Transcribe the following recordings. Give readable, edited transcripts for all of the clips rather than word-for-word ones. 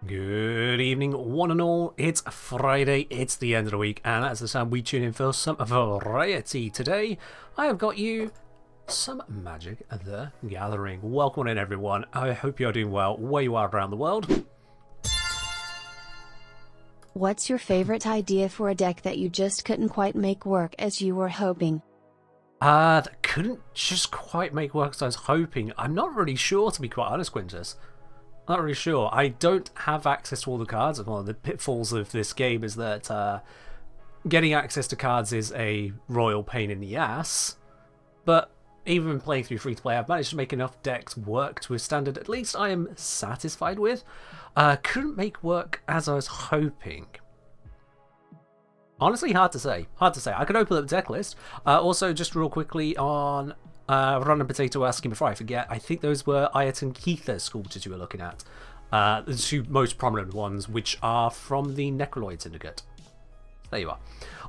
Good evening, one and all. It's Friday, it's the end of the week, and as the time we tune in for some variety. Today, I have got you some Magic the Gathering. Welcome in, everyone. I hope you are doing well where you are around the world. What's your favorite idea for a deck that you just couldn't quite make work as you were hoping? That couldn't just quite make work as I was hoping. I'm not really sure, to be quite honest, Quintus. Not really sure. I don't have access to all the cards. One of the pitfalls of this game is that getting access to cards is a royal pain in the ass. But even playing through free-to-play, I've managed to make enough decks work to a standard at least I am satisfied with. Couldn't make work as I was hoping. Honestly, hard to say. Hard to say. I could open up the deck list. Also, just real quickly on Random Potato asking before I forget, I think those were Ayrton Keither's sculptures you were looking at. The two most prominent ones, which are from the Necroloid Syndicate. There you are.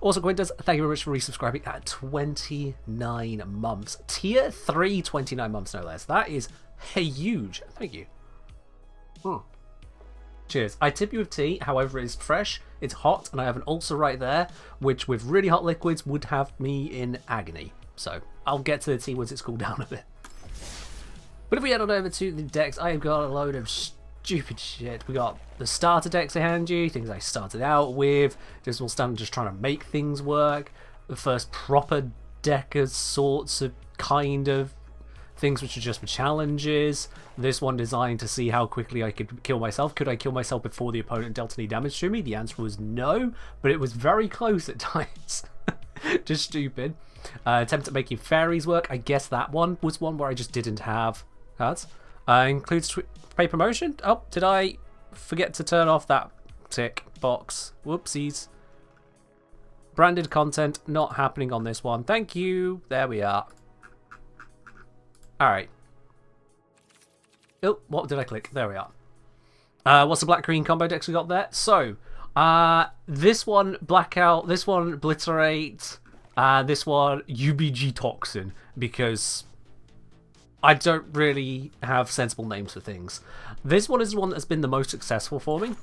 Also, Quintus, thank you very much for resubscribing at 29 months. Tier 3, 29 months, no less. That is huge. Thank you. Cheers. I tip you with tea, however, it's fresh, it's hot, and I have an ulcer right there, which with really hot liquids would have me in agony. So, I'll get to the tea once it's cooled down a bit. But if we head on over to the decks, I have got a load of stupid shit. We got the starter decks I hand you, things I started out with, just all standard just trying to make things work. The first proper deck of sorts of kind of things which are just for challenges. This one designed to see how quickly I could kill myself. Could I kill myself before the opponent dealt any damage to me? The answer was no, but it was very close at times. Just stupid. Attempt at making fairies work. I guess that one was one where I just didn't have cards. Includes paper motion. Oh, did I forget to turn off that tick box? Whoopsies. Branded content not happening on this one. Thank you. There we are. Alright. Oh, what did I click? There we are. What's the black-green combo decks we got there? So, this one, Blackout, this one, Obliterate, this one, UBG Toxin, because I don't really have sensible names for things. This one is the one that's been the most successful for me.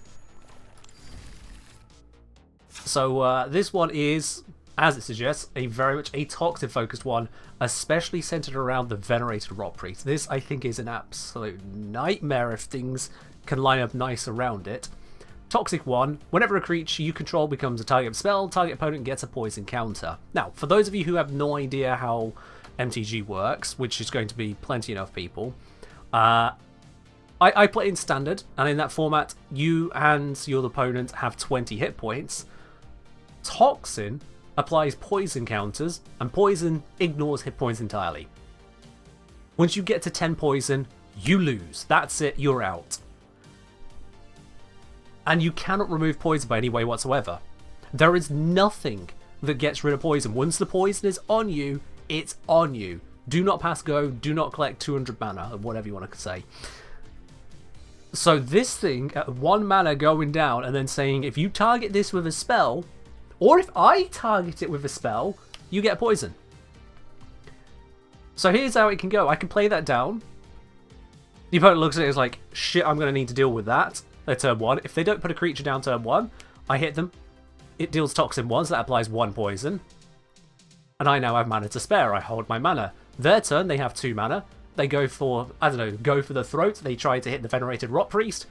So, this one is, as it suggests, very much a toxic-focused one, especially centered around the Venerated Rot Priest. This, I think, is an absolute nightmare if things can line up nice around it. Toxic 1, whenever a creature you control becomes a target spell, target opponent gets a poison counter. Now, for those of you who have no idea how MTG works, which is going to be plenty enough people, I play in Standard, and in that format, you and your opponent have 20 hit points. Toxin applies poison counters, and poison ignores hit points entirely. Once you get to 10 poison, you lose. That's it, you're out. And you cannot remove poison by any way whatsoever. There is nothing that gets rid of poison. Once the poison is on you, it's on you. Do not pass go, do not collect 200 mana, or whatever you want to say. So this thing, at 1 mana going down, and then saying, if you target this with a spell, or if I target it with a spell, you get poison. So here's how it can go. I can play that down. The opponent looks at it as like, shit, I'm going to need to deal with that at turn 1. If they don't put a creature down turn 1, I hit them. It deals Toxin 1, so that applies 1 poison. And I now have mana to spare. I hold my mana. Their turn, they have 2 mana. They go for, I don't know, go for the throat. They try to hit the Venerated Rot Priest.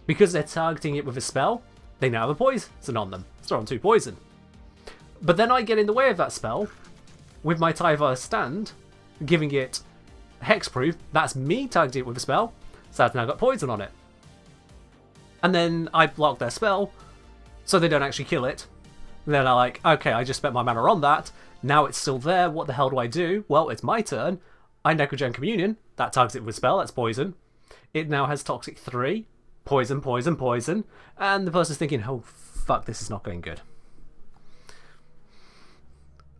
Because they're targeting it with a spell, they now have a poison on them. It's on 2 poison. But then I get in the way of that spell with my Tyvar stand, giving it hexproof. That's me targeting it with a spell, so I've now got poison on it. And then I block their spell, so they don't actually kill it. And then I'm like, okay, I just spent my mana on that. Now it's still there. What the hell do I do? Well, it's my turn. I Necrogen Communion. That targets it with a spell. That's poison. It now has Toxic 3. Poison, poison, poison. And the person's thinking, oh, fuck, this is not going good.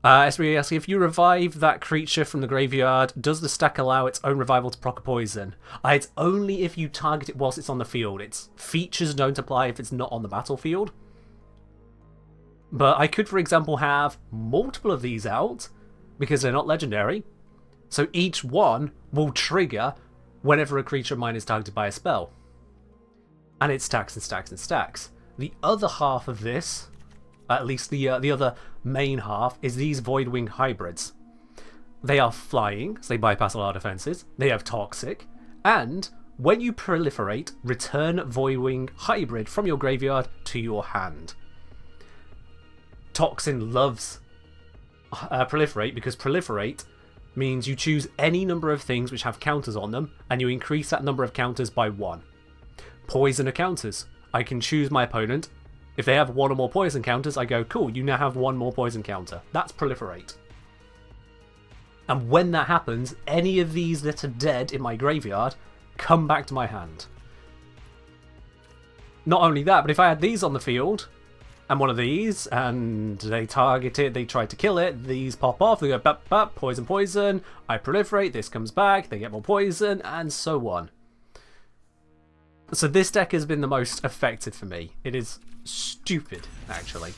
SB asking, if you revive that creature from the graveyard, does the stack allow its own revival to proc a poison? It's only if you target it whilst it's on the field. Its features don't apply if it's not on the battlefield. But I could, for example, have multiple of these out, because they're not legendary. So each one will trigger whenever a creature of mine is targeted by a spell. And it stacks and stacks and stacks. The other half of this, at least the other main half, is these Voidwing hybrids. They are flying, so they bypass a lot of defenses. They have Toxic, and when you proliferate, return Voidwing hybrid from your graveyard to your hand. Toxin loves proliferate because proliferate means you choose any number of things which have counters on them, and you increase that number of counters by 1. Poison are counters. I can choose my opponent. If they have 1 or more poison counters, I go, cool, you now have 1 more poison counter. That's proliferate. And when that happens, any of these that are dead in my graveyard come back to my hand. Not only that, but if I had these on the field, and one of these, and they target it, they try to kill it, these pop off, they go bap bap, poison poison, I proliferate, this comes back, they get more poison, and so on. So this deck has been the most effective for me. It is stupid, actually.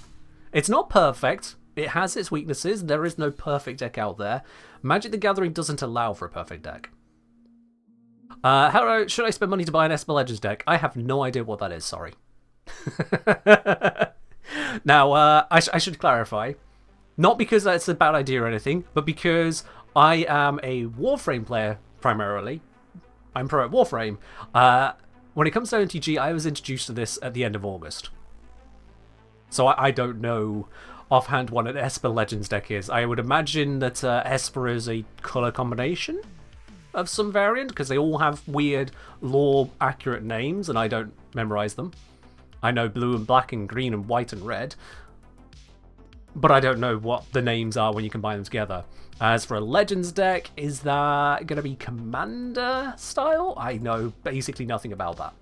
It's not perfect. It has its weaknesses. There is no perfect deck out there. Magic the Gathering doesn't allow for a perfect deck. Hello, should I spend money to buy an Esper Legends deck? I have no idea what that is, sorry. Now, I should clarify. Not because that's a bad idea or anything, but because I am a Warframe player, primarily. I'm pro at Warframe. When it comes to MtG, I was introduced to this at the end of August. So I don't know offhand what an Esper Legends deck is. I would imagine that Esper is a colour combination of some variant, because they all have weird lore-accurate names, and I don't memorise them. I know blue and black and green and white and red, but I don't know what the names are when you combine them together. As for a Legends deck, is that going to be Commander style? I know basically nothing about that.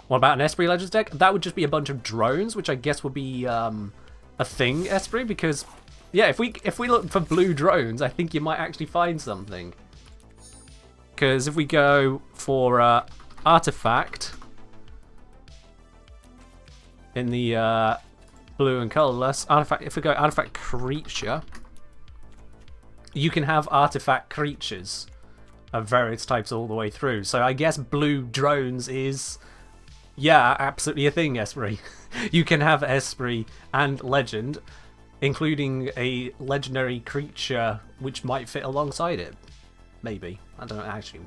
What about an Esprit Legends deck? That would just be a bunch of drones, which I guess would be a thing, Esprit, because yeah, if we look for blue drones, I think you might actually find something. Because if we go for Artifact in the blue and colourless, Artifact, if we go Artifact Creature, you can have Artifact creatures of various types all the way through. So I guess blue drones is, yeah, absolutely a thing, Esprit. You can have Esprit and Legend, including a legendary creature which might fit alongside it. Maybe. I don't know, actually.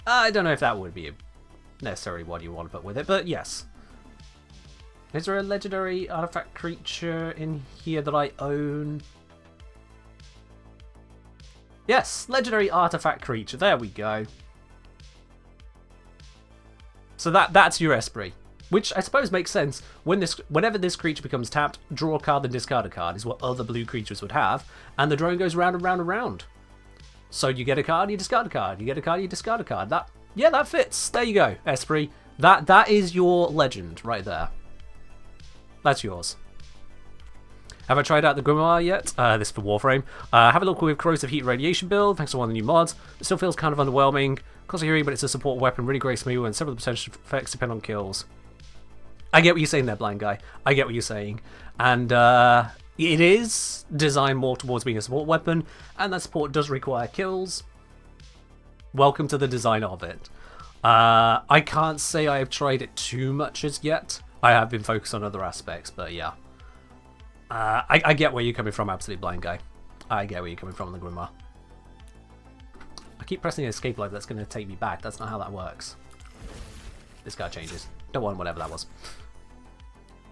I don't know if that would be necessarily what you want to put with it, but yes. Is there a legendary artifact creature in here that I own? Yes, legendary artifact creature. There we go. So that's your Esprit, which I suppose makes sense. Whenever this creature becomes tapped, draw a card, then discard a card is what other blue creatures would have, and the drone goes round and round and round. So you get a card, you discard a card. You get a card, you discard a card. That fits. There you go, Esprit. That is your legend right there. That's yours. Have I tried out the Grimoire yet? This is for Warframe. Have a look with Corrosive Heat Radiation build, thanks to one of the new mods. It still feels kind of underwhelming. Cost a hearing, but it's a support weapon, really great smooth, and several of the potential effects depend on kills. I get what you're saying there, blind guy. I get what you're saying. And it is designed more towards being a support weapon, and that support does require kills. Welcome to the design of it. I can't say I have tried it too much as yet. I have been focused on other aspects, but yeah. I get where you're coming from, absolutely blind guy. I get where you're coming from on the Grimoire. I keep pressing escape like that's going to take me back. That's not how that works. This card changes. Don't want whatever that was.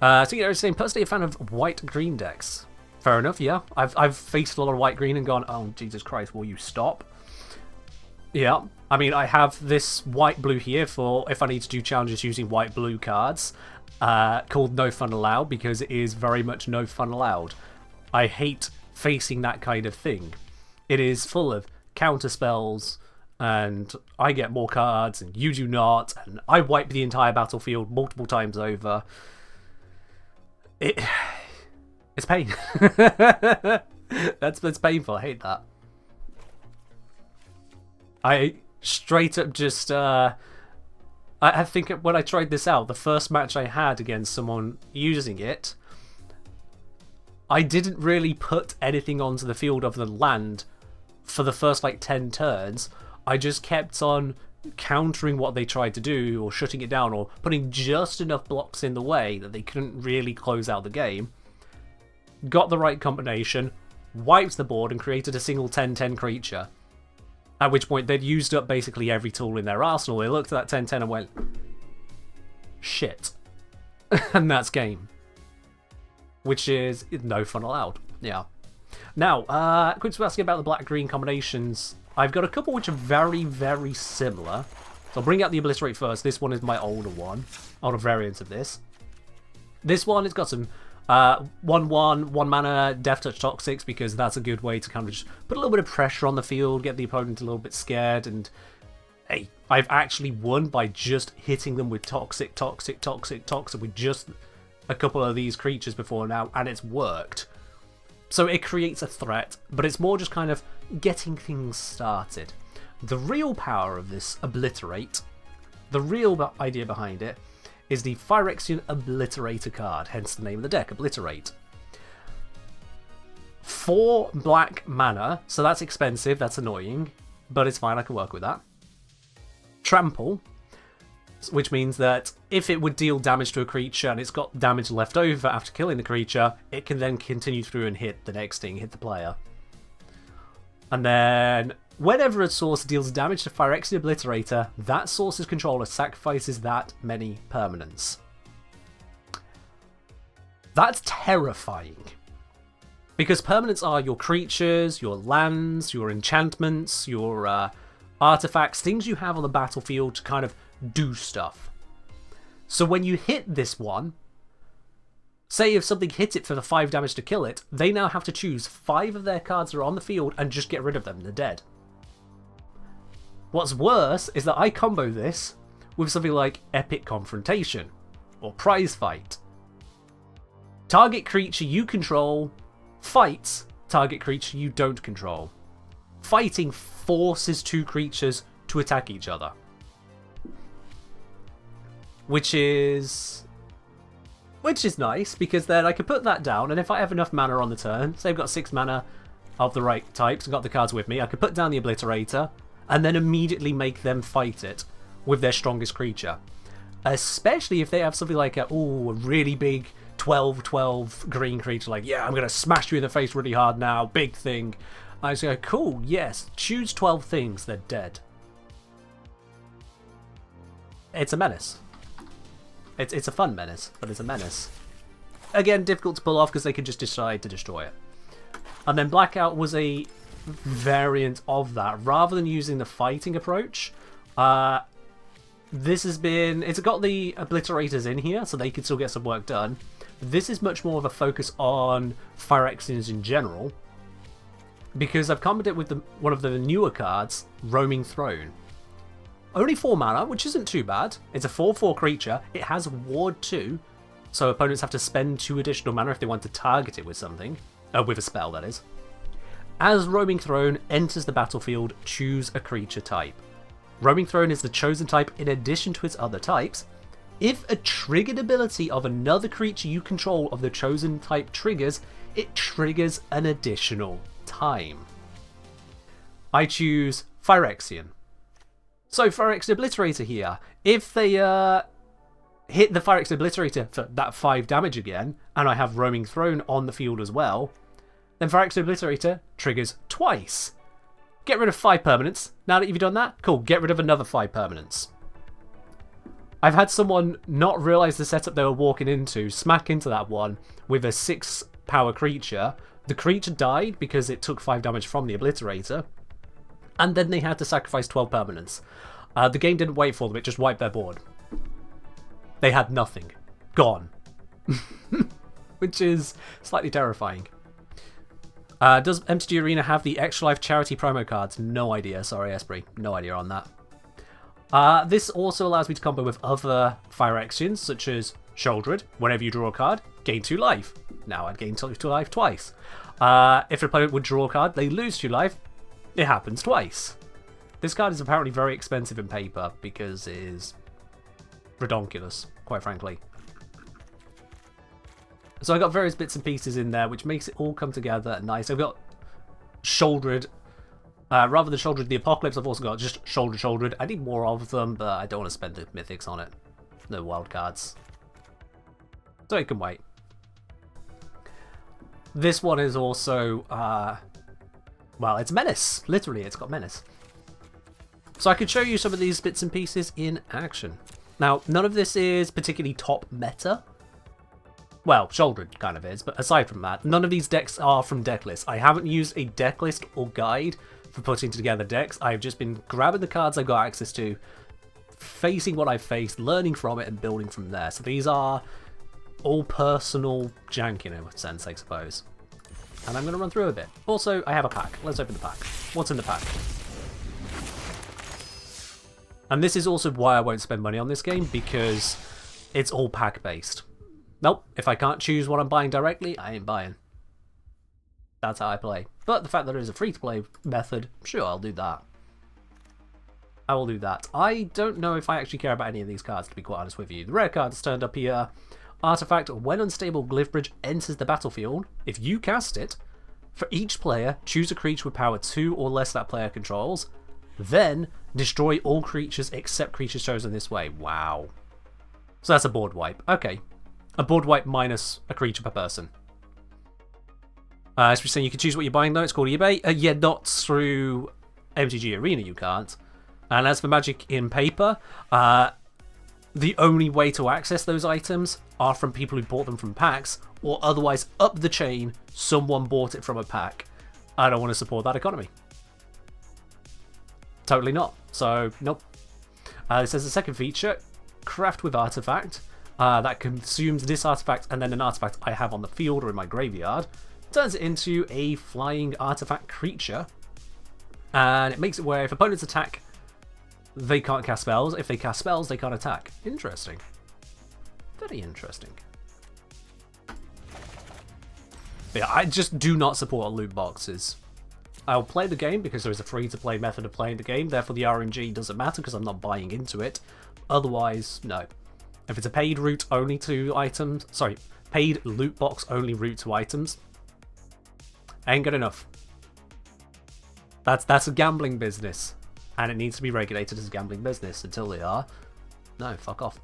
So you're saying, personally a fan of white-green decks. Fair enough, yeah. I've faced a lot of white-green and gone, oh, Jesus Christ, will you stop? Yeah. I mean, I have this white-blue here for if I need to do challenges using white-blue cards. Called No Fun Allowed, because it is very much no fun allowed. I hate facing that kind of thing. It is full of counterspells, and I get more cards, and you do not, and I wipe the entire battlefield multiple times over. It's pain. That's painful. I hate that. I straight up just I think when I tried this out, the first match I had against someone using it, I didn't really put anything onto the field other than land for the first like 10 turns. I just kept on countering what they tried to do, or shutting it down, or putting just enough blocks in the way that they couldn't really close out the game. Got the right combination, wiped the board, and created a single 10-10 creature. At which point they'd used up basically every tool in their arsenal. They looked at that 10-10 and went, shit. And that's game. Which is no fun allowed. Yeah. Now, Quince was asking about the black-green combinations. I've got a couple which are very, very similar. So I'll bring out the Obliterate first. This one is my older one. Older variant of this. This one, it's got some 1/1, 1 mana, Death Touch Toxics, because that's a good way to kind of just put a little bit of pressure on the field, get the opponent a little bit scared, and hey, I've actually won by just hitting them with Toxic with just a couple of these creatures before now, and it's worked. So it creates a threat, but it's more just kind of getting things started. The real power of this Obliterate, the real idea behind it, is the Phyrexian Obliterator card, hence the name of the deck, Obliterate. 4 black mana, so that's expensive, that's annoying, but it's fine, I can work with that. Trample, which means that if it would deal damage to a creature and it's got damage left over after killing the creature, it can then continue through and hit the next thing, hit the player. And then, whenever a source deals damage to Phyrexian Obliterator, that source's controller sacrifices that many permanents. That's terrifying. Because permanents are your creatures, your lands, your enchantments, your artifacts, things you have on the battlefield to kind of do stuff. So when you hit this one, say if something hits it for the 5 damage to kill it, they now have to choose 5 of their cards that are on the field and just get rid of them, they're dead. What's worse is that I combo this with something like Epic Confrontation, or Prize Fight. Target creature you control fights target creature you don't control. Fighting forces 2 creatures to attack each other. Which is nice, because then I can put that down, and if I have enough mana on the turn, say I've got 6 mana of the right types and got the cards with me, I could put down the Obliterator, and then immediately make them fight it with their strongest creature. Especially if they have something like a really big 12/12 green creature, like, yeah, I'm going to smash you in the face really hard now, big thing. I just go, cool, yes, choose 12 things, they're dead. It's a menace. It's a fun menace, but it's a menace. Again, difficult to pull off because they could just decide to destroy it. And then Blackout was a variant of that. Rather than using the fighting approach, this has been... It's got the Obliterators in here, so they can still get some work done. This is much more of a focus on Phyrexians in general, because I've combined it with one of the newer cards, Roaming Throne. Only 4 mana, which isn't too bad. It's a 4/4 creature. It has Ward 2, so opponents have to spend 2 additional mana if they want to target it with something. With a spell, that is. As Roaming Throne enters the battlefield, choose a creature type. Roaming Throne is the chosen type in addition to its other types. If a triggered ability of another creature you control of the chosen type triggers, it triggers an additional time. I choose Phyrexian. So Phyrexian Obliterator here. If they hit the Phyrexian Obliterator for that 5 damage again, and I have Roaming Throne on the field as well, then Phyrexian Obliterator triggers twice. Get rid of 5 permanents. Now that you've done that, cool, get rid of another 5 permanents. I've had someone not realise the setup they were walking into, smack into that one with a 6 power creature. The creature died because it took 5 damage from the Obliterator, and then they had to sacrifice 12 permanents. The game didn't wait for them, it just wiped their board. They had nothing. Gone. Which is slightly terrifying. Does MtG Arena have the Extra Life charity promo cards? No idea, sorry Esprit. No idea on that. This also allows me to combo with other Phyrexians, such as Shouldered. Whenever you draw a card, gain 2 life. Now I'd gain 2 life twice. If an opponent would draw a card, they lose 2 life. It happens twice. This card is apparently very expensive in paper because it is redonkulous, quite frankly. So I got various bits and pieces in there, which makes it all come together nice. I've got Shouldered Rather than Shoulder the Apocalypse, I've also got just Shouldered. I need more of them, but I don't want to spend the mythics on it. No wild cards. So it can wait. This one is also, well, it's Menace. Literally, it's got Menace. So I could show you some of these bits and pieces in action. Now, none of this is particularly top meta. Well, Shouldered kind of is, but aside from that, none of these decks are from deck lists. I haven't used a deck list or guide for putting together decks. I've just been grabbing the cards I've got access to, facing what I've faced, learning from it, and building from there. So these are all personal jank in a sense, I suppose. And I'm going to run through a bit. Also, I have a pack. Let's open the pack. What's in the pack? And this is also why I won't spend money on this game, because it's all pack-based. Nope, if I can't choose what I'm buying directly, I ain't buying. That's how I play. But the fact that there is a free-to-play method, sure, I'll do that. I will do that. I don't know if I actually care about any of these cards, to be quite honest with you. The rare cards turned up here. Artifact, when Unstable Glyph Bridge enters the battlefield, if you cast it, for each player, choose a creature with power 2 or less that player controls, then destroy all creatures except creatures chosen this way. Wow. So that's a board wipe. Okay. A board wipe minus a creature per person. As we're saying, you can choose what you're buying though. It's called eBay. Yeah, not through MtG Arena you can't. And as for Magic in paper, the only way to access those items are from people who bought them from packs, or otherwise up the chain, someone bought it from a pack. I don't want to support that economy. Totally not. So, nope. This has a second feature, Craft with Artifact, that consumes this artifact and then an artifact I have on the field or in my graveyard, turns it into a flying artifact creature, and it makes it where if opponents attack, they can't cast spells. If they cast spells, they can't attack. Interesting. Very interesting. But yeah, I just do not support loot boxes. I'll play the game because there is a free-to-play method of playing the game, therefore the RNG doesn't matter because I'm not buying into it. Otherwise, no. If it's a paid route only to items, sorry, paid loot box only route to items, ain't good enough. That's a gambling business, and it needs to be regulated as a gambling business. Until they are, no, fuck off.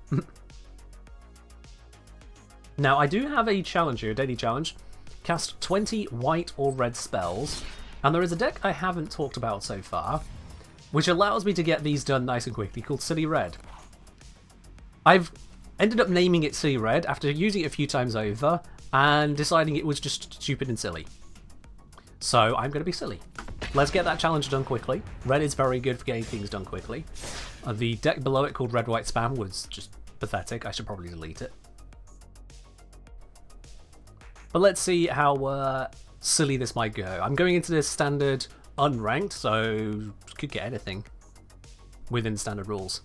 Now, I do have a challenge here, a daily challenge. Cast 20 white or red spells, and there is a deck I haven't talked about so far, which allows me to get these done nice and quickly, called Silly Red. I've ended up naming it Silly Red after using it a few times over, and deciding it was just stupid and silly. So I'm going to be silly. Let's get that challenge done quickly. Red is very good for getting things done quickly. The deck below it called Red White Spam was just pathetic. I should probably delete it. But let's see how silly this might go. I'm going into this standard unranked, so could get anything within standard rules.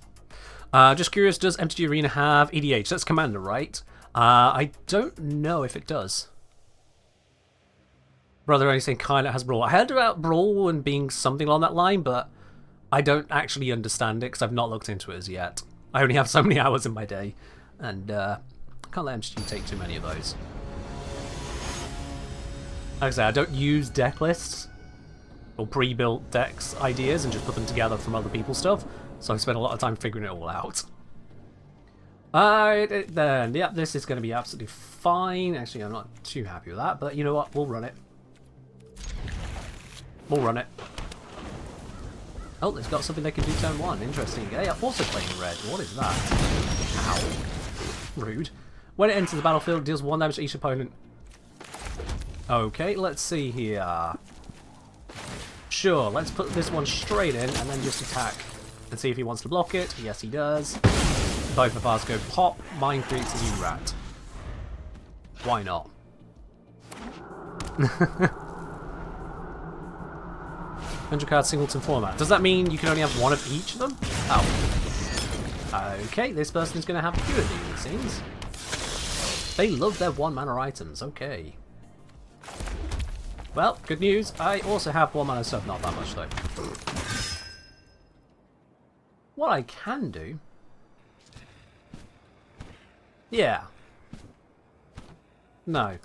Just curious, does MtG Arena have EDH? That's Commander, right? I don't know if it does. Brother only saying kind of has Brawl. I heard about Brawl and being something along that line, but I don't actually understand it because I've not looked into it as yet. I only have so many hours in my day, and I can't let MTG take too many of those. Like I say, I don't use deck lists or pre-built decks ideas and just put them together from other people's stuff, so I spend a lot of time figuring it all out. Alright, then, yeah, this is going to be absolutely fine. Actually, I'm not too happy with that, but you know what? We'll run it. We'll run it. Oh, it's got something they can do turn 1. Interesting. They are also playing red. What is that? Ow. Rude. When it enters the battlefield, it deals 1 damage to each opponent. Okay, let's see here. Sure, let's put this one straight in and then just attack. And see if he wants to block it. Yes, he does. Both of us go pop. Mine creates a new rat. Why not? 100 card singleton format. Does that mean you can only have one of each of them? Oh. Okay, this person is going to have a few of these, it seems. They love their 1-mana items. Okay. Well, good news. I also have 1-mana stuff. Not that much, though. What I can do... Yeah. No.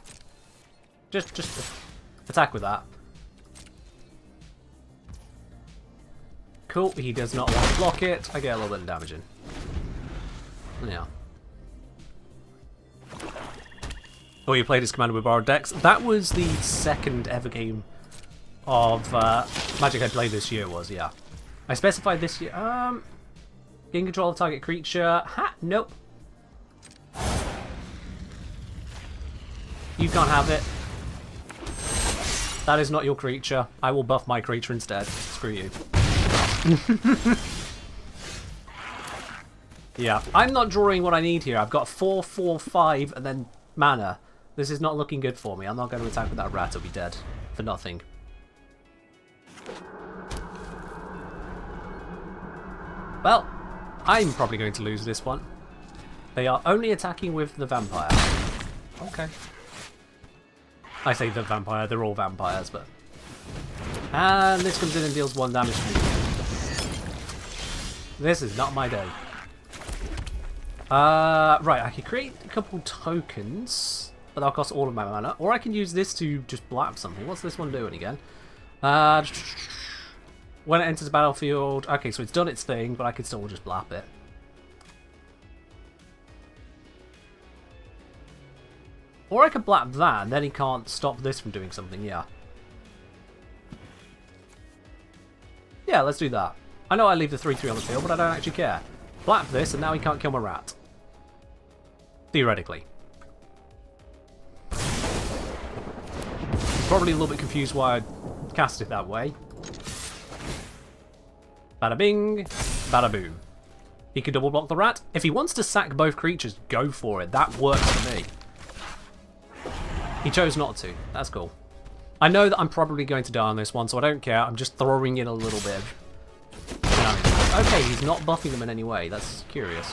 Just attack with that. Cool, he does not want to block it. I get a little bit of damage in. Yeah. Oh, you played his commander with borrowed decks. That was the second ever game of Magic I played this year, was, yeah. I specified this year. Gain control of target creature. Ha! Nope. You can't have it. That is not your creature. I will buff my creature instead. Screw you. Yeah, I'm not drawing what I need here. I've got 4, 4, 5, and then mana. This is not looking good for me. I'm not going to attack with that rat. It'll be dead. For nothing. Well, I'm probably going to lose this one. They are only attacking with the vampire. Okay. I say the vampire, they're all vampires, but... And this comes in and deals 1 damage to me. This is not my day. Right, I can create a couple tokens, but that'll cost all of my mana. Or I can use this to just blap something. What's this one doing again? When it enters the battlefield... Okay, so it's done its thing, but I can still just blap it. Or I could blap that, and then he can't stop this from doing something, yeah. Yeah, let's do that. I know I leave the 3-3 on the field, but I don't actually care. Blap this, and now he can't kill my rat. Theoretically. Probably a little bit confused why I cast it that way. Bada bing, bada boom. He could double block the rat. If he wants to sack both creatures, go for it. That works for me. He chose not to. That's cool. I know that I'm probably going to die on this one, so I don't care. I'm just throwing in a little bit. Okay, he's not buffing them in any way. That's curious.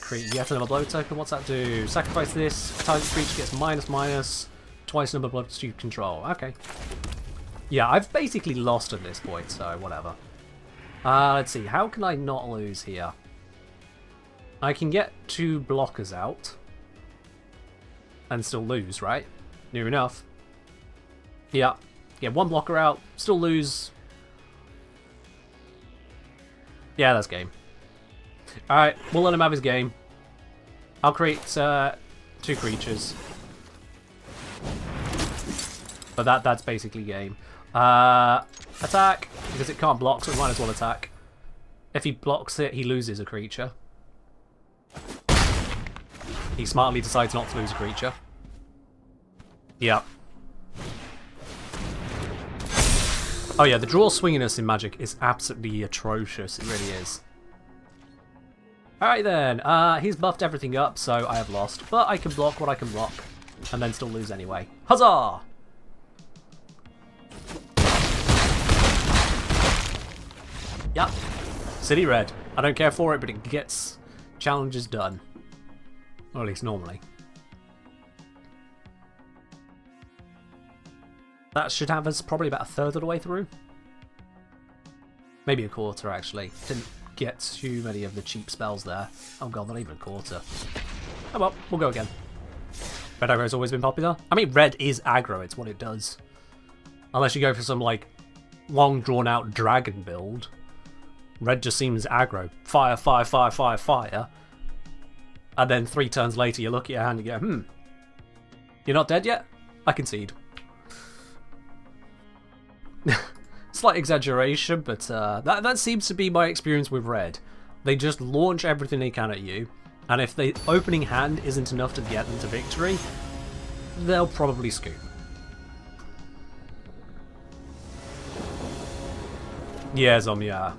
Create yet another blow token. What's that do? Sacrifice this. Target creature gets -/, twice number of blood you control. Okay. Yeah, I've basically lost at this point, so whatever. Let's see. How can I not lose here? I can get 2 blockers out. And still lose, right? Near enough. Yeah. Get 1 blocker out, still lose. Yeah, that's game. Alright, we'll let him have his game. I'll create 2 creatures. But that's basically game. Attack, because it can't block, so it might as well attack. If he blocks it, he loses a creature. He smartly decides not to lose a creature. Yep. Oh yeah, the draw swinginess in Magic is absolutely atrocious. It really is. Alright then, he's buffed everything up, so I have lost. But I can block what I can block, and then still lose anyway. Huzzah! Yep. City Red. I don't care for it, but it gets challenges done. Or at least normally. That should have us probably about 1/3 of the way through. Maybe a quarter, actually. Didn't get too many of the cheap spells there. Oh god, not even a quarter. Oh well, we'll go again. Red aggro's always been popular. I mean, red is aggro, it's what it does. Unless you go for some, like, long drawn-out dragon build. Red just seems aggro. Fire, fire, fire, fire, fire. And then 3 turns later, you look at your hand and you go, you're not dead yet? I concede. Slight exaggeration, but that seems to be my experience with red. They just launch everything they can at you, and if the opening hand isn't enough to get them to victory, they'll probably scoop. Yeah, Zomya.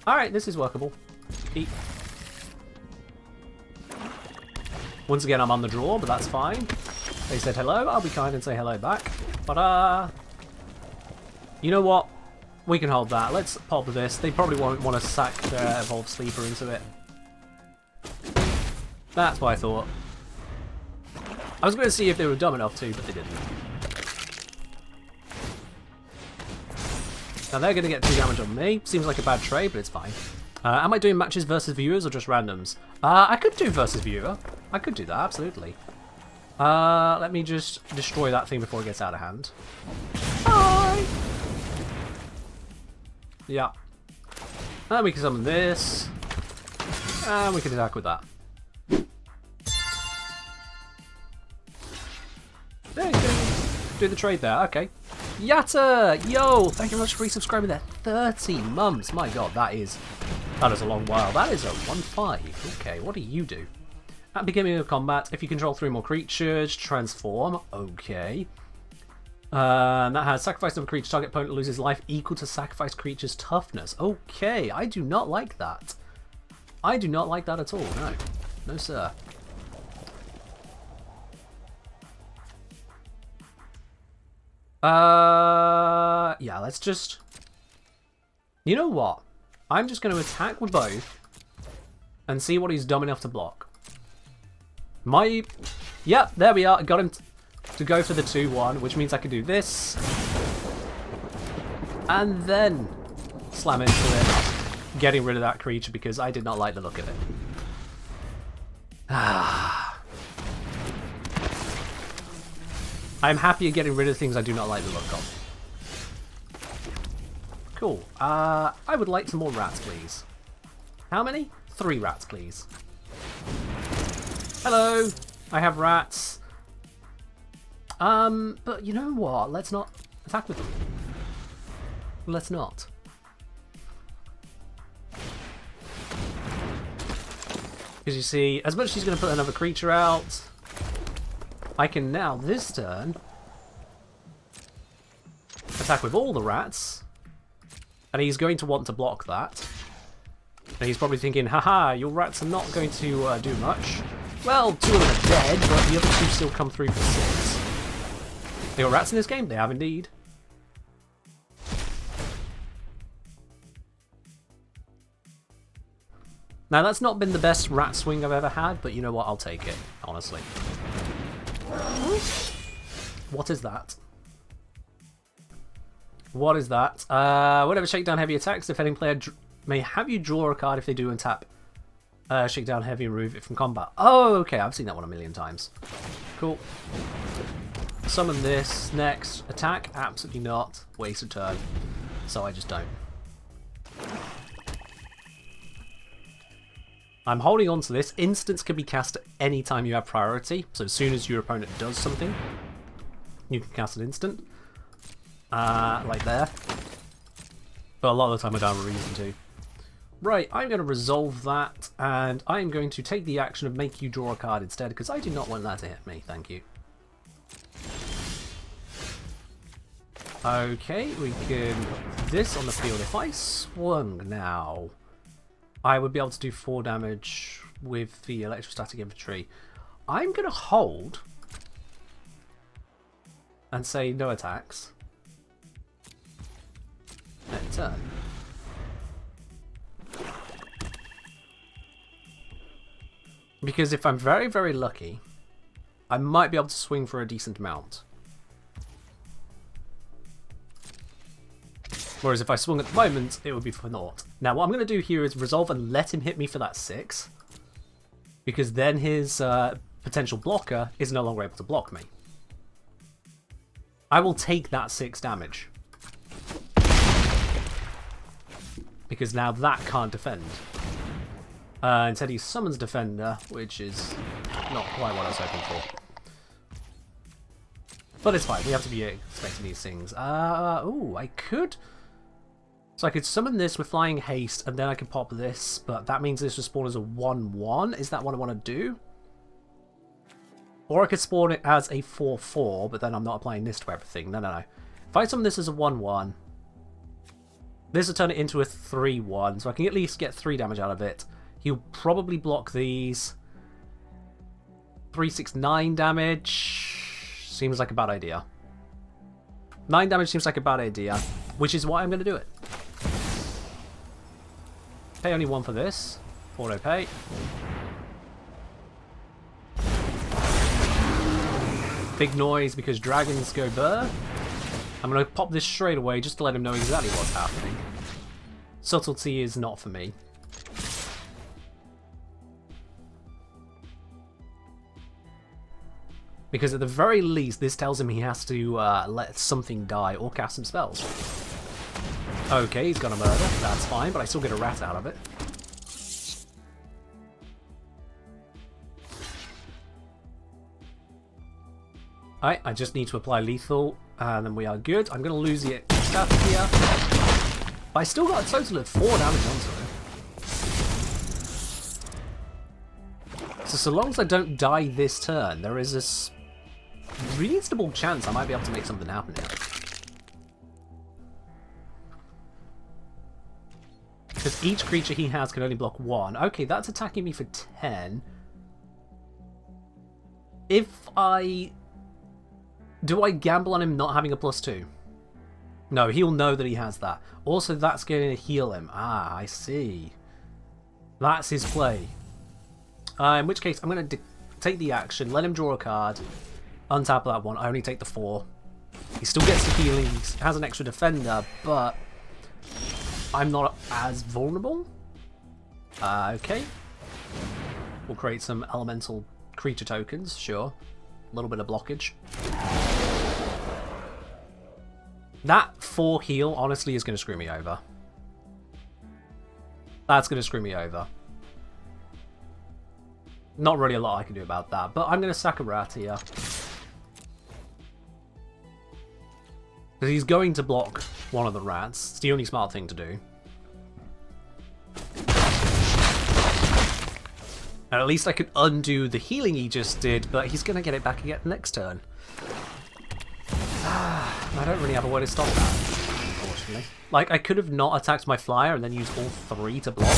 Alright, this is workable. Eat. Once again, I'm on the draw, but that's fine. They said hello, I'll be kind and say hello back. But, you know what? We can hold that. Let's pop this. They probably won't want to sack their Evolved Sleeper into it. That's what I thought. I was going to see if they were dumb enough to, but they didn't. Now they're going to get 2 damage on me. Seems like a bad trade, but it's fine. Am I doing matches versus viewers or just randoms? I could do versus viewer. I could do that, absolutely. Let me just destroy that thing before it gets out of hand. Yeah. And we can summon this. And we can attack with that. There you go. Do the trade there. Okay. Yatta! Yo! Thank you very much for resubscribing there. 30 months. My god, that is a long while. That is a 1-5. Okay, what do you do? At the beginning of combat, if you control 3 more creatures, transform. Okay. That has sacrifice of a creature. Target opponent loses life equal to sacrifice creature's toughness. Okay, I do not like that. I do not like that at all. No. No, sir. Yeah, let's just... You know what? I'm just going to attack with both and see what he's dumb enough to block. Yep, there we are. I got him to go for the 2-1, which means I can do this. And then slam into it, getting rid of that creature because I did not like the look of it. I'm happy at getting rid of things I do not like the look of. Cool. I would like some more rats, please. How many? 3 rats, please. Hello! I have rats. But you know what? Let's not attack with them. Let's not. Because you see, as much as she's going to put another creature out, I can now, this turn, attack with all the rats, and he's going to want to block that. And he's probably thinking, haha, your rats are not going to do much. Well, 2 of them are dead, but the other 2 still come through for 6. They got rats in this game? They have indeed. Now, that's not been the best rat swing I've ever had, but you know what? I'll take it, honestly. What is that? What is that? Whenever Shakedown Heavy attacks, defending player may have you draw a card if they do and tap Shakedown Heavy and remove it from combat. Oh, okay. I've seen that one a million times. Cool. Summon this. Next. Attack? Absolutely not. Waste a turn. So I just don't. I'm holding on to this. Instants can be cast at any time you have priority. So as soon as your opponent does something, you can cast an instant. Like there. But a lot of the time I don't have a reason to. Right, I'm going to resolve that, and I'm going to take the action of make you draw a card instead, because I do not want that to hit me, thank you. Okay, we can put this on the field. If I swung now, I would be able to do 4 damage with the electrostatic infantry. I'm going to hold and say no attacks. Next turn. Because if I'm very, very lucky, I might be able to swing for a decent amount. Whereas if I swung at the moment, it would be for naught. Now what I'm going to do here is resolve and let him hit me for that 6. Because then his potential blocker is no longer able to block me. I will take that 6 damage. Because now that can't defend. Instead he summons Defender, which is not quite what I was hoping for. But it's fine, we have to be expecting these things. Ooh, I could... So I could summon this with Flying Haste, and then I could pop this, but that means this will spawn as a 1-1. Is that what I want to do? Or I could spawn it as a 4-4, but then I'm not applying this to everything. No, no, no. If I summon this as a 1-1, this will turn it into a 3-1, so I can at least get 3 damage out of it. He'll probably block these. 3, 6, 9 damage. Seems like a bad idea. 9 damage seems like a bad idea, which is why I'm going to do it. Pay only 1 for this. Auto pay. Big noise because dragons go burr. I'm going to pop this straight away just to let him know exactly what's happening. Subtlety is not for me. Because at the very least, this tells him he has to let something die or cast some spells. Okay, he's gonna murder. That's fine, but I still get a rat out of it. Alright, I just need to apply lethal, and then we are good. I'm gonna lose the stuff here. But I still got a total of 4 damage onto it. So long as I don't die this turn, there is this reasonable chance I might be able to make something happen here. Because each creature he has can only block 1. Okay, that's attacking me for 10. If I... Do I gamble on him not having a +2? No, he'll know that he has that. Also, that's going to heal him. Ah, I see. That's his play. In which case, I'm going to take the action, let him draw a card, untap that one. I only take the 4. He still gets the healing, he has an extra defender, but I'm not as vulnerable. Okay. We'll create some elemental creature tokens, sure. A little bit of blockage. That 4 heal, honestly, is going to screw me over. That's going to screw me over. Not really a lot I can do about that, but I'm going to sack a rat here. Because he's going to block one of the rats. It's the only smart thing to do. And at least I could undo the healing he just did, but he's going to get it back again next turn. I don't really have a way to stop that, unfortunately. Like, I could have not attacked my flyer and then used all 3 to block.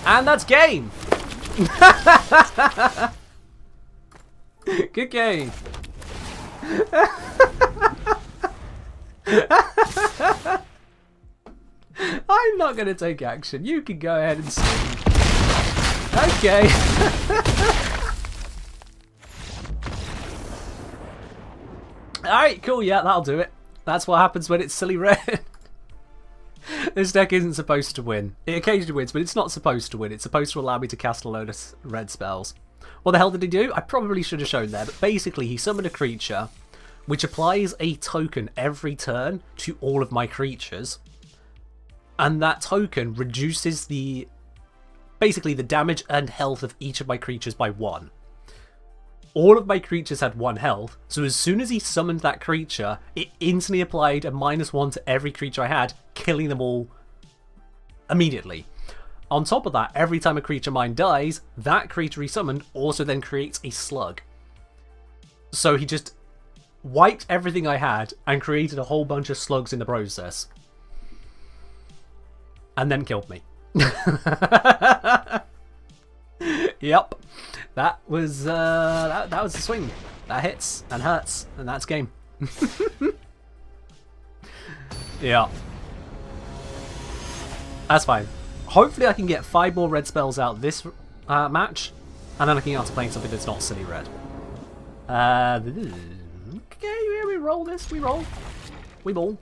And that's game! Good game. I'm not going to take action. You can go ahead and swing. Okay. Alright, cool, yeah, that'll do it. That's what happens when it's silly red. This deck isn't supposed to win. It occasionally wins, but it's not supposed to win. It's supposed to allow me to cast a load of red spells. What the hell did he do? I probably should have shown there, but basically he summoned a creature which applies a token every turn to all of my creatures. And that token reduces basically the damage and health of each of my creatures by 1. All of my creatures had 1 health, so as soon as he summoned that creature, it instantly applied a -1 to every creature I had, killing them all immediately. On top of that, every time a creature mine dies, that creature he summoned also then creates a slug. So he just wiped everything I had and created a whole bunch of slugs in the process. And then killed me. Yep. That was that was the swing. That hits and hurts, and that's game. Yeah. That's fine. Hopefully I can get 5 more red spells out this match, and then I can get on to playing something that's not silly red. Okay, yeah, we roll this. We roll. We ball.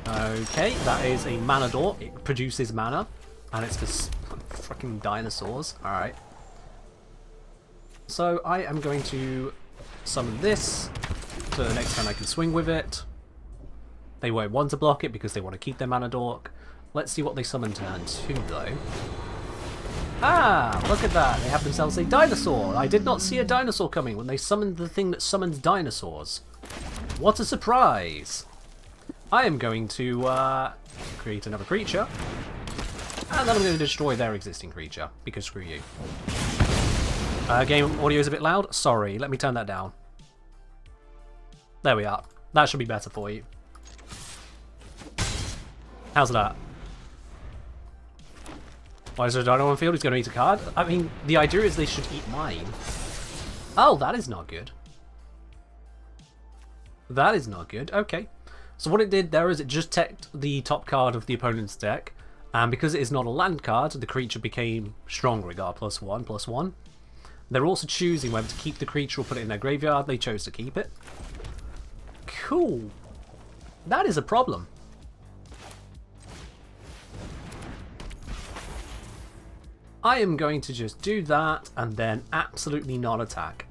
Okay, that is a mana door. It produces mana, and it's just fucking dinosaurs. Alright. So I am going to summon this, so the next time I can swing with it. They won't want to block it because they want to keep their mana dork. Let's see what they summon turn 2 though. Ah, look at that. They have themselves a dinosaur. I did not see a dinosaur coming when they summoned the thing that summons dinosaurs. What a surprise. I am going to create another creature. And then I'm going to destroy their existing creature, because screw you. Game audio is a bit loud. Sorry, let me turn that down. There we are. That should be better for you. How's that? Why is there a dino on field? He's going to eat a card? I mean, the idea is they should eat mine. Oh, that is not good. That is not good. Okay. So what it did there is it just checked the top card of the opponent's deck. And because it is not a land card, the creature became stronger. It got a +1/+1. They're also choosing whether to keep the creature or put it in their graveyard. They chose to keep it. Cool. That is a problem. I am going to just do that and then absolutely not attack.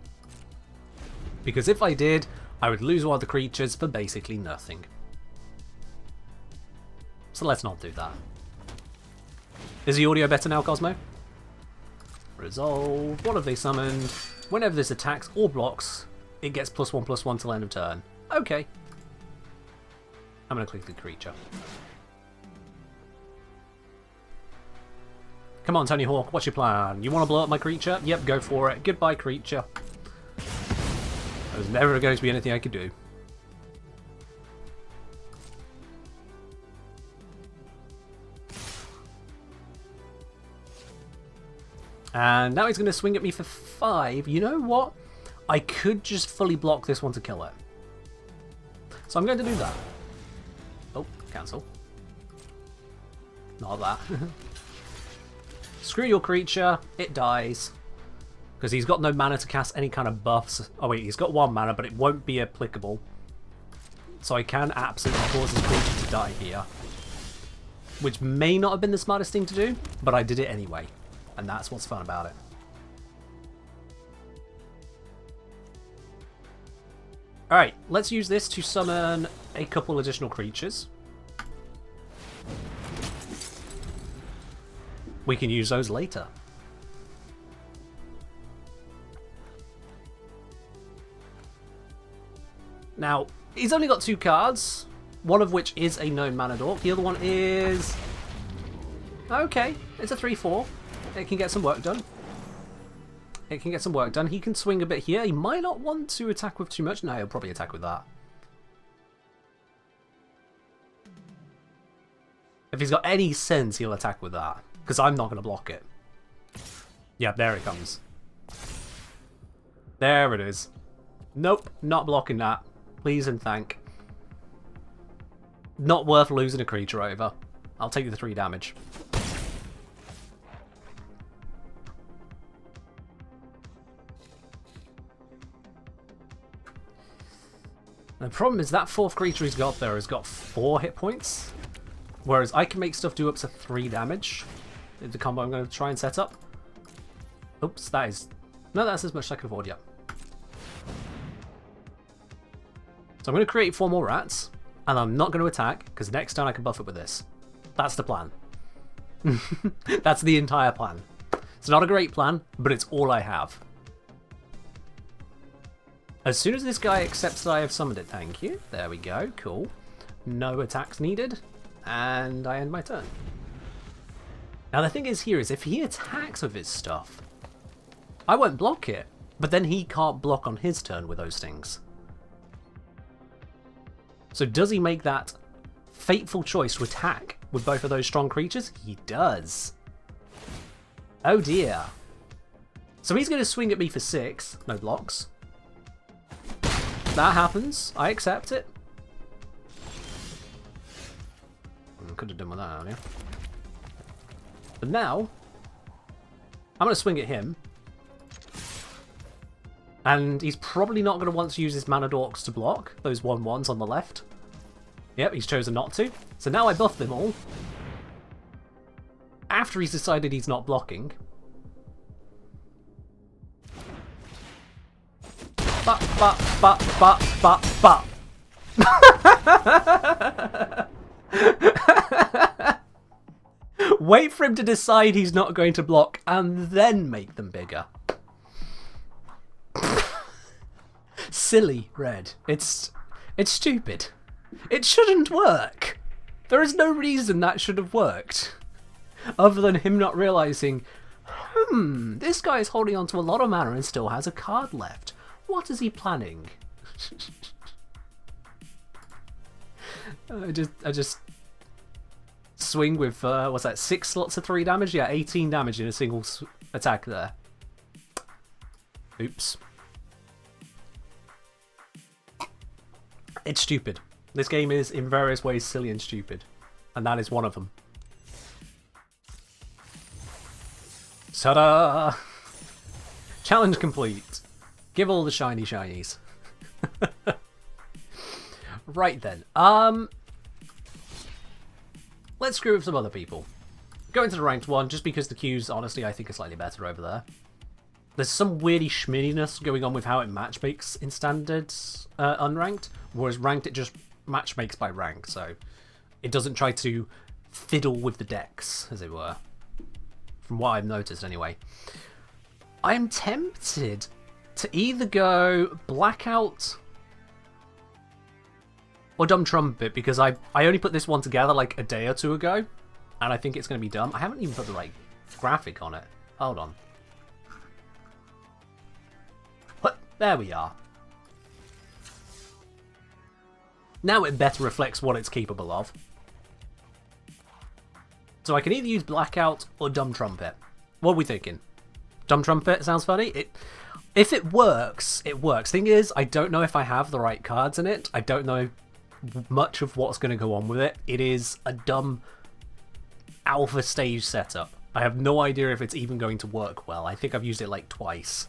Because if I did, I would lose one of the creatures for basically nothing. So let's not do that. Is the audio better now, Cosmo? Resolve. What have they summoned? Whenever this attacks or blocks, it gets +1/+1 till end of turn. Okay. I'm going to click the creature. Come on, Tony Hawk, what's your plan? You want to blow up my creature? Yep, go for it. Goodbye, creature. There's never going to be anything I could do. And now he's going to swing at me for 5. You know what? I could just fully block this one to kill it. So I'm going to do that. Oh, cancel. Not that. Screw your creature. It dies. Because he's got no mana to cast any kind of buffs. Oh wait, he's got 1 mana, but it won't be applicable. So I can absolutely cause his creature to die here. Which may not have been the smartest thing to do, but I did it anyway. And that's what's fun about it. Alright, let's use this to summon a couple additional creatures. We can use those later. Now, he's only got 2 cards, one of which is a known mana dork. The other one is... okay, it's a 3/4. It can get some work done. It can get some work done. He can swing a bit here. He might not want to attack with too much. No, he'll probably attack with that. If he's got any sense, he'll attack with that. Because I'm not going to block it. Yeah, there it comes. There it is. Nope, not blocking that. Please and thank. Not worth losing a creature over. I'll take the 3 damage. The problem is that 4th creature he's got there has got 4 hit points. Whereas I can make stuff do up to 3 damage. The combo I'm going to try and set up. Oops, that is... no, that's as much as I can afford yet. So I'm going to create 4 more rats. And I'm not going to attack, because next turn I can buff it with this. That's the plan. That's the entire plan. It's not a great plan, but it's all I have. As soon as this guy accepts that I have summoned it, thank you. There we go, cool. No attacks needed, and I end my turn. Now the thing is here is if he attacks with his stuff, I won't block it, but then he can't block on his turn with those things. So does he make that fateful choice to attack with both of those strong creatures? He does. Oh dear. So he's going to swing at me for 6, no blocks. That happens. I accept it. Could have done with that earlier. But now, I'm going to swing at him. And he's probably not going to want to use his mana dorks to block those 1/1s on the left. Yep, he's chosen not to. So now I buff them all. After he's decided he's not blocking. But. Wait for him to decide he's not going to block and then make them bigger. Silly, Red. It's stupid. It shouldn't work. There is no reason that should have worked. Other than him not realizing, this guy is holding on to a lot of mana and still has a card left. What is he planning? I just swing with, what's that, 6 slots of 3 damage? Yeah, 18 damage in a single attack there. Oops. It's stupid. This game is, in various ways, silly and stupid. And that is one of them. Ta-da! Challenge complete. Give all the shiny shinies. Right then. Let's screw with some other people. Go into the ranked one, just because the queues, honestly, I think are slightly better over there. There's some weirdy schminniness going on with how it matchmakes in standards unranked, whereas ranked it just matchmakes by rank, so it doesn't try to fiddle with the decks, as it were. From what I've noticed, anyway. I'm tempted to either go Blackout or Dumb Trumpet, because I only put this one together like a day or two ago, and I think it's going to be dumb. I haven't even put the right graphic on it. Hold on. There we are. Now it better reflects what it's capable of. So I can either use Blackout or Dumb Trumpet. What are we thinking? Dumb Trumpet sounds funny. If it works, it works. Thing is, I don't know if I have the right cards in it. I don't know much of what's going to go on with it. It is a dumb alpha stage setup. I have no idea if it's even going to work well. I think I've used it like twice.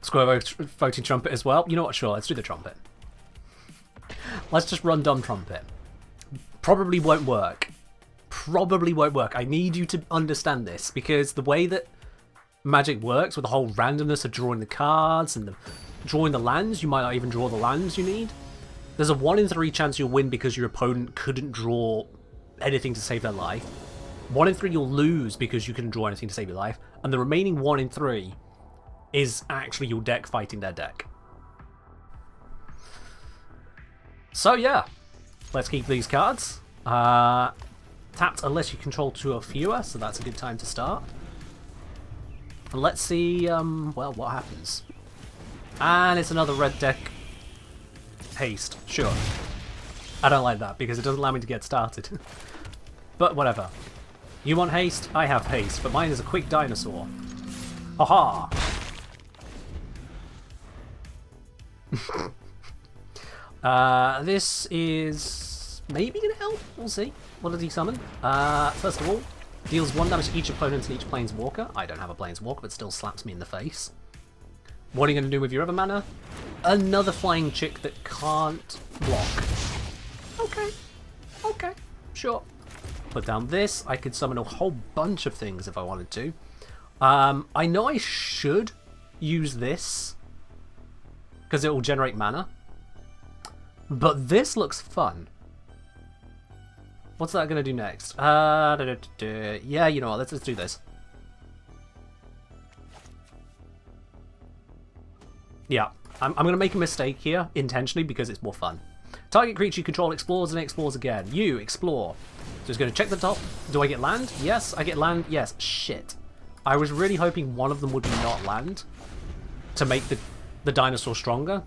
Square voting Trumpet as well. You know what? Sure, let's do the Trumpet. Let's just run Dumb Trumpet. Probably won't work. Probably won't work. I need you to understand this, because the way that Magic works with the whole randomness of drawing the cards and drawing the lands, you might not even draw the lands you need. There's a 1 in 3 chance you'll win because your opponent couldn't draw anything to save their life. 1 in 3 you'll lose because you couldn't draw anything to save your life. And the remaining 1 in 3 is actually your deck fighting their deck. So yeah, let's keep these cards. Tapped unless you control 2 or fewer, so that's a good time to start. And let's see, well, what happens. And it's another red deck haste, sure. I don't like that because it doesn't allow me to get started. But whatever. You want haste? I have haste, but mine is a quick dinosaur. Haha! This is maybe gonna help. We'll see. What does he summon? First of all, deals 1 damage to each opponent and each planeswalker. I don't have a planeswalker, but still slaps me in the face. What are you gonna do with your other mana? Another flying chick that can't block. Okay. Okay. Sure. Put down this. I could summon a whole bunch of things if I wanted to. I know I should use this because it will generate mana. But this looks fun. What's that going to do next? Yeah, you know what? Let's do this. Yeah, I'm going to make a mistake here intentionally because it's more fun. Target creature you control explores and explores again. You explore. So it's going to check the top. Do I get land? Yes, I get land. Yes. Shit. I was really hoping one of them would be not land to make the dinosaur stronger.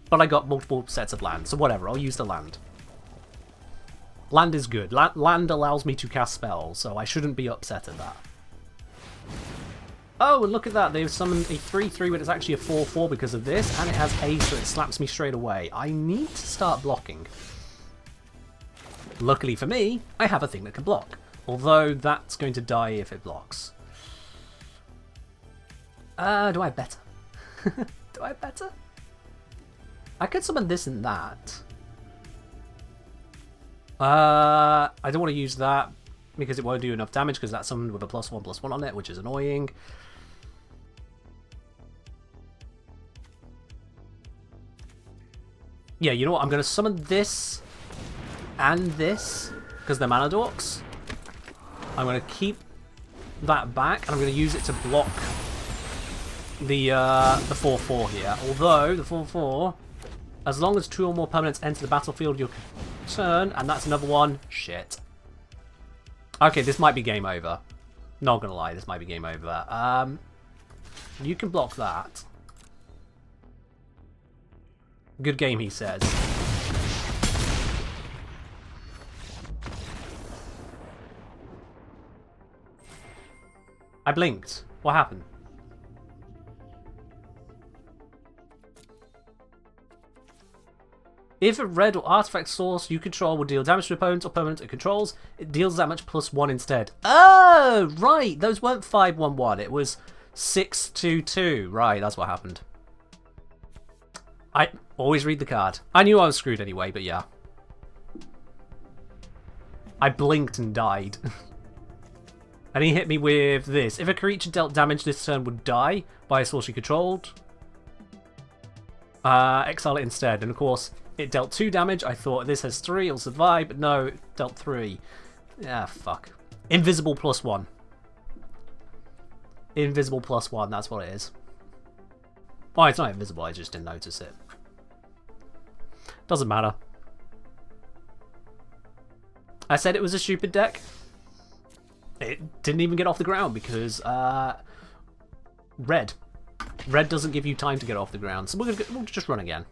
But I got multiple sets of land, so whatever, I'll use the land. Land is good. Land allows me to cast spells, so I shouldn't be upset at that. Oh, and look at that, they've summoned a 3-3, but it's actually a 4-4 because of this, and it has haste, so it slaps me straight away. I need to start blocking. Luckily for me, I have a thing that can block. Although, that's going to die if it blocks. Do I have better? Do I have better? I could summon this and that. I don't want to use that because it won't do enough damage because that's summoned with a +1/+1 on it, which is annoying. Yeah, you know what? I'm going to summon this and this because they're mana dorks. I'm going to keep that back and I'm going to use it to block the 4-4 here. Although the 4-4, as long as 2 or more permanents enter the battlefield your turn, and that's another one. Shit. Okay, this might be game over. Not gonna lie, this might be game over. You can block that. Good game, he says. I blinked. What happened? If a red or artifact source you control will deal damage to opponents or permanent it controls, it deals that much +1 instead. Oh, right. Those weren't 5/1/1. It was 6/2/2. Right, that's what happened. I always read the card. I knew I was screwed anyway, but yeah. I blinked and died. And he hit me with this. If a creature dealt damage this turn would die by a source you controlled, exile it instead. And of course, it dealt 2 damage. I thought this has 3, it'll survive, but no, it dealt 3. Ah, fuck. Invisible +1. Invisible +1, that's what it is. Well, it's not invisible, I just didn't notice it. Doesn't matter. I said it was a stupid deck. It didn't even get off the ground because red doesn't give you time to get off the ground, so we'll just run again.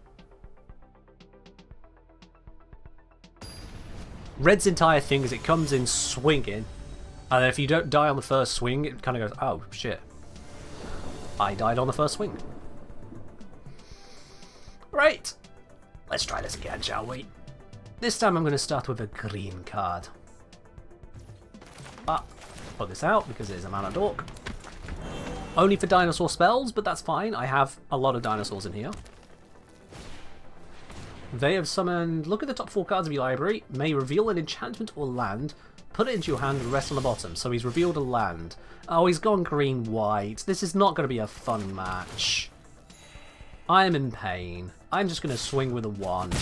Red's entire thing is it comes in swinging, and if you don't die on the first swing, it kind of goes, oh shit, I died on the first swing. Right, let's try this again, shall we? This time I'm going to start with a green card. Put this out because it is a mana dork. Only for dinosaur spells, but that's fine. I have a lot of dinosaurs in here. They have summoned... Look at the top 4 cards of your library. May reveal an enchantment or land. Put it into your hand and rest on the bottom. So he's revealed a land. Oh, he's gone green-white. This is not going to be a fun match. I am in pain. I'm just going to swing with a 1.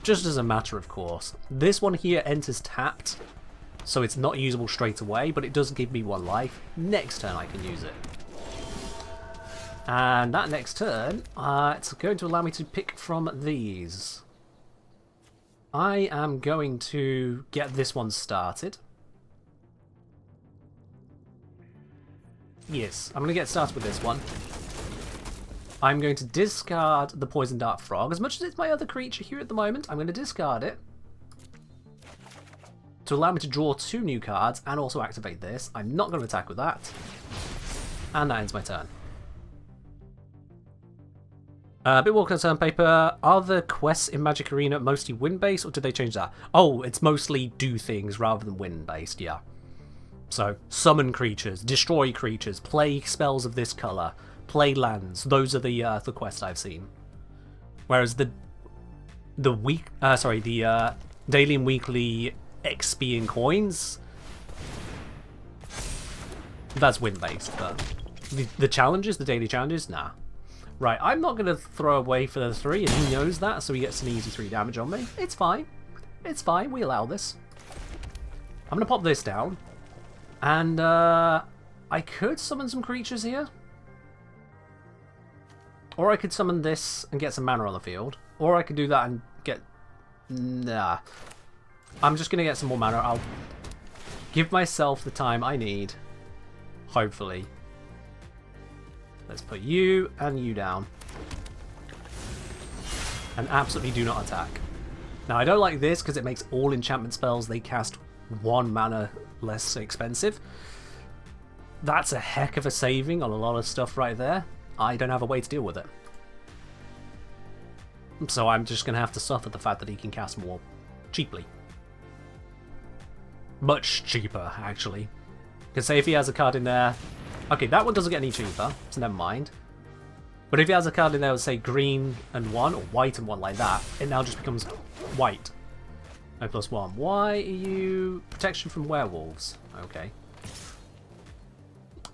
Just as a matter of course. This one here enters tapped, so it's not usable straight away, but it does give me 1 life. Next turn I can use it. And that next turn, it's going to allow me to pick from these. I am going to get this one started. Yes, I'm going to get started with this one. I'm going to discard the Poison Dart Frog. As much as it's my other creature here at the moment, I'm going to discard it to allow me to draw 2 new cards and also activate this. I'm not going to attack with that. And that ends my turn. A bit more concern paper. Are the quests in MtG Arena mostly win-based, or did they change that? Oh, it's mostly do things rather than win-based, yeah. So, summon creatures, destroy creatures, play spells of this colour, play lands. Those are the quests I've seen. Whereas the daily and weekly XP and coins, that's win-based, but the challenges, the daily challenges, nah. Right, I'm not going to throw away for the 3, and he knows that, so he gets an easy 3 damage on me. It's fine. It's fine, we allow this. I'm going to pop this down, and I could summon some creatures here. Or I could summon this and get some mana on the field. Or I could do that and get... Nah. I'm just going to get some more mana. I'll give myself the time I need. Hopefully. Let's put you and you down. And absolutely do not attack. Now, I don't like this because it makes all enchantment spells they cast 1 mana less expensive. That's a heck of a saving on a lot of stuff right there. I don't have a way to deal with it. So I'm just going to have to suffer the fact that he can cast more cheaply. Much cheaper, actually. Because say if he has a card in there... Okay, that one doesn't get any cheaper, so never mind. But if he has a card in there with, say, green and 1, or white and 1 like that, it now just becomes white. No +1. Why are you... Protection from werewolves. Okay.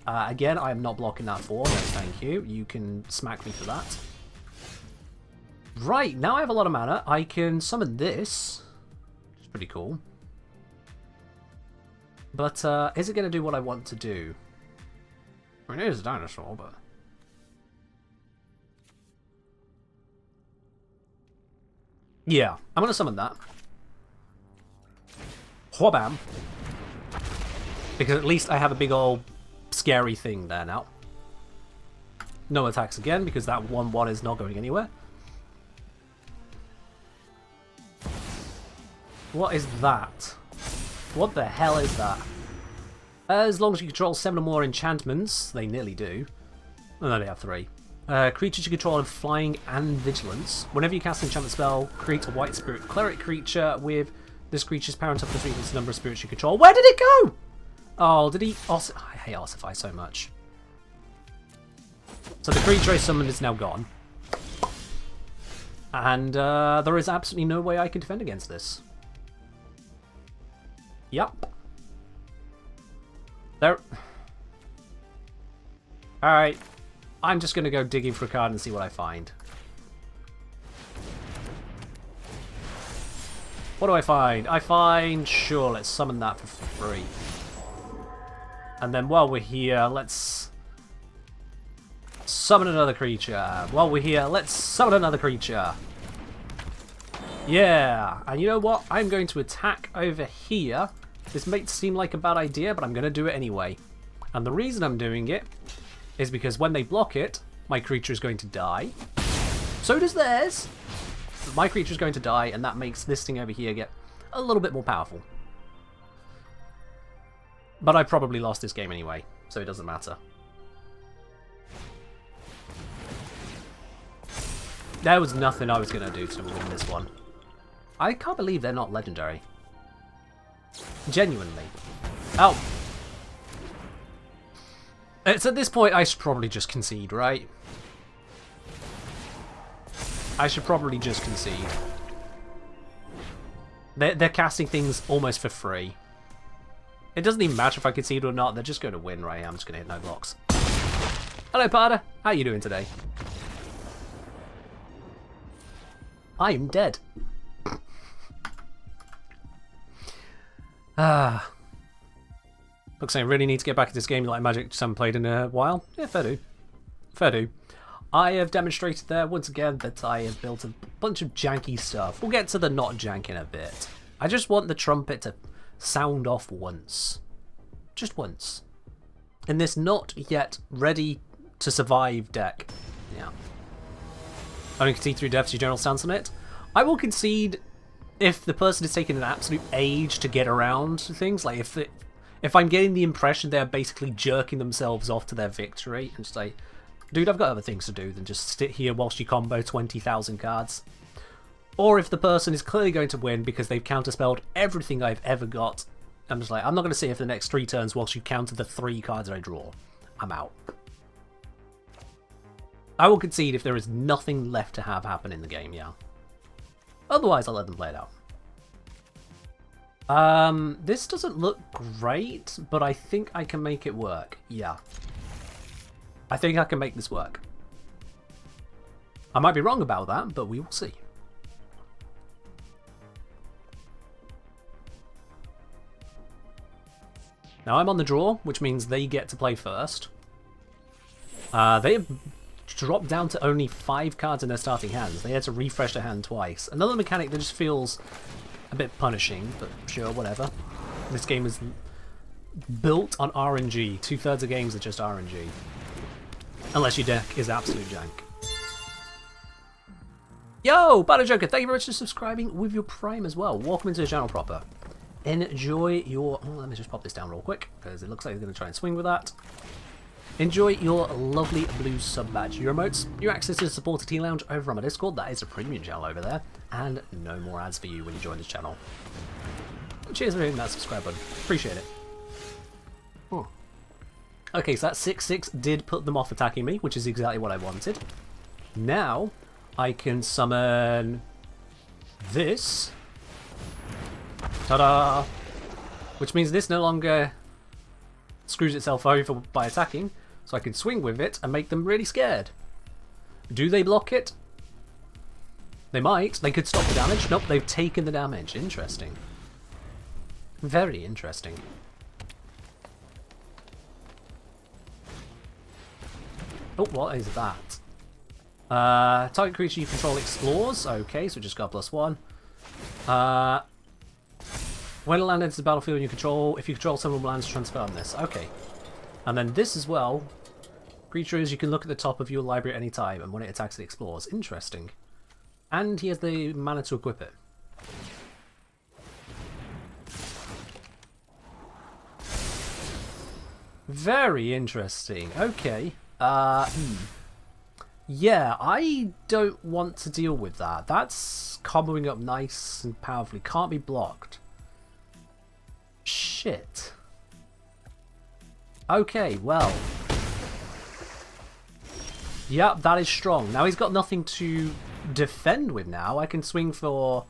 Again, I am not blocking that 4, no thank you. You can smack me for that. Right, now I have a lot of mana. I can summon this, which is pretty cool. But is it going to do what I want to do? I mean, it is a dinosaur, but... Yeah, I'm going to summon that. Whabam. Because at least I have a big old scary thing there now. No attacks again, because that 1/1 is not going anywhere. What is that? What the hell is that? As long as you control 7 or more enchantments, they nearly do. Oh, no, they have 3. Creatures you control have flying and vigilance. Whenever you cast an enchantment spell, create a white spirit cleric creature with this creature's power and toughness equals the number of spirits you control. Where did it go? Oh, did he... I hate Ossify so much. So the creature I summoned is now gone. And there is absolutely no way I can defend against this. Yup. There. Alright. I'm just going to go digging for a card and see what I find. What do I find? I find... Sure, let's summon that for free. And then while we're here, let's... summon another creature. While we're here, let's summon another creature. Yeah. And you know what? I'm going to attack over here. This may seem like a bad idea, but I'm going to do it anyway. And the reason I'm doing it is because when they block it, my creature is going to die. So does theirs. But my creature is going to die, and that makes this thing over here get a little bit more powerful. But I probably lost this game anyway, so it doesn't matter. There was nothing I was going to do to win this one. I can't believe they're not legendary. Genuinely. Oh. It's at this point I should probably just concede, right? I should probably just concede. They're casting things almost for free. It doesn't even matter if I concede or not, they're just going to win, right? I'm just going to hit no blocks. Hello, Parda. How are you doing today? I'm dead. Looks like I really need to get back into this game like Magic, just haven't played in a while. Yeah, fair do. Fair do. I have demonstrated there once again that I have built a bunch of janky stuff. We'll get to the not jank in a bit. I just want the trumpet to sound off once. Just once. In this not yet ready to survive deck. Yeah. Only concede through death's your general stance on it. I will concede if the person is taking an absolute age to get around things. Like if I'm getting the impression they're basically jerking themselves off to their victory and say, dude, I've got other things to do than just sit here whilst you combo 20,000 cards. Or if the person is clearly going to win because they've counterspelled everything I've ever got. I'm just like, I'm not going to sit here for the next 3 turns whilst you counter the 3 cards I draw. I'm out. I will concede if there is nothing left to have happen in the game, yeah. Otherwise, I'll let them play it out. This doesn't look great, but I think I can make it work. Yeah. I think I can make this work. I might be wrong about that, but we will see. Now I'm on the draw, which means they get to play first. They have dropped down to only 5 cards in their starting hands. They had to refresh their hand twice. Another mechanic that just feels a bit punishing, but sure, whatever. This game is built on RNG. 2/3 of games are just RNG. Unless your deck is absolute jank. Yo, Battle Joker, thank you very much for subscribing with your Prime as well. Welcome into the channel proper. Enjoy your... Oh, let me just pop this down real quick, because it looks like they're going to try and swing with that. Enjoy your lovely blue sub badge. Your emotes, your access to the supporter T Lounge over on my Discord. That is a premium channel over there. And no more ads for you when you join this channel. Cheers for hitting that subscribe button. Appreciate it. Oh. Okay, so that 6/6 did put them off attacking me, which is exactly what I wanted. Now, I can summon this. Ta-da! Which means this no longer screws itself over by attacking, so I can swing with it and make them really scared. Do they block it? They might. They could stop the damage. Nope, they've taken the damage. Interesting. Very interesting. Oh, what is that? Target creature you control explores. Okay, so just got +1. When a land enters the battlefield and you control, if you control several lands, transform this. Okay. And then this as well. Creatures, you can look at the top of your library at any time, and when it attacks, it explores. Interesting. And he has the mana to equip it. Very interesting. Okay. Yeah, I don't want to deal with that. That's comboing up nice and powerfully. Can't be blocked. Shit. Okay, well. Yep, that is strong. Now he's got nothing to defend with now. I can swing for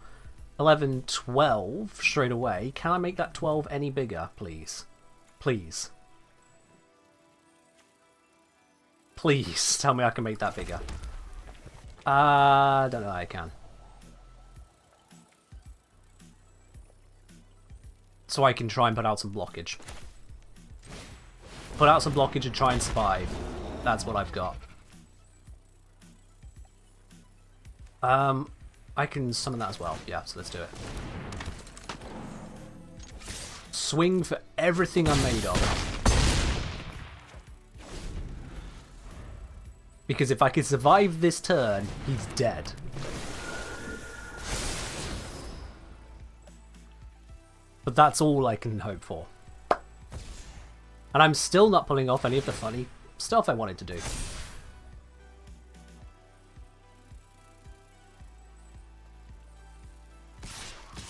11, 12 straight away. Can I make that 12 any bigger, please? Please. Please tell me I can make that bigger. Don't know how I can. So I can try and put out some blockage. Put out some blockage and try and survive. That's what I've got. I can summon that as well. Yeah, so let's do it. Swing for everything I'm made of. Because if I can survive this turn, he's dead. But that's all I can hope for. And I'm still not pulling off any of the funny stuff I wanted to do.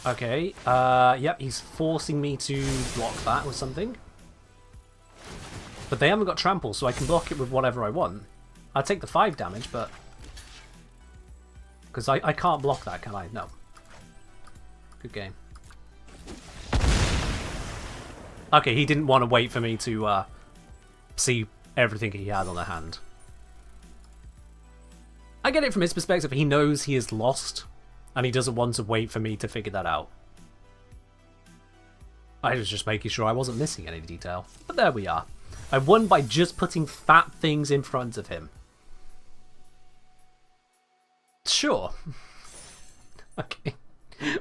Okay, yep, he's forcing me to block that with something. But they haven't got trample, so I can block it with whatever I want. I'll take the 5 damage, but... Because I can't block that, can I? No. Good game. Okay, he didn't want to wait for me to see everything he had on the hand. I get it from his perspective. He knows he is lost, and he doesn't want to wait for me to figure that out. I was just making sure I wasn't missing any detail. But there we are. I won by just putting fat things in front of him. Sure. Okay.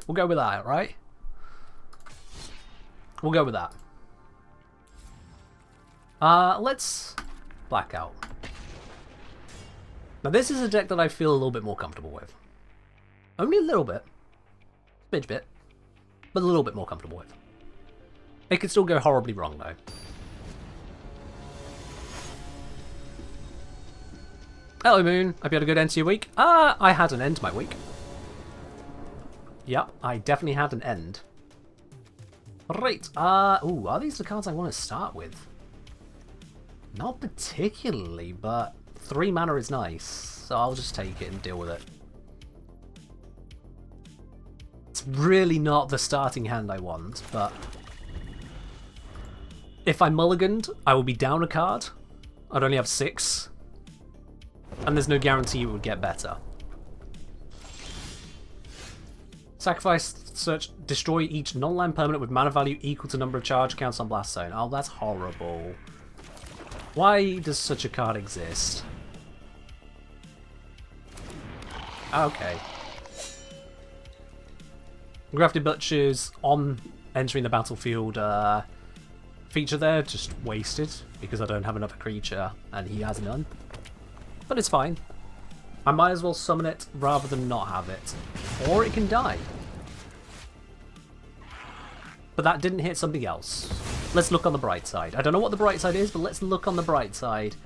We'll go with that, right? We'll go with that. Let's Blackout. Now this is a deck that I feel a little bit more comfortable with. Only a little bit. Smidge bit. But a little bit more comfortable with. It could still go horribly wrong though. Hello Moon, hope you had a good end to your week. I had an end to my week. Yep, I definitely had an end. Right, ooh, are these the cards I want to start with? Not particularly, but 3 mana is nice, so I'll just take it and deal with it. It's really not the starting hand I want, but... If I mulliganed, I will be down a card. I'd only have 6. And there's no guarantee it would get better. Sacrifice, search, destroy each non-land permanent with mana value equal to number of charge counts on Blast Zone. Oh, that's horrible. Why does such a card exist? Okay. Grafted Butchers on entering the battlefield feature there, just wasted because I don't have another creature and he has none. But it's fine. I might as well summon it rather than not have it. Or it can die. But that didn't hit something else. Let's look on the bright side. I don't know what the bright side is, but let's look on the bright side.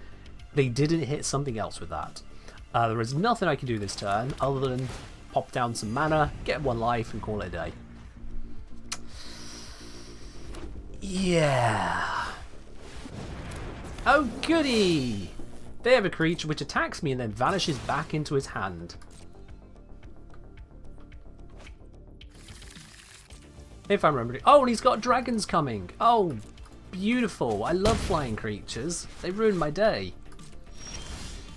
They didn't hit something else with that. There is nothing I can do this turn other than pop down some mana, get 1 life, and call it a day. Yeah. Oh goody! They have a creature which attacks me and then vanishes back into his hand. If I'm remembering. Oh, and he's got dragons coming. Oh, beautiful. I love flying creatures. They ruined my day.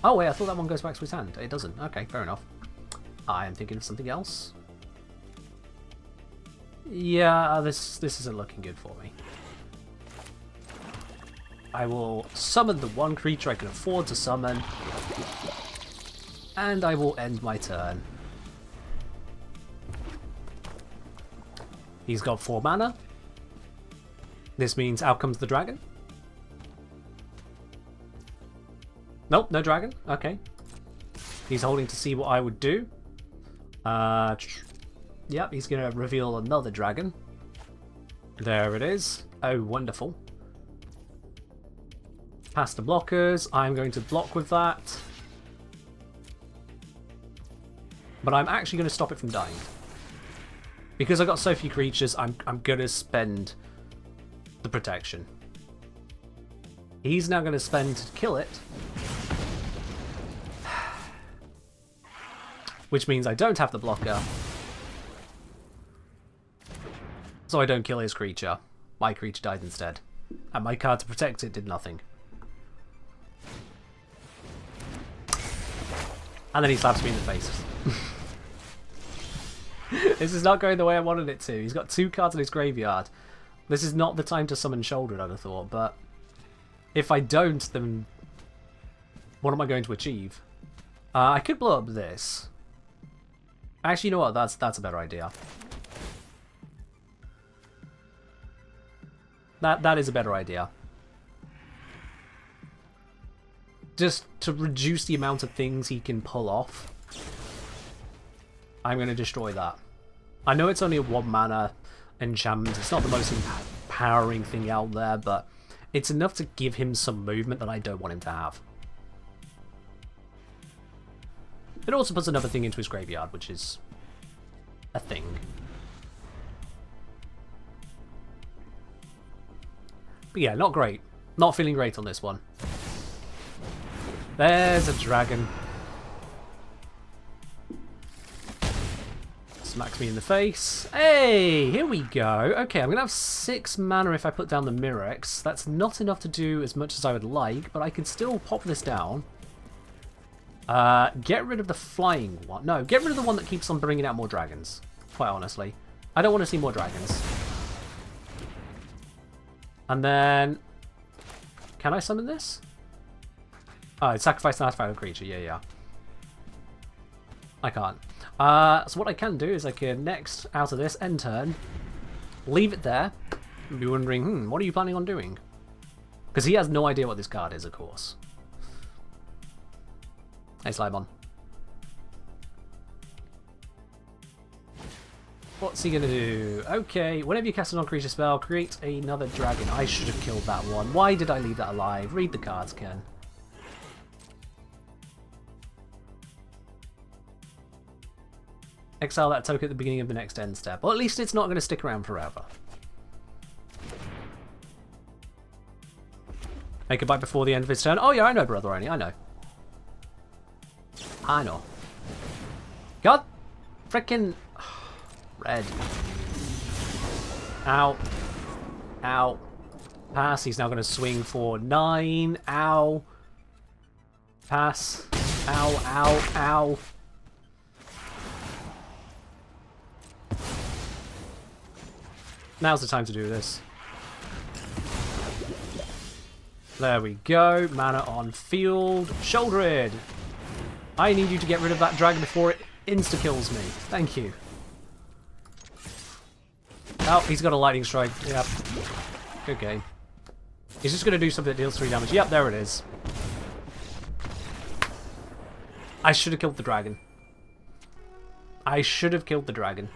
Oh, wait, I thought that one goes back to his hand. It doesn't. Okay, fair enough. I am thinking of something else. Yeah, this isn't looking good for me. I will summon the 1 creature I can afford to summon. And I will end my turn. He's got 4 mana. This means out comes the dragon. Nope, no dragon. Okay. He's holding to see what I would do. Yep, he's going to reveal another dragon. There it is. Oh, wonderful. Past the blockers. I'm going to block with that. But I'm actually going to stop it from dying. Because I've got so few creatures, I'm going to spend the protection. He's now going to spend to kill it. Which means I don't have the blocker. So I don't kill his creature. My creature died instead. And my card to protect it did nothing. And then he slaps me in the face. This is not going the way I wanted it to. He's got 2 cards in his graveyard. This is not the time to summon Shoulder, I'd have thought, but if I don't, then what am I going to achieve? I could blow up this. Actually, you know what? That's a better idea. That is a better idea. Just to reduce the amount of things he can pull off, I'm going to destroy that. I know it's only a 1 mana enchantment. It's not the most empowering thing out there, but it's enough to give him some movement that I don't want him to have. It also puts another thing into his graveyard, which is a thing. But yeah, not great. Not feeling great on this one. There's a dragon. Smacks me in the face. Hey, here we go. Okay, I'm going to have 6 mana if I put down the Mirex. That's not enough to do as much as I would like, but I can still pop this down. Get rid of the flying one. No, get rid of the one that keeps on bringing out more dragons, quite honestly. I don't want to see more dragons. And then... Can I summon this? Oh, it's sacrifice an artifact creature. Yeah. I can't. So what I can do is I can next, out of this, end turn, leave it there, and be wondering, what are you planning on doing? Because he has no idea what this card is, of course. Hey, Slimon. What's he going to do? Okay, whenever you cast a non-creature spell, create another dragon. I should have killed that one. Why did I leave that alive? Read the cards, Ken. Exile that token at the beginning of the next end step. Well, at least it's not going to stick around forever. Make a bite before the end of his turn. Oh yeah, I know, Brother Only. I know. I know. God frickin' red. Ow. Ow. Pass. He's now going to swing for 9. Ow. Pass. Ow, ow, ow. Now's the time to do this. There we go. Mana on field. Shoulder it. I need you to get rid of that dragon before it insta-kills me. Thank you. Oh, he's got a lightning strike. Yep. Good game. He's just going to do something that deals 3 damage. Yep, there it is. I should have killed the dragon. I should have killed the dragon.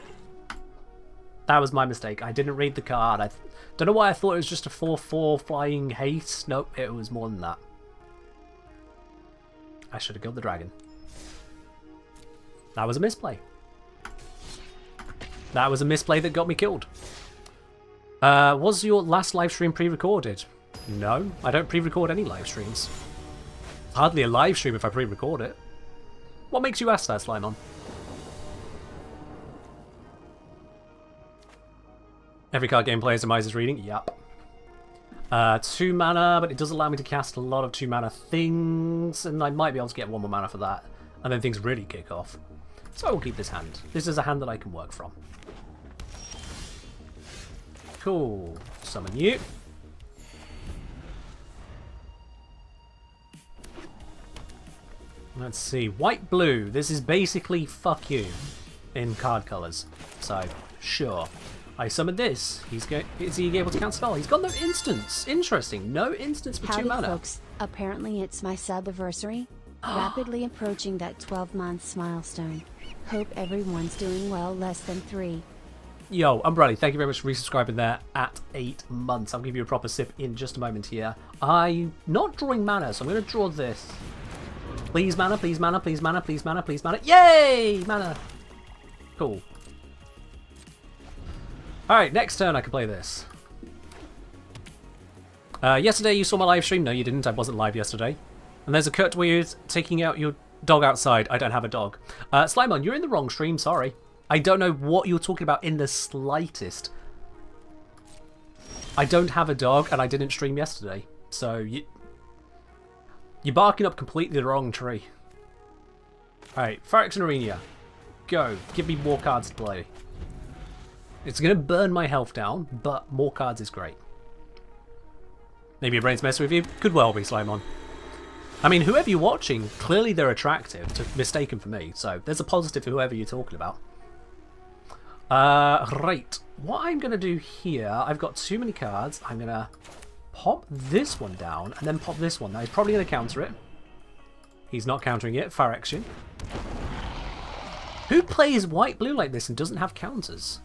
That was my mistake. I didn't read the card. I don't know why I thought it was just a 4/4 flying haste. Nope, it was more than that. I should have killed the dragon. That was a misplay. That was a misplay that got me killed. Was your last live stream pre-recorded? No, I don't pre-record any live streams. Hardly a live stream if I pre-record it. What makes you ask that, Slimon? Every card game plays Demise's reading. Yup. 2 mana, but it does allow me to cast a lot of 2 mana things, and I might be able to get 1 more mana for that, and then things really kick off. So I will keep this hand. This is a hand that I can work from. Cool. Summon you. Let's see. White, blue. This is basically fuck you in card colours. So, sure. I summoned this. Is he able to counterspell? He's got no instance. Interesting. No instance for 2 mana. Folks. Apparently it's my sub-anniversary. Rapidly approaching that 12-month milestone. Hope everyone's doing well. Less than 3. Yo, Umbrelli, thank you very much for resubscribing there at 8 months. I'll give you a proper sip in just a moment here. I'm not drawing mana, so I'm going to draw this. Please mana, please mana, please mana, please mana, please mana. Yay! Mana. Cool. Alright, next turn I can play this. Yesterday you saw my live stream. No, you didn't. I wasn't live yesterday. And there's a cut where you're taking out your dog outside. I don't have a dog. Slimon, you're in the wrong stream. Sorry. I don't know what you're talking about in the slightest. I don't have a dog, and I didn't stream yesterday. So, you're barking up completely the wrong tree. Alright, Phyrexian Arena. Go. Give me more cards to play. It's going to burn my health down, but more cards is great. Maybe your brain's messing with you? Could well be, Slimon. I mean, whoever you're watching, clearly they're attractive, mistaken for me, so there's a positive for whoever you're talking about. Right. What I'm going to do here, I've got too many cards. I'm going to pop this one down, and then pop this one. Now, he's probably going to counter it. He's not countering it. Phyrexian. Who plays white-blue like this and doesn't have counters?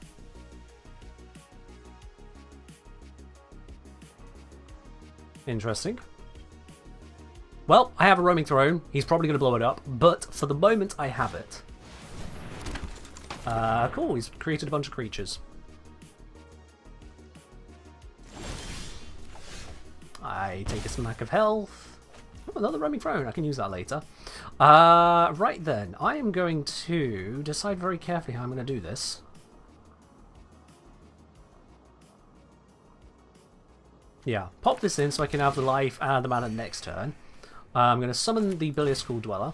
Interesting. Well, I have a roaming throne. He's probably going to blow it up, but for the moment, I have it. Cool. He's created a bunch of creatures. I take a smack of health. Oh, another roaming throne. I can use that later. Right then. I am going to decide very carefully how I'm going to do this. Yeah, pop this in so I can have the life and the mana next turn. I'm going to summon the Bilious School Dweller.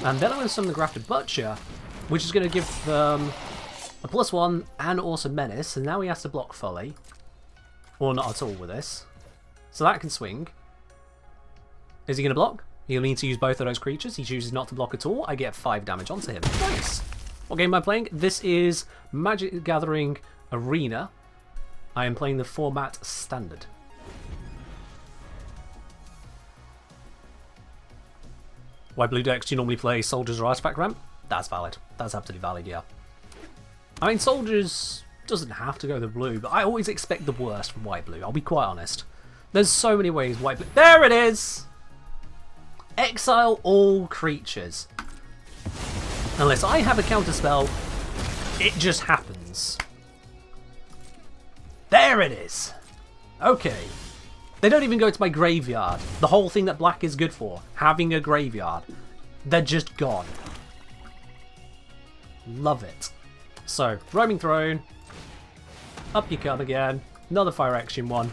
And then I'm going to summon the Grafted Butcher, which is going to give them a +1 and also Menace. And now he has to block Folly. Or not at all with this. So that can swing. Is he going to block? He'll need to use both of those creatures. He chooses not to block at all. I get 5 damage onto him. Nice! What game am I playing? This is Magic the Gathering Arena. I am playing the format Standard. Why blue decks do you normally play Soldiers or Artifact Ramp? That's valid. That's absolutely valid, yeah. I mean, Soldiers doesn't have to go the blue, but I always expect the worst from white-blue, I'll be quite honest. There's so many ways white-blue... There it is! Exile all creatures. Unless I have a counterspell, it just happens. There it is! Okay. They don't even go to my graveyard. The whole thing that black is good for, having a graveyard. They're just gone. Love it. So, Roaming Throne. Up you come again. Another Phyrexian one.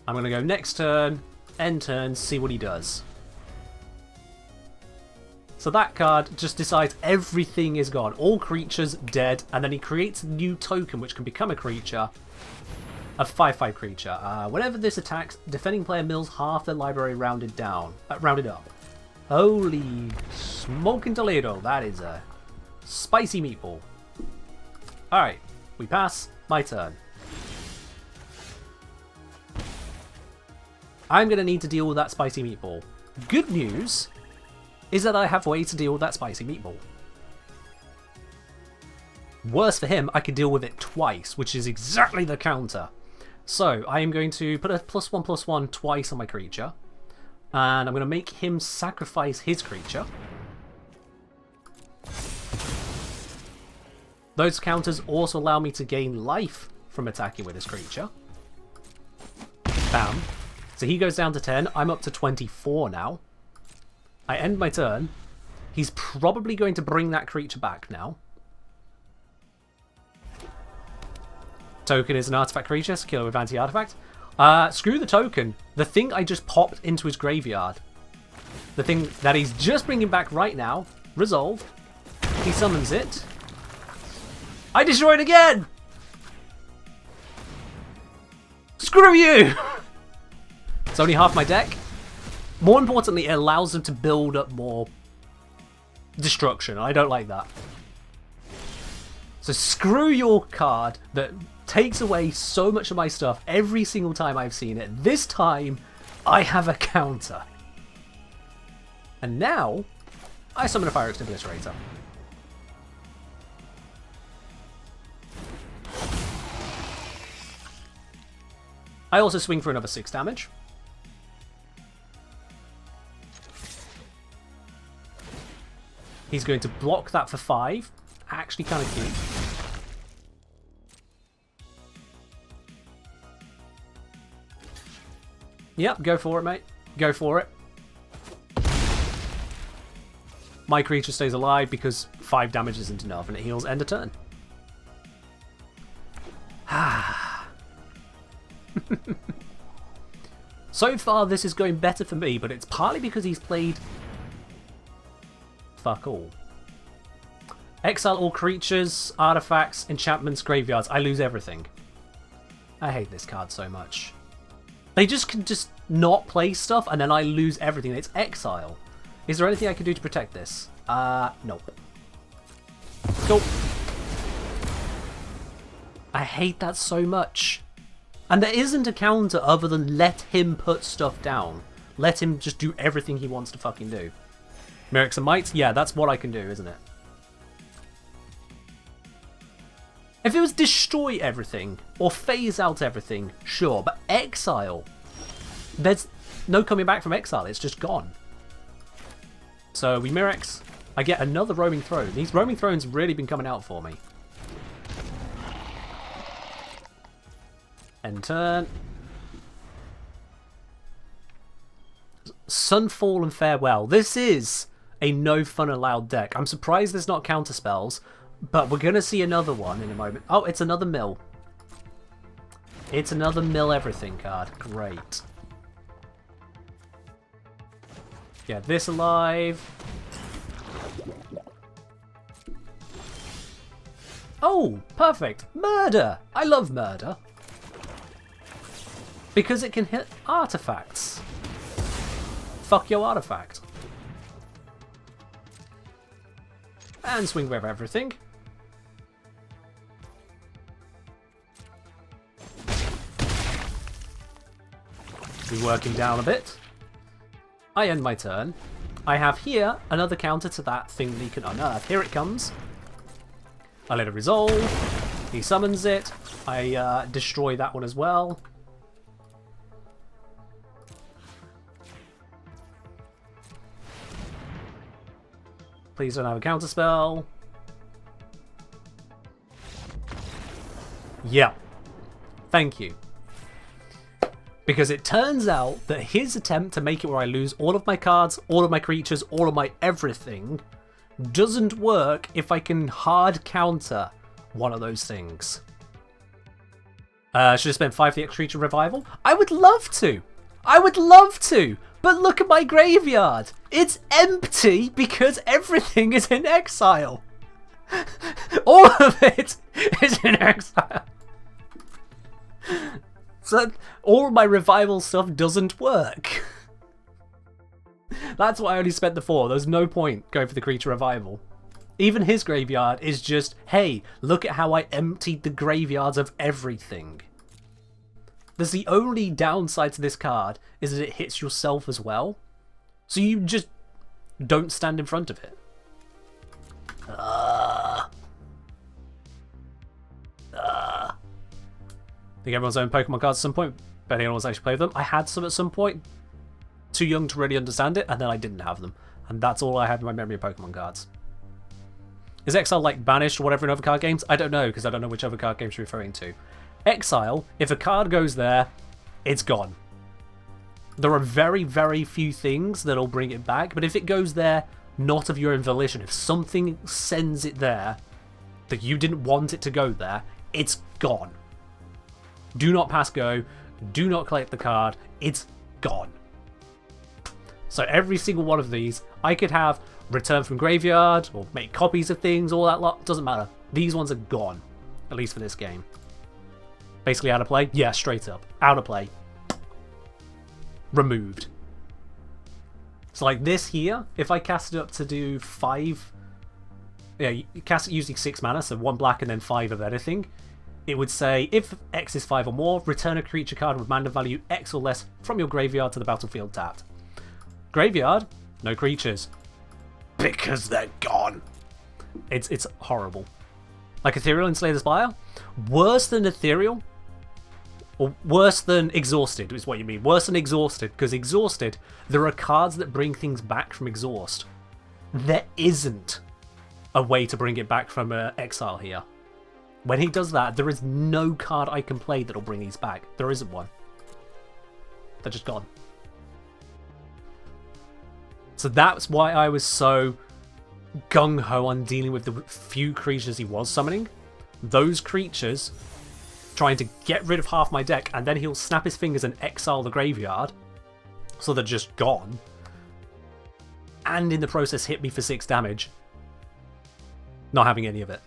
I'm going to go next turn, end turn, see what he does. So that card just decides everything is gone. All creatures dead, and then he creates a new token which can become a creature. A 5/5 creature. Whenever this attacks, defending player mills half their library rounded up. Holy smoking Toledo, that is a spicy meatball. Alright, we pass. My turn. I'm going to need to deal with that spicy meatball. Good news is that I have ways to deal with that spicy meatball. Worse for him, I could deal with it twice, which is exactly the counter. So, I am going to put a +1/+1 twice on my creature. And I'm going to make him sacrifice his creature. Those counters also allow me to gain life from attacking with his creature. Bam. So he goes down to 10. I'm up to 24 now. I end my turn. He's probably going to bring that creature back now. Token is an artifact creature, so kill it with anti-artifact. Screw the token. The thing I just popped into his graveyard. The thing that he's just bringing back right now. Resolved. He summons it. I destroy it again! Screw you! It's only half my deck. More importantly, it allows them to build up more destruction. I don't like that. So screw your card that takes away so much of my stuff every single time I've seen it. This time, I have a counter. And now, I summon a Phyrexian Obliterator. I also swing for another 6 damage. He's going to block that for 5. Actually kind of cute. Yep, go for it, mate. Go for it. My creature stays alive because 5 damage isn't enough and it heals end of turn. So far, this is going better for me, but it's partly because he's played... fuck all. Exile all creatures, artifacts, enchantments, graveyards. I lose everything. I hate this card so much. They just can just not play stuff, and then I lose everything. It's exile. Is there anything I can do to protect this? Nope. Go. I hate that so much. And there isn't a counter other than let him put stuff down. Let him just do everything he wants to fucking do. Mercs and Mites? Yeah, that's what I can do, isn't it? If it was destroy everything, or phase out everything, sure, but exile, there's no coming back from exile, it's just gone. So we Mirex, I get another Roaming Throne. These Roaming Thrones have really been coming out for me. End turn. Sunfall and Farewell. This is a no fun allowed deck. I'm surprised there's not counterspells. But we're going to see another one in a moment. Oh, it's another mill. It's another mill everything card. Great. Get this alive. Oh, perfect. Murder. I love murder. Because it can hit artifacts. Fuck your artifact. And swing with everything. Working down a bit. I end my turn. I have here another counter to that thing that he can unearth. Here it comes. I let it resolve. He summons it. I destroy that one as well. Please don't have a counterspell. Yeah. Thank you. Because it turns out that his attempt to make it where I lose all of my cards, all of my creatures, all of my everything doesn't work if I can hard counter one of those things. Should have spent 5 creature revival? I would love to! I would love to! But look at my graveyard! It's empty because everything is in exile! All of it is in exile! So all of my revival stuff doesn't work. That's why I only spent the 4. There's no point going for the creature revival. Even his graveyard is just, hey, look at how I emptied the graveyards of everything. There's the only downside to this card is that it hits yourself as well. So you just don't stand in front of it. I think everyone's own Pokemon cards at some point, but anyone's actually played them. I had some at some point. Too young to really understand it, and then I didn't have them. And that's all I have in my memory of Pokemon cards. Is Exile like banished or whatever in other card games? I don't know, because I don't know which other card games you're referring to. Exile, if a card goes there, it's gone. There are very, very few things that'll bring it back, but if it goes there, not of your own volition, if something sends it there that you didn't want it to go there, it's gone. Do not pass go, do not collect the card, it's gone. So every single one of these, I could have return from graveyard, or make copies of things, all that lot, doesn't matter. These ones are gone, at least for this game. Basically out of play? Yeah, straight up. Out of play. Removed. So like this here, if I cast it up to do 5... Yeah, you cast it using 6 mana, so 1 black and then 5 of anything. It would say, if X is 5 or more, return a creature card with mana value X or less from your graveyard to the battlefield tapped. Graveyard, no creatures. Because they're gone. It's horrible. Like Ethereal and Slay the Spire? Worse than Ethereal? Or worse than Exhausted is what you mean. Worse than Exhausted, because Exhausted, there are cards that bring things back from Exhaust. There isn't a way to bring it back from Exile here. When he does that, there is no card I can play that'll bring these back. There isn't one. They're just gone. So that's why I was so gung-ho on dealing with the few creatures he was summoning. Those creatures trying to get rid of half my deck, and then he'll snap his fingers and exile the graveyard, so they're just gone. And in the process hit me for 6 damage. Not having any of it.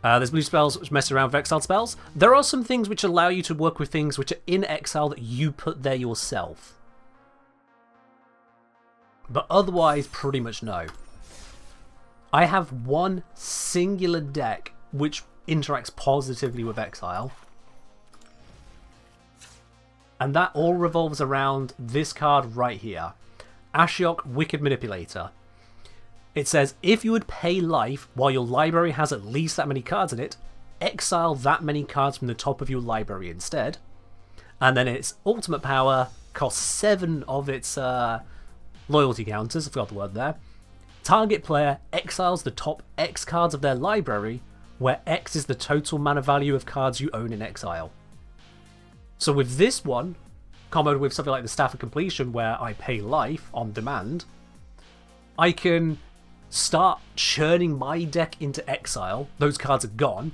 There's blue spells which mess around with exiled spells. There are some things which allow you to work with things which are in exile that you put there yourself. But otherwise, pretty much no. I have one singular deck which interacts positively with exile. And that all revolves around this card right here. Ashiok, Wicked Manipulator. It says, if you would pay life while your library has at least that many cards in it, exile that many cards from the top of your library instead. And then its ultimate power costs 7 of its loyalty counters, I forgot the word there. Target player exiles the top X cards of their library, where X is the total mana value of cards you own in exile. So with this one, comboed with something like the Staff of Completion, where I pay life on demand, I can start churning my deck into exile. Those cards are gone,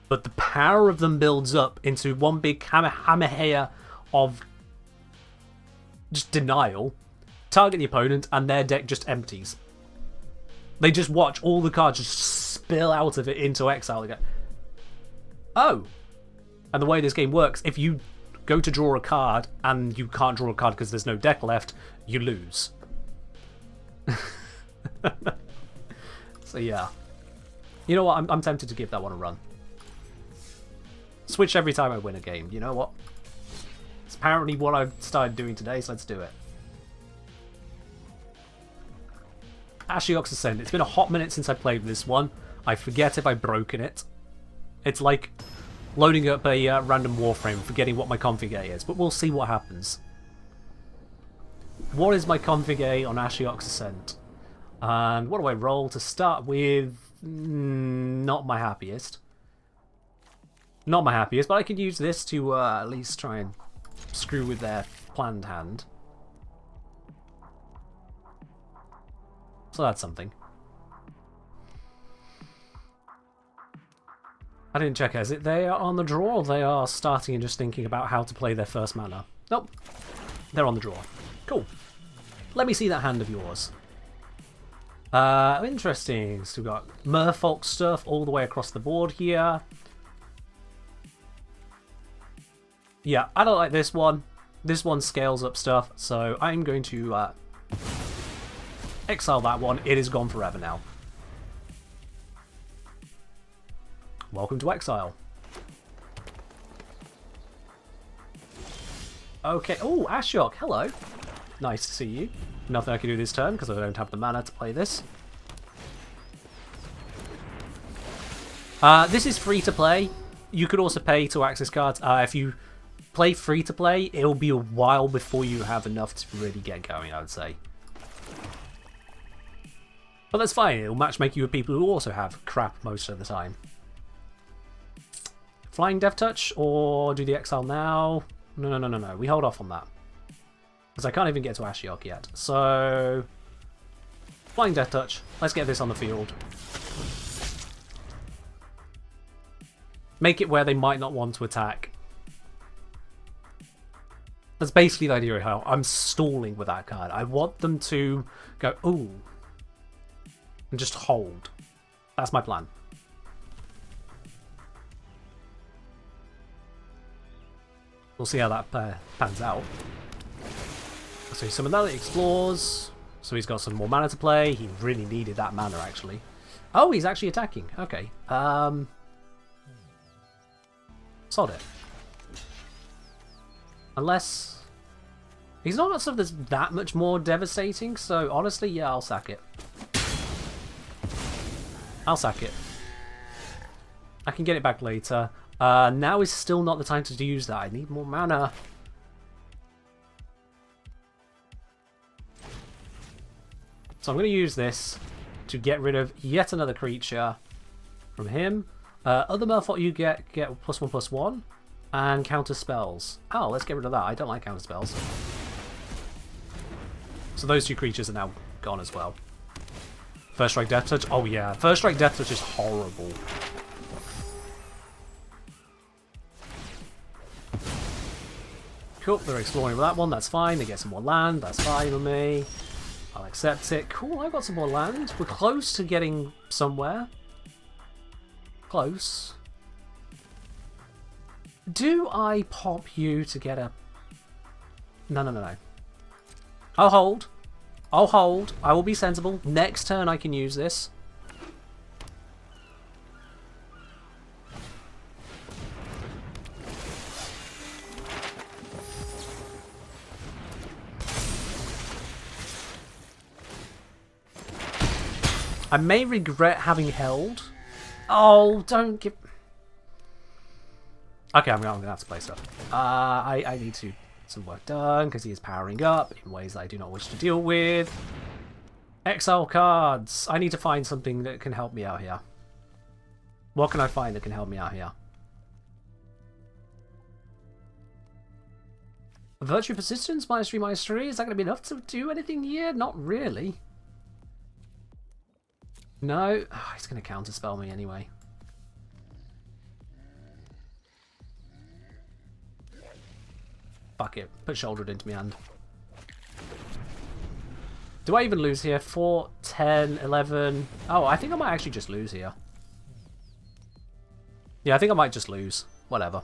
but the power of them builds up into one big Kamehameha of just denial. Target the opponent, and their deck just empties. They just watch all the cards just spill out of it into exile again. Oh! And the way this game works, if you go to draw a card, and you can't draw a card because there's no deck left, you lose. So yeah. You know what, I'm tempted to give that one a run. Switch every time I win a game, you know what? It's apparently what I've started doing today, so let's do it. Ashiok's Ascent. It's been a hot minute since I played this one. I forget if I've broken it. It's like loading up a random Warframe, forgetting what my config A is, but we'll see what happens. What is my config A on Ashiok's Ascent? And what do I roll to start with? Not my happiest. Not my happiest, but I could use this to at least try and screw with their planned hand. So that's something. I didn't check, is it they are on the draw, or they are starting and just thinking about how to play their first mana? Nope. They're on the draw. Cool. Let me see that hand of yours. Interesting. So we've got Merfolk stuff all the way across the board here. Yeah, I don't like this one. This one scales up stuff, so I'm going to exile that one. It is gone forever now. Welcome to exile. Okay. Oh, Ashiok, hello. Nice to see you. Nothing I can do this turn because I don't have the mana to play this. This is free to play. You could also pay to access cards. If you play free to play, it'll be a while before you have enough to really get going, I would say. But that's fine. It'll matchmake you with people who also have crap most of the time. Flying Death Touch or do the exile now? No. We hold off on that. Because I can't even get to Ashiok yet. So, Flying Death Touch. Let's get this on the field. Make it where they might not want to attack. That's basically the idea of how I'm stalling with that card. I want them to go, ooh, and just hold. That's my plan. We'll see how that pans out. So he summoned that, he explores. So he's got some more mana to play. He really needed that mana, actually. Oh, he's actually attacking. Okay. Sod it. Unless... He's not got stuff that's that much more devastating, so honestly, yeah, I'll sack it. I'll sack it. I can get it back later. Now is still not the time to use that. I need more mana. So I'm going to use this to get rid of yet another creature from him. Other Merfolk you get +1/+1 and counter spells. Oh, let's get rid of that. I don't like counter spells. So those two creatures are now gone as well. First Strike Death Touch. Oh yeah, First Strike Death Touch is horrible. cool. They're exploring with that one. That's fine. They get some more land. That's fine with me. I'll accept it. Cool, I've got some more land. We're close to getting somewhere. Close. Do I pop you to get a... No, no, no, no. I'll hold. I'll hold. I will be sensible. Next turn I can use this. I may regret having held. Oh, don't give... Okay, I'm going to have to play stuff. I need to some work done because he is powering up in ways that I do not wish to deal with. Exile cards. I need to find something that can help me out here. What can I find that can help me out here? Virtue Persistence, -3, -3. Is that going to be enough to do anything here? Not really. No. Oh, he's going to counterspell me anyway. Fuck it. Put Shouldered into my hand. Do I even lose here? 4, 10, 11. Oh, I think I might actually just lose here. Yeah, I think I might just lose. Whatever.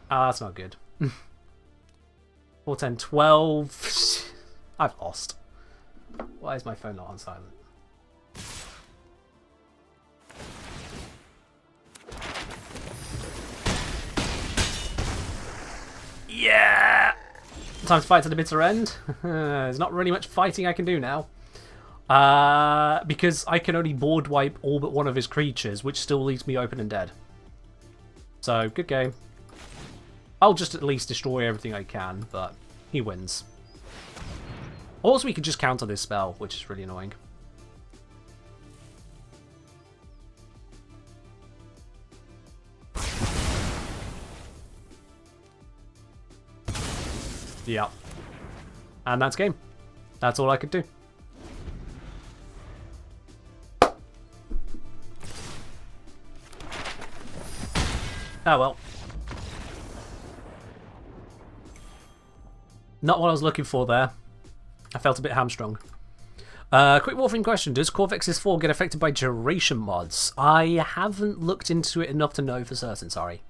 Ah, that's not good. 4, 10, 12. I've lost. Why is my phone not on silent? Yeah! Time to fight to the bitter end. There's not really much fighting I can do now. Because I can only board wipe all but one of his creatures, which still leaves me open and dead. So, good game. I'll just at least destroy everything I can, but he wins. Also, we can just counter this spell, which is really annoying. Yeah. And that's game. That's all I could do. Oh well. Not what I was looking for there. I felt a bit hamstrung. Quick warframe question. Does Corvex's 4 get affected by duration mods? I haven't looked into it enough to know for certain, sorry.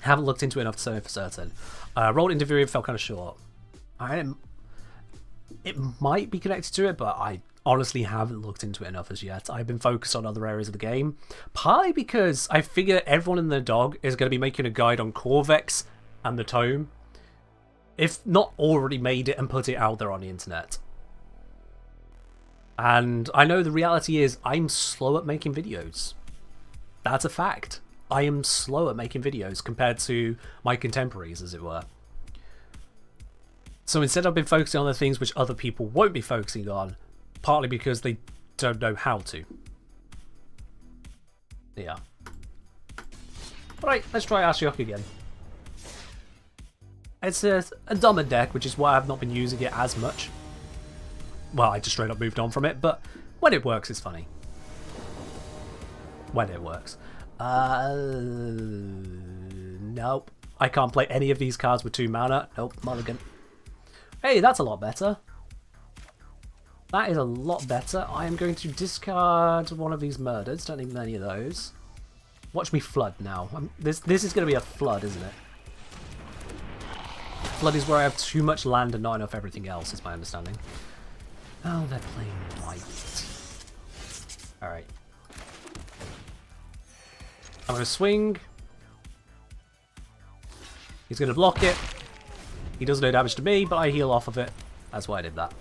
Haven't looked into it enough to know for certain. Rolled into Viridian, felt kind of short. It might be connected to it, but I honestly haven't looked into it enough as yet. I've been focused on other areas of the game. Partly because I figure everyone and their dog is going to be making a guide on Corvex and the Tome. If not already made it and put it out there on the internet. And I know the reality is I'm slow at making videos. That's a fact. I am slow at making videos compared to my contemporaries, as it were. So instead I've been focusing on the things which other people won't be focusing on, partly because they don't know how to. Yeah. Alright, let's try Ashiok again. It's a dumber deck, which is why I've not been using it as much. Well, I just straight up moved on from it, but when it works, it's funny. When it works. Nope. I can't play any of these cards with 2 mana. Nope, mulligan. Hey, that's a lot better. That is a lot better. I am going to discard one of these murders. Don't need many of those. Watch me flood now. This is going to be a flood, isn't it? Flood is where I have too much land and not enough everything else, is my understanding. Oh, they're playing white. Alright. I'm going to swing. He's going to block it. He does no damage to me, but I heal off of it. That's why I did that.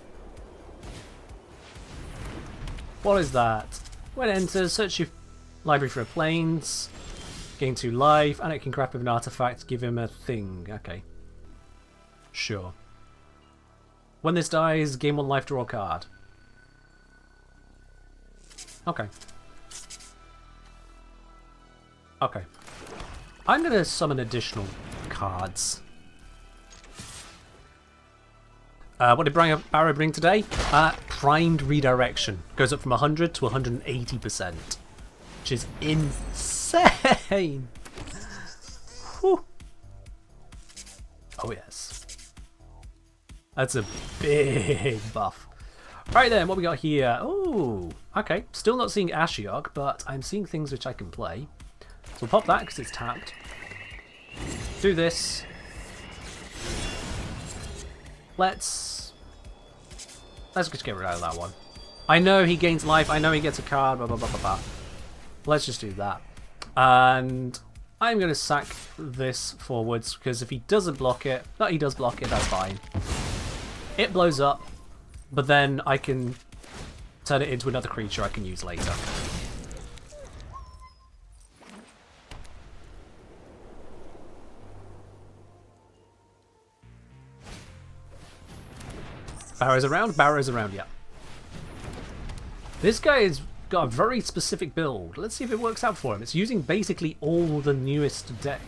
What is that? When it enters, search your library for a planes. Gain 2 life, and it can craft with an artifact, give him a thing. Okay. Sure. When this dies, gain 1 life, draw a card. Okay. Okay. I'm going to summon additional cards. What did Barrow bring today? Primed Redirection. Goes up from 100 to 180%. which is insane. Whew. Oh yes. That's a big buff. Right then, what we got here? Oh, okay. Still not seeing Ashiok, but I'm seeing things which I can play. So we'll pop that because it's tapped. Do this. Let's just get rid of that one. I know he gains life. I know he gets a card. Blah, blah, blah, blah, blah. Let's just do that. And I'm going to sack this forwards because if he doesn't block it, no, he does block it, that's fine. It blows up, but then I can turn it into another creature I can use later. Barrows around, yeah. This guy has got a very specific build. Let's see if it works out for him. It's using basically all the newest deck,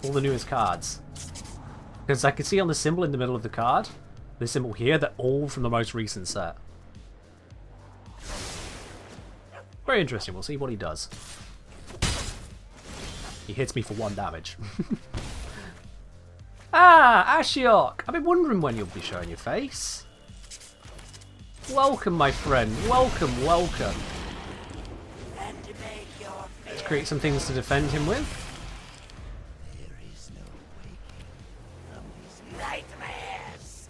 all the newest cards. Because I can see on the symbol in the middle of the card, the symbol here, they're all from the most recent set. Very interesting. We'll see what he does. He hits me for 1 damage. Ah, Ashiok! I've been wondering when you'll be showing your face. Welcome, my friend. Welcome, welcome. Let's create some things to defend him with. There is no waking from these nightmares.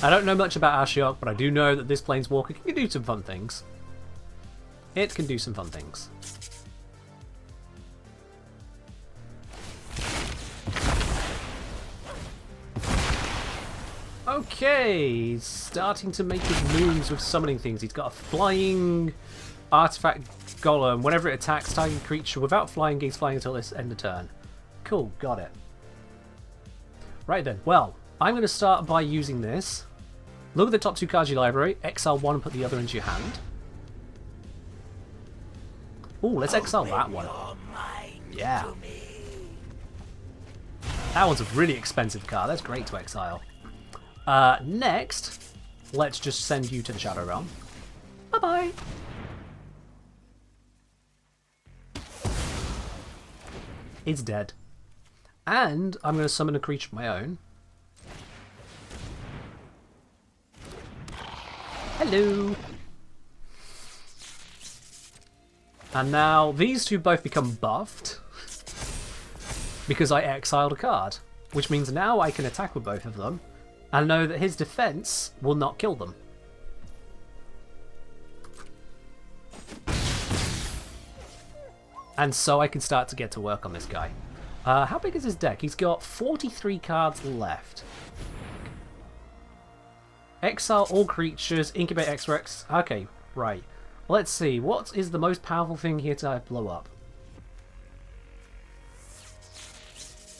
I don't know much about Ashiok, but I do know that this Planeswalker can do some fun things. It can do some fun things. Okay, he's starting to make his moves with summoning things. He's got a flying artifact golem. Whenever it attacks target creature without flying, gains flying until this end of turn. Cool, got it. Right then, well, I'm going to start by using this. Look at the top 2 cards of your library. Exile 1 and put the other into your hand. Ooh, let's exile that one. Yeah. That one's a really expensive card. That's great to exile. Next, let's just send you to the Shadow Realm. Bye-bye. It's dead. And I'm going to summon a creature of my own. Hello. And now these two both become buffed because I exiled a card, which means now I can attack with both of them and know that his defense will not kill them. And so I can start to get to work on this guy. How big is his deck? He's got 43 cards left. Exile all creatures, incubate X-Rex. Okay, right. Let's see, what is the most powerful thing here to blow up?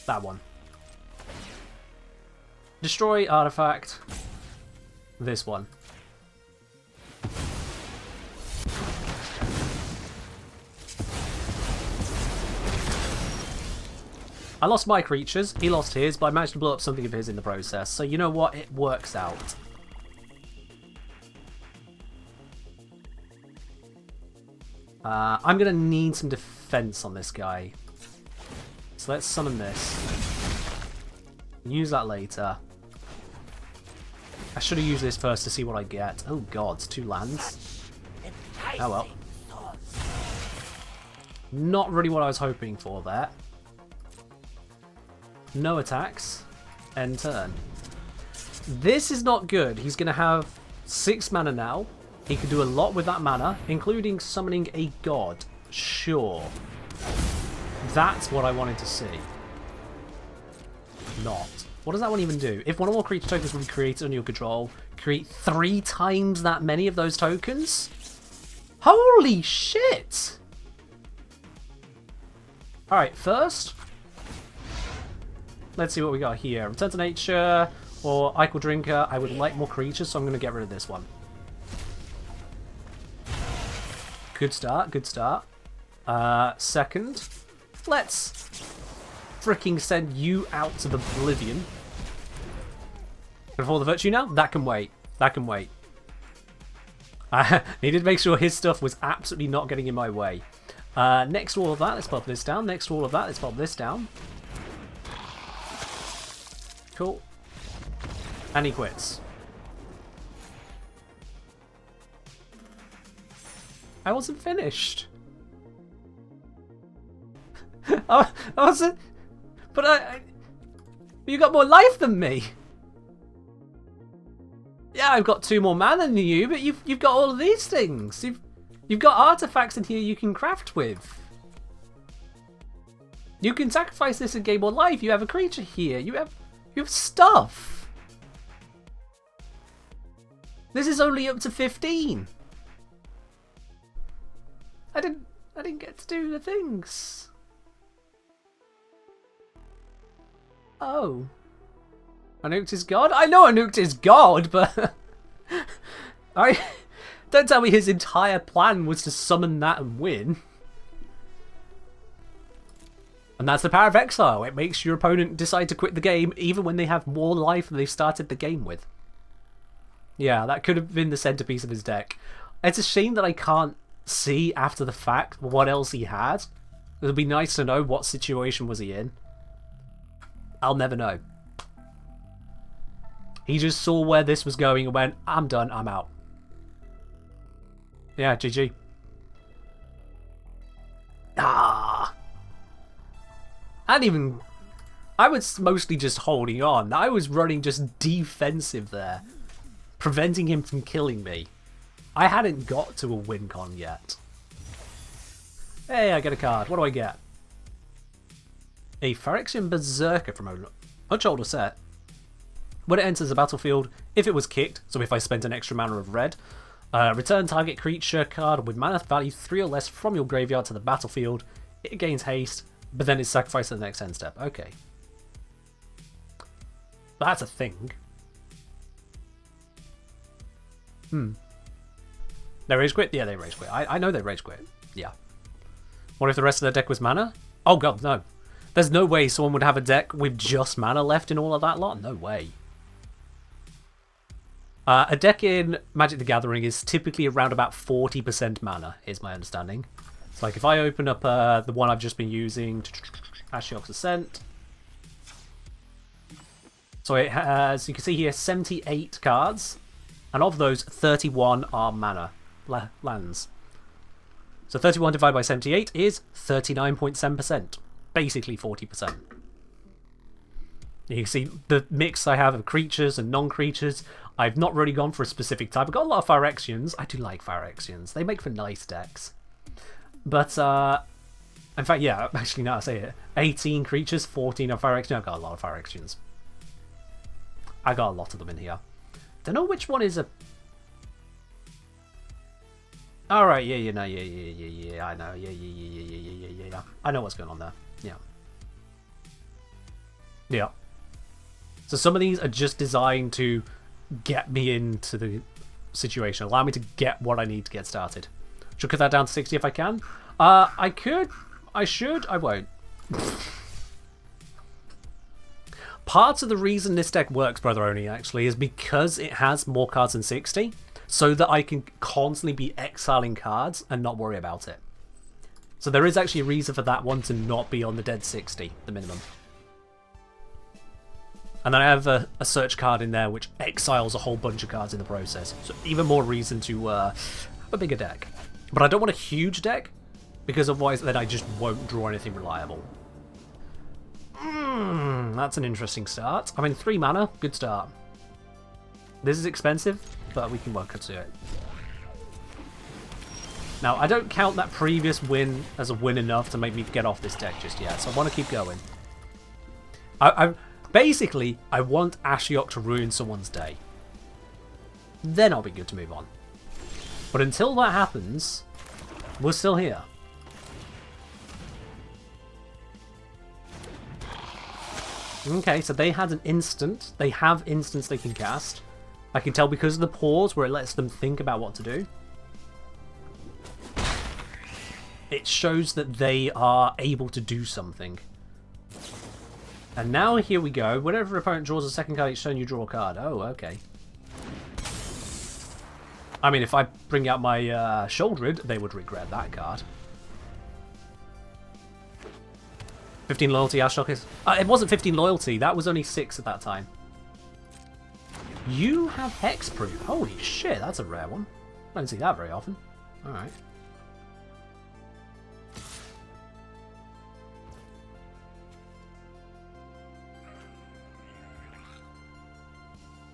That one. Destroy artifact. This one. I lost my creatures, he lost his, but I managed to blow up something of his in the process. So you know what? It works out. I'm going to need some defense on this guy. So let's summon this. Use that later. I should have used this first to see what I get. Oh god, 2 lands. Oh well. Not really what I was hoping for there. No attacks. End turn. This is not good. He's going to have 6 mana now. He could do a lot with that mana, including summoning a god. Sure. That's what I wanted to see. Not. What does that one even do? If one or more creature tokens will be created under your control, create 3 times that many of those tokens? Holy shit! Alright, first, let's see what we got here. Return to Nature or Ichor Drinker. I would like more creatures, so I'm going to get rid of this one. Good start, good start. Second, let's freaking send you out to oblivion. Before the virtue now? That can wait. That can wait. I needed to make sure his stuff was absolutely not getting in my way. Next to all of that, let's pop this down. Next to all of that, let's pop this down. Cool. And he quits. I wasn't finished. I wasn't... But you got more life than me. Yeah, I've got 2 more mana than you, but you've got all of these things. You've got artifacts in here you can craft with. You can sacrifice this and gain more life. You have a creature here. You have stuff. This is only up to 15. I didn't get to do the things. Oh. I nuked his god? I know I nuked his god, but... Don't tell me his entire plan was to summon that and win. And that's the power of exile. It makes your opponent decide to quit the game even when they have more life than they started the game with. Yeah, that could have been the centerpiece of his deck. It's a shame that I can't see after the fact what else he had. It would be nice to know what situation was he in. I'll never know. He just saw where this was going and went, I'm done, I'm out. Yeah, GG. Ah. I was mostly just holding on. I was running just defensive there, preventing him from killing me. I hadn't got to a win con yet. Hey, I get a card. What do I get? A Phyrexian Berserker from a much older set. When it enters the battlefield, if it was kicked, so if I spent an extra mana of red, return target creature card with mana value 3 or less from your graveyard to the battlefield. It gains haste, but then it's sacrificed at the next end step. Okay. That's a thing. They rage quit? Yeah, they rage quit. I know they rage quit. Yeah. What if the rest of their deck was mana? Oh god, no. There's no way someone would have a deck with just mana left in all of that lot. No way. A deck in Magic the Gathering is typically around about 40% mana, is my understanding. It's like if I open up the one I've just been using, Ashiok's Ascent. So it has, you can see here, 78 cards. And of those, 31 are mana lands. So 31 divided by 78 is 39.7%. Basically 40%. You can see the mix I have of creatures and non-creatures. I've not really gone for a specific type. I've got a lot of Phyrexians. I do like Phyrexians. They make for nice decks. But, in fact, yeah, actually, now I say it. 18 creatures, 14 are Phyrexians. I've got a lot of Phyrexians. I got a lot of them in here. Don't know which one is a... Alright, yeah, I know, yeah. I know what's going on there. Yeah. Yeah. So some of these are just designed to get me into the situation, allow me to get what I need to get started. Should cut that down to 60 if I can. I could, I should, I won't. Part of the reason this deck works, Brother Oni, actually, is because it has more cards than 60, so that I can constantly be exiling cards and not worry about it. So there is actually a reason for that one to not be on the dead 60, the minimum. And then I have a search card in there which exiles a whole bunch of cards in the process. So even more reason to have a bigger deck. But I don't want a huge deck, because otherwise then I just won't draw anything reliable. That's an interesting start. I mean, 3 mana, good start. This is expensive, but we can work to it. Now, I don't count that previous win as a win enough to make me get off this deck just yet, so I want to keep going. Basically, I want Ashiok to ruin someone's day. Then I'll be good to move on. But until that happens, we're still here. Okay, so they had an instant. They have instants they can cast. I can tell because of the pause where it lets them think about what to do. It shows that they are able to do something. And now here we go. Whenever an opponent draws a second card each turn, you draw a card. Oh, okay. I mean, if I bring out my Shouldered, they would regret that card. 15 loyalty, Ashok is... it wasn't 15 loyalty, that was only 6 at that time. You have Hexproof. Holy shit, that's a rare one. I don't see that very often. Alright.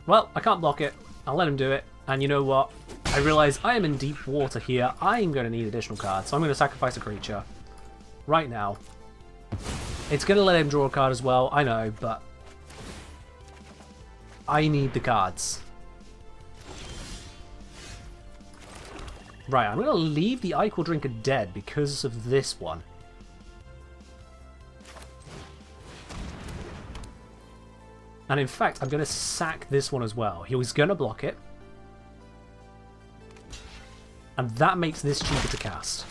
Well, I can't block it. I'll let him do it. And you know what? I realise I am in deep water here. I am going to need additional cards, so I'm going to sacrifice a creature. Right now. It's going to let him draw a card as well, I know, but... I need the cards. Right, I'm going to leave the Ichor Drinker dead because of this one. And in fact, I'm going to sack this one as well. He was going to block it. And that makes this cheaper to cast.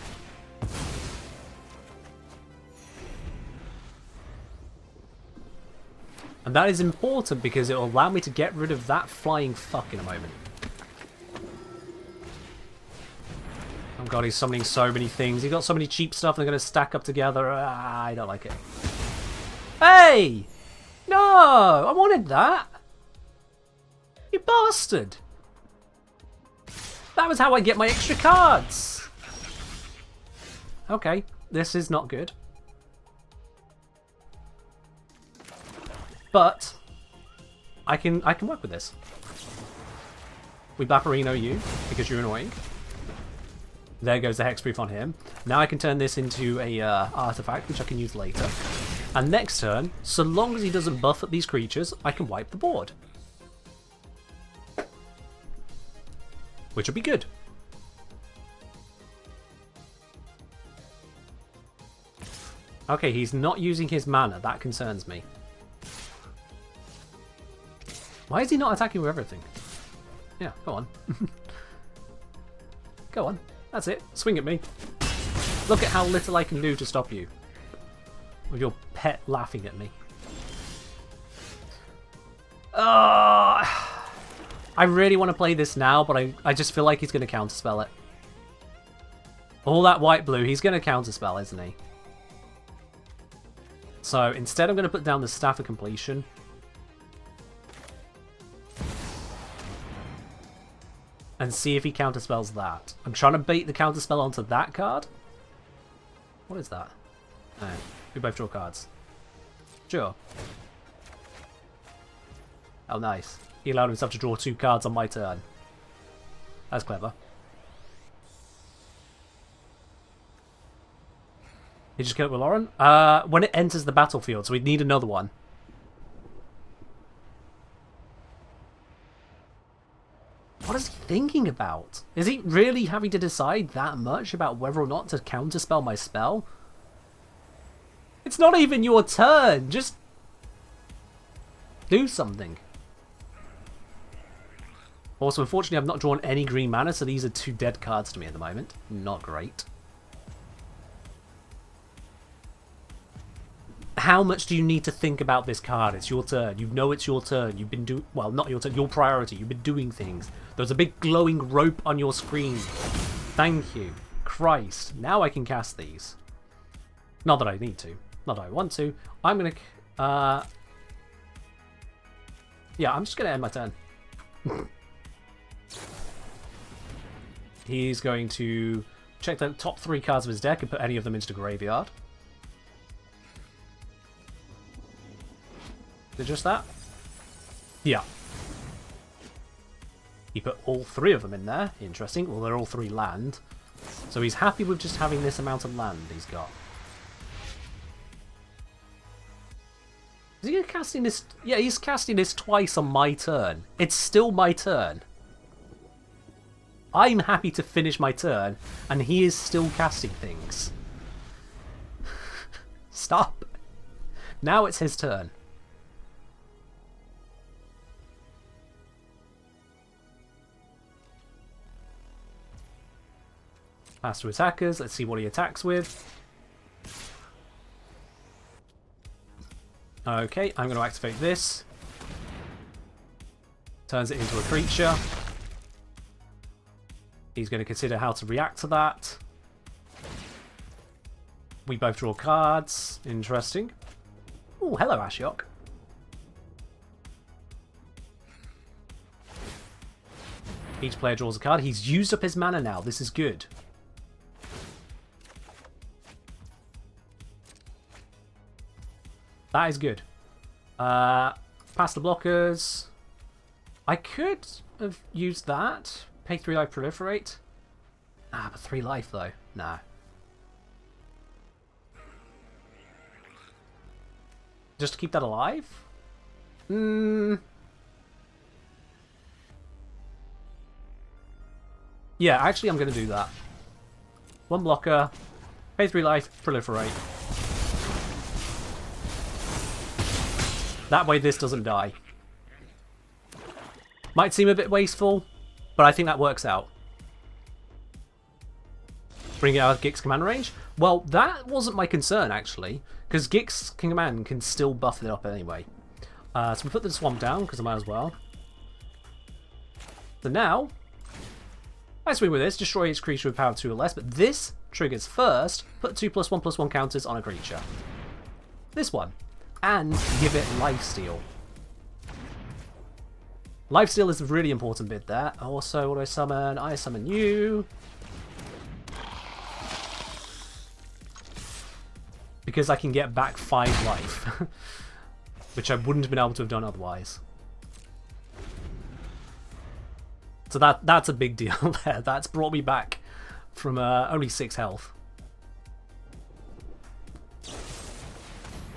And that is important because it will allow me to get rid of that flying fuck in a moment. Oh god, he's summoning so many things. He's got so many cheap stuff they're going to stack up together. I don't like it. Hey! No! I wanted that! You bastard! That was how I get my extra cards! Okay, this is not good. But I can work with this. We Baparino you, because you're annoying. There goes the Hexproof on him. Now I can turn this into a artifact, which I can use later. And next turn, so long as he doesn't buff at these creatures, I can wipe the board. Which would be good. Okay, he's not using his mana. That concerns me. Why is he not attacking with everything? Yeah, go on. Go on. That's it. Swing at me. Look at how little I can do to stop you. With your pet laughing at me. I really want to play this now, but I just feel like he's going to counterspell it. All that white-blue, he's going to counterspell, isn't he? So instead I'm going to put down the Staff of Completion. And see if he counterspells that. I'm trying to bait the counterspell onto that card. What is that? Oh, we both draw cards. Sure. Oh, nice. He allowed himself to draw 2 cards on my turn. That's clever. He just killed it with Lauren? When it enters the battlefield, so we'd need another one. What is he thinking about? Is he really having to decide that much about whether or not to counterspell my spell? It's not even your turn. Just do something. Also, unfortunately, I've not drawn any green mana, so these are 2 dead cards to me at the moment. Not great. How much do you need to think about this card? It's your turn. You know it's your turn. You've been doing... Well, not your turn. Your priority. You've been doing things. There's a big glowing rope on your screen. Thank you. Christ. Now I can cast these. Not that I need to. Not that I want to. I'm going to... Yeah, I'm just going to end my turn. He's going to check the top 3 cards of his deck and put any of them into the graveyard. Is it just that? Yeah. He put all 3 of them in there. Interesting. Well, they're all 3 land. So he's happy with just having this amount of land he's got. Is he casting this? Yeah, he's casting this twice on my turn. It's still my turn. I'm happy to finish my turn, and he is still casting things. Stop. Now it's his turn. Pass to attackers. Let's see what he attacks with. Okay, I'm going to activate this. Turns it into a creature. He's going to consider how to react to that. We both draw cards. Interesting. Oh, hello, Ashiok. Each player draws a card. He's used up his mana now. This is good. That is good. Pass the blockers. I could have used that. Pay 3 life, proliferate. Ah, but 3 life though. Nah. Just to keep that alive? Yeah, actually I'm going to do that. 1 blocker. Pay 3 life, proliferate. That way this doesn't die. Might seem a bit wasteful, but I think that works out. Bring it out of Gix command range? Well, that wasn't my concern, actually, because Gix command can still buff it up anyway. So we put the swamp down, because I might as well. So now, I swing with this, destroy each creature with power 2 or less, but this triggers first, put 2+1/+1 counters on a creature. This one. And give it lifesteal. Lifesteal is a really important bit there. Also, what do I summon? I summon you. Because I can get back 5 life. Which I wouldn't have been able to have done otherwise. So that's a big deal there. That's brought me back from only 6 health.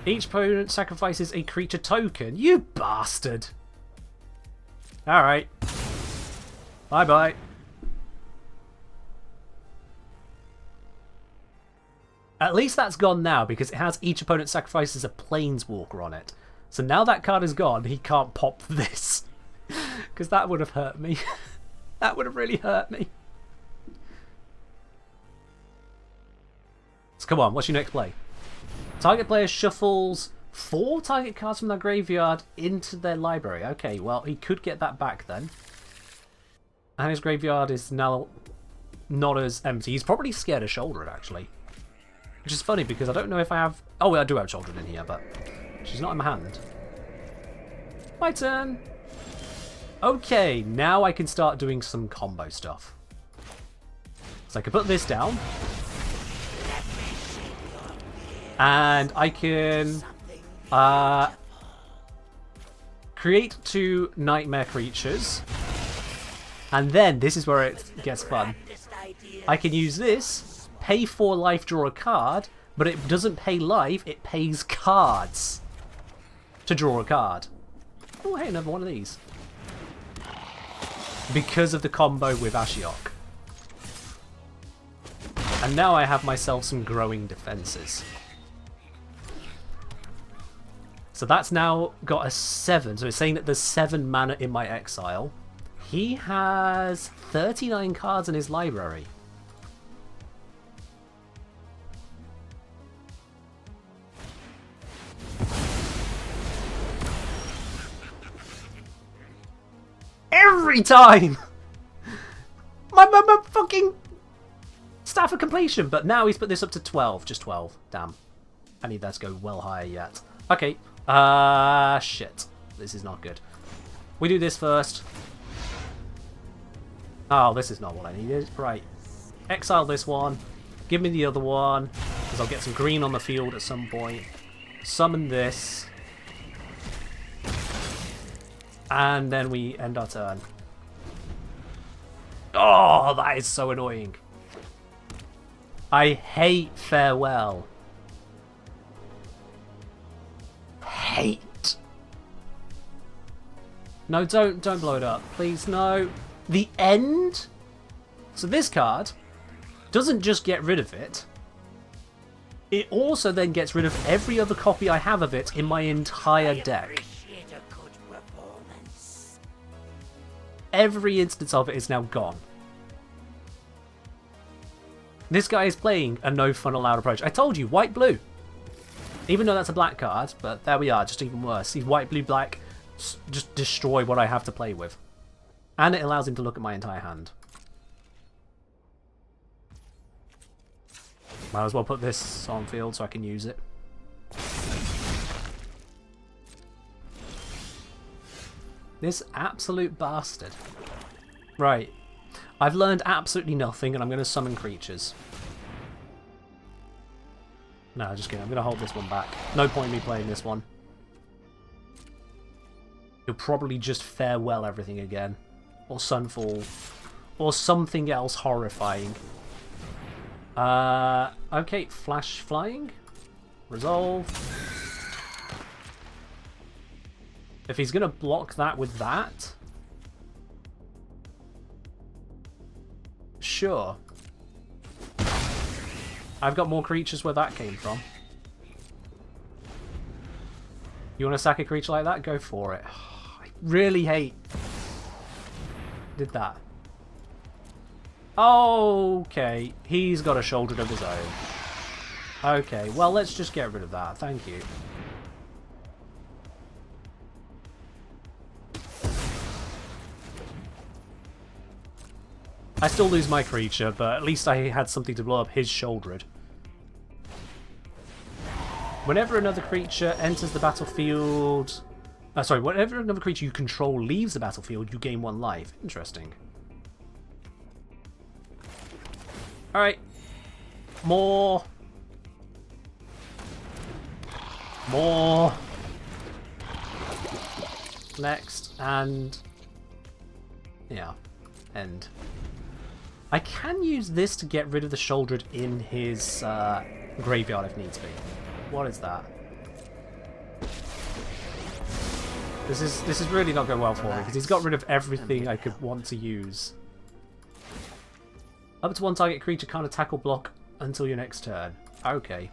Each opponent sacrifices a creature token. You bastard! Alright. Bye-bye. At least that's gone now, because it has each opponent sacrifices a planeswalker on it. So now that card is gone, he can't pop this. Because that would have hurt me. That would have really hurt me. So come on, what's your next play? Target player shuffles 4 target cards from their graveyard into their library. Okay, well, he could get that back then. And his graveyard is now not as empty. He's probably scared of Shoulder, actually. Which is funny, because I don't know if I have... Oh, I do have Shoulder in here, but she's not in my hand. My turn. Okay, now I can start doing some combo stuff. So I can put this down. And I can create 2 nightmare creatures. And then, this is where it gets fun. I can use this, pay 4 life, draw a card, but it doesn't pay life, it pays cards to draw a card. Oh, hey, another one of these. Because of the combo with Ashiok. And now I have myself some growing defenses. So that's now got a 7. So it's saying that there's 7 mana in my exile. He has 39 cards in his library. Every time! my fucking Staff of Completion! But now he's put this up to 12. Just 12. Damn. I need that to go well higher yet. Okay. Shit. This is not good. We do this first. Oh, this is not what I needed. Right. Exile this one. Give me the other one. Because I'll get some green on the field at some point. Summon this. And then we end our turn. Oh, that is so annoying. I hate Farewell. Hate. No, don't blow it up. Please, no. The end? So this card doesn't just get rid of it. It also then gets rid of every other copy I have of it in my entire deck. Every instance of it is now gone. This guy is playing a no fun allowed approach. I told you, white-blue. Even though that's a black card, but there we are, just even worse. See, white, blue, black, just destroy what I have to play with. And it allows him to look at my entire hand. Might as well put this on field so I can use it. This absolute bastard. Right. I've learned absolutely nothing and I'm going to summon creatures. No, just kidding. I'm going to hold this one back. No point in me playing this one. You'll probably just farewell everything again. Or Sunfall. Or something else horrifying. Okay, Flash Flying. Resolve. If he's going to block that with that... Sure. I've got more creatures where that came from. You want to sack a creature like that? Go for it. I really hate... Did that. Okay. He's got a shoulder of his own. Okay, well, let's just get rid of that. Thank you. I still lose my creature, but at least I had something to blow up his shouldered. Whenever another creature enters the battlefield... sorry, whenever another creature you control leaves the battlefield, you gain 1 life. Interesting. Alright. More. More. Next. And... yeah. End. I can use this to get rid of the shouldered in his graveyard if needs be. What is that? This is really not going well for me because he's got rid of everything I could want to use. Up to 1 target creature can't attack or block until your next turn. Okay.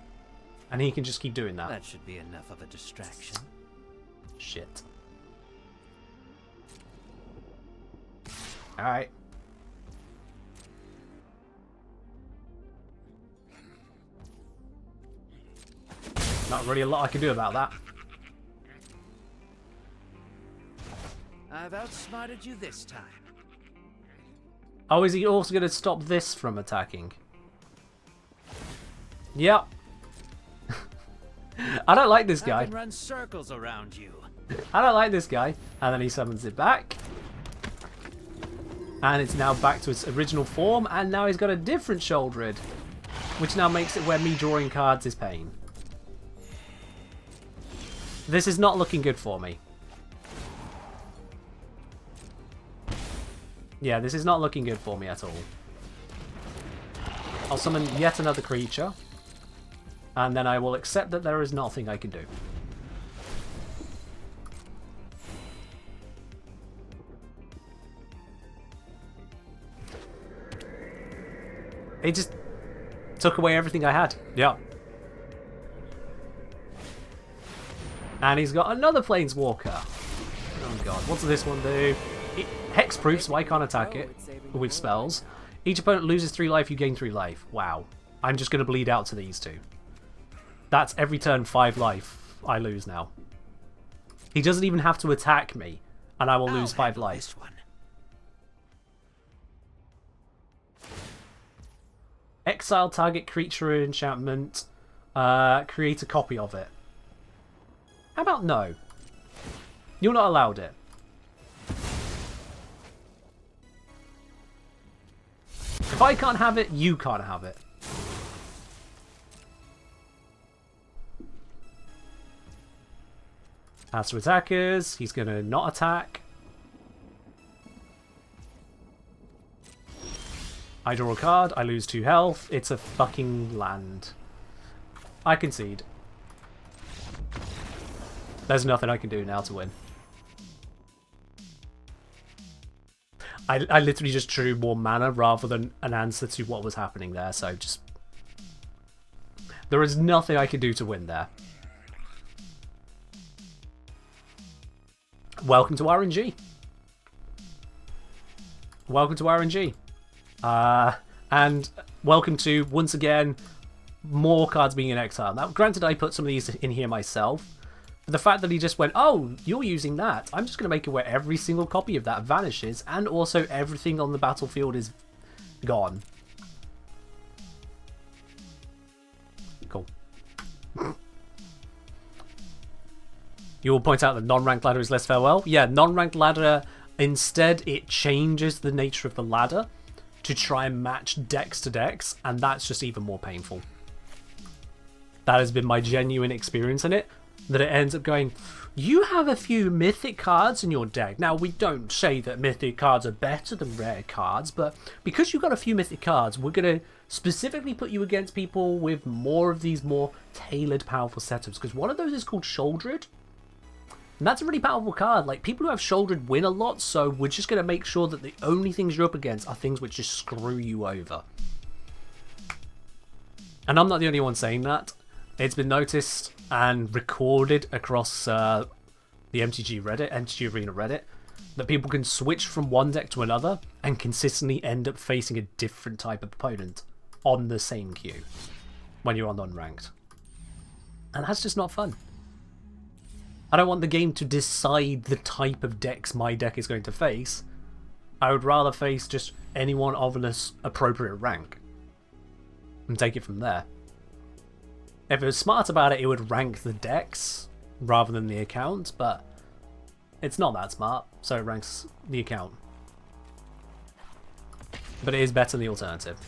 And he can just keep doing that. That should be enough of a distraction. Shit. Alright. Not really a lot I can do about that. I've outsmarted you this time. Oh, is he also going to stop this from attacking? Yep. I don't like this guy. I can run circles around you. I don't like this guy. And then he summons it back. And it's now back to its original form. And now he's got a different shouldered. Which now makes it where me drawing cards is pain. This is not looking good for me. Yeah, this is not looking good for me at all. I'll summon yet another creature. And then I will accept that there is nothing I can do. It just took away everything I had. Yeah. And he's got another Planeswalker. Oh god, what does this one do? Hexproof, so I can't attack it with spells. Each opponent loses 3 life, you gain 3 life. Wow. I'm just going to bleed out to these two. That's every turn 5 life I lose now. He doesn't even have to attack me, and I will lose 5 life. Exile target creature enchantment. Create a copy of it. How about no? You're not allowed it. If I can't have it, you can't have it. As to attackers, he's going to not attack. I draw a card, I lose 2 health. It's a fucking land. I concede. There's nothing I can do now to win. I literally just drew more mana rather than an answer to what was happening there, so just... There is nothing I can do to win there. Welcome to RNG. Welcome to RNG. And welcome to, once again, more cards being in exile. Now, granted, I put some of these in here myself. But the fact that he just went, oh, you're using that. I'm just going to make it where every single copy of that vanishes. And also everything on the battlefield is gone. You will point out that non-ranked ladder is less farewell. Yeah, non-ranked ladder, instead it changes the nature of the ladder to try and match decks to decks, and that's just even more painful. That has been my genuine experience in it, that it ends up going, you have a few mythic cards in your deck. Now, we don't say that mythic cards are better than rare cards, but because you've got a few mythic cards, we're going to specifically put you against people with more of these more tailored, powerful setups, because one of those is called Shouldered. And that's a really powerful card. Like, people who have Shouldered win a lot, so we're just going to make sure that the only things you're up against are things which just screw you over. And I'm not the only one saying that. It's been noticed and recorded across the MtG Arena Reddit, that people can switch from one deck to another and consistently end up facing a different type of opponent on the same queue when you're on unranked. And that's just not fun. I don't want the game to decide the type of decks my deck is going to face. I would rather face just anyone of an appropriate rank and take it from there. If it was smart about it, it would rank the decks rather than the account, but it's not that smart, so it ranks the account. But it is better than the alternative.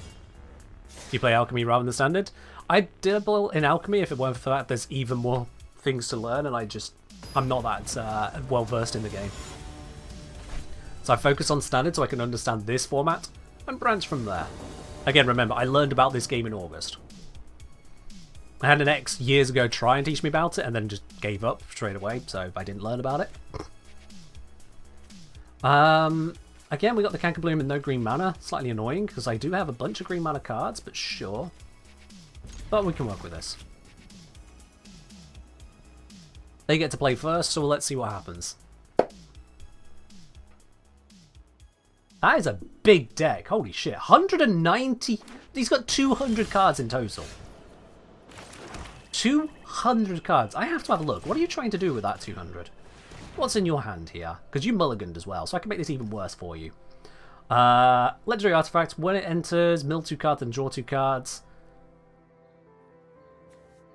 You play Alchemy rather than Standard? I'd dabble in Alchemy if it weren't for the fact there's even more things to learn, and I'm not that well versed in the game. So I focus on Standard so I can understand this format and branch from there. Again, remember, I learned about this game in August. I had an ex years ago try and teach me about it and then just gave up straight away, so I didn't learn about it. Again, we got the Canker Bloom and no green mana. Slightly annoying, because I do have a bunch of green mana cards, but sure. But we can work with this. They get to play first, so let's see what happens. That is a big deck. Holy shit. 190... He's got 200 cards in total. 200 cards. I have to have a look. What are you trying to do with that 200? What's in your hand here? Because you mulliganed as well, so I can make this even worse for you. Legendary artifact. When it enters, mill 2 cards and draw 2 cards.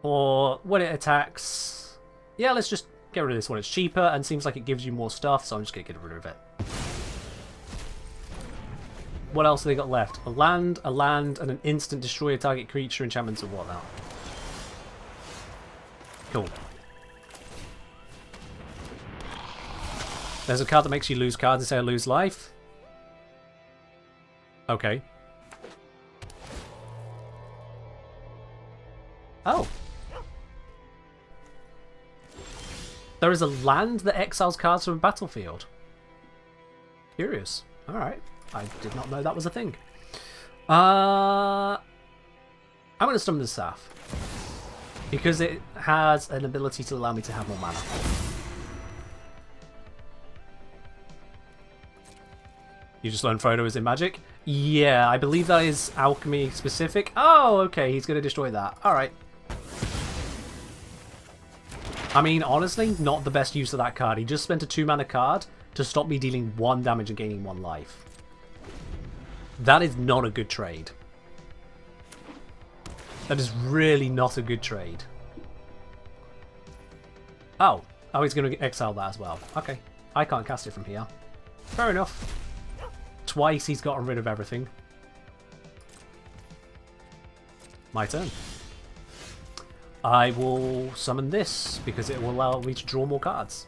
Or when it attacks... Yeah, let's just get rid of this one. It's cheaper and seems like it gives you more stuff, so I'm just going to get rid of it. What else have they got left? A land, and an instant destroy a target creature, enchantments, and whatnot. Cool. There's a card that makes you lose cards instead of lose life. Okay. Oh. There is a land that exiles cards from a battlefield. Curious. Alright. I did not know that was a thing. I'm going to summon the Staff. Because it has an ability to allow me to have more mana. You just learned Frodo is in Magic? Yeah, I believe that is Alchemy specific. Oh, okay, he's going to destroy that. Alright. I mean, honestly, not the best use of that card. He just spent a 2-mana card to stop me dealing 1 damage and gaining 1 life. That is not a good trade. That is really not a good trade. Oh. Oh, he's going to exile that as well. Okay. I can't cast it from here. Fair enough. Twice he's gotten rid of everything. My turn. I will summon this because it will allow me to draw more cards.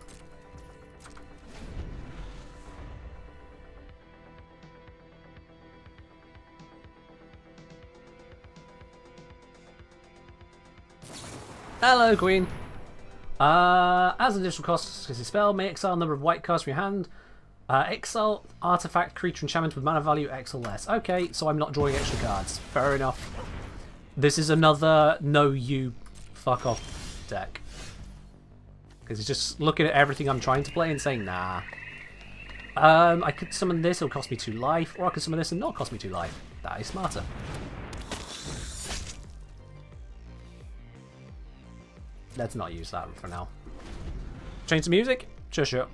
Hello, Queen. As an additional cost, because a spell may exile a number of white cards from your hand. Exile artifact, creature, enchantment with mana value X or less. Okay, so I'm not drawing extra cards. Fair enough. This is another no you fuck off deck. Because it's just looking at everything I'm trying to play and saying, nah. I could summon this, it'll cost me 2 life, or I could summon this and not cost me 2 life. That is smarter. Let's not use that for now. Change the music? Sure.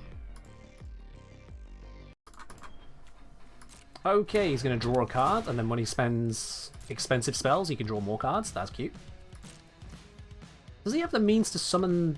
Okay, he's going to draw a card, and then when he spends expensive spells, he can draw more cards. That's cute. Does he have the means to summon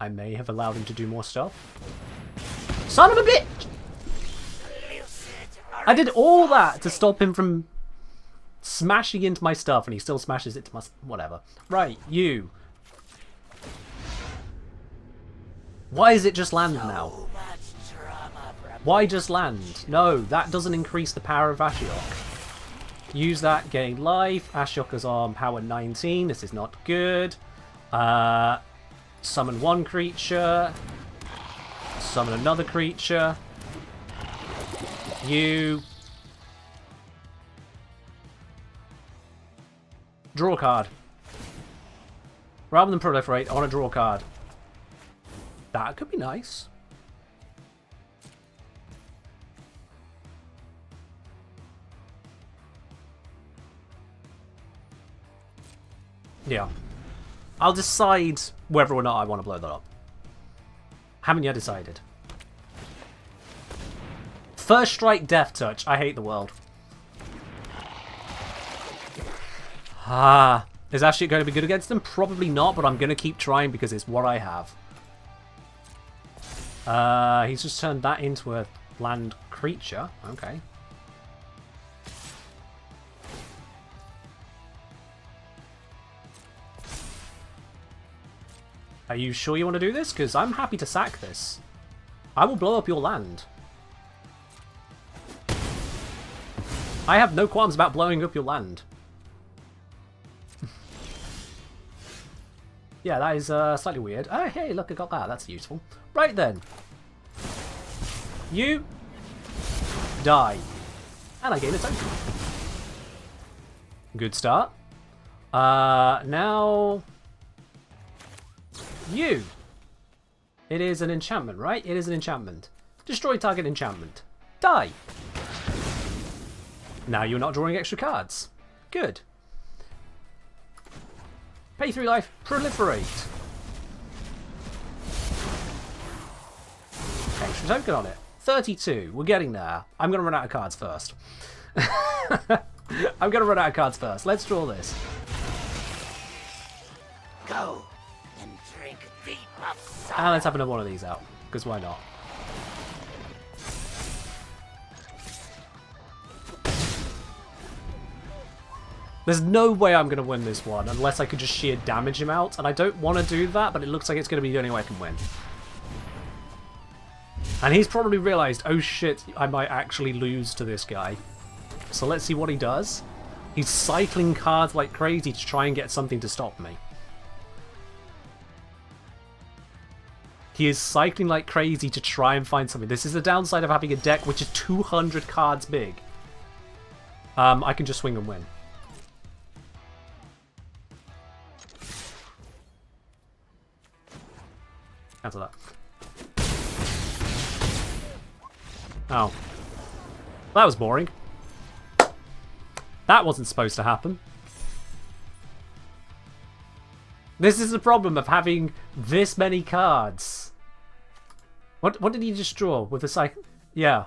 I may have allowed him to do more stuff. Son of a bitch! I did all that to stop him from smashing into my stuff, and he still smashes it to my... Whatever. Right, you. Why is it just land now? Why just land? No, that doesn't increase the power of Ashiok. Use that, gain life. Ashiok is on power 19. This is not good. Summon one creature. Summon another creature. You. Draw a card. Rather than proliferate, I want to draw a card. That could be nice. Yeah. I'll decide whether or not I want to blow that up. Haven't yet decided. First strike, death touch. I hate the world. Is Ashiok going to be good against them? Probably not, but I'm going to keep trying because it's what I have. He's just turned that into a land creature. Okay. Are you sure you want to do this? Because I'm happy to sack this. I will blow up your land. I have no qualms about blowing up your land. Yeah, that is slightly weird. Oh, hey, look, I got that. That's useful. Right then. You die. And I gain a token. Good start. Now... You. It is an enchantment, right? It is an enchantment. Destroy target enchantment. Die. Now you're not drawing extra cards. Good. Pay 3 life. Proliferate. Extra token on it. 32. We're getting there. I'm going to run out of cards first. I'm going to run out of cards first. Let's draw this. Go and drink deep of sorrow. And let's have another one of these out. Because why not? There's no way I'm going to win this one unless I could just sheer damage him out. And I don't want to do that, but it looks like it's going to be the only way I can win. And he's probably realized, oh shit, I might actually lose to this guy. So let's see what he does. He's cycling cards like crazy to try and get something to stop me. He is cycling like crazy to try and find something. This is the downside of having a deck which is 200 cards big. I can just swing and win. Cancel that. Oh. That was boring. That wasn't supposed to happen. This is the problem of having this many cards. What did he just draw with the cycle? Yeah.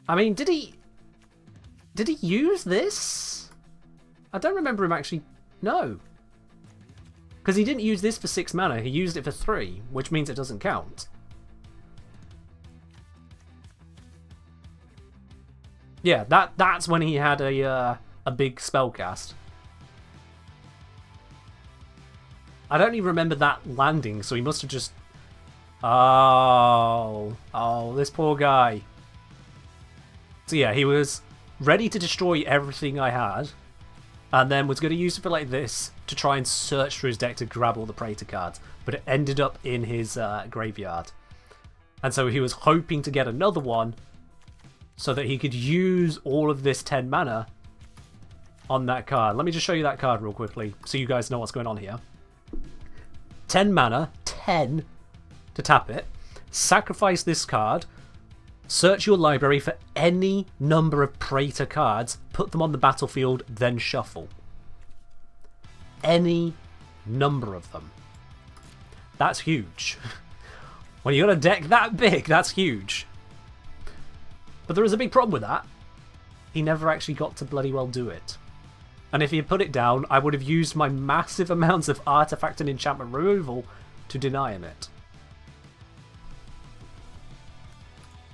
I mean, did he use this? I don't remember him actually. No. Because he didn't use this for 6 mana, he used it for 3, which means it doesn't count. Yeah, that's when he had a big spell cast. I don't even remember that landing, so he must have just... Oh, this poor guy. So yeah, he was ready to destroy everything I had, and then was going to use it for like this to try and search through his deck to grab all the Praetor cards, but it ended up in his graveyard. And so he was hoping to get another one so that he could use all of this 10 mana on that card. Let me just show you that card real quickly so you guys know what's going on here. 10 mana, 10 to tap it, sacrifice this card, search your library for any number of Praetor cards, put them on the battlefield, then shuffle. Any number of them. That's huge. When you got a deck that big, that's huge. But there is a big problem with that. He never actually got to bloody well do it. And if he had put it down, I would have used my massive amounts of artifact and enchantment removal to deny him it.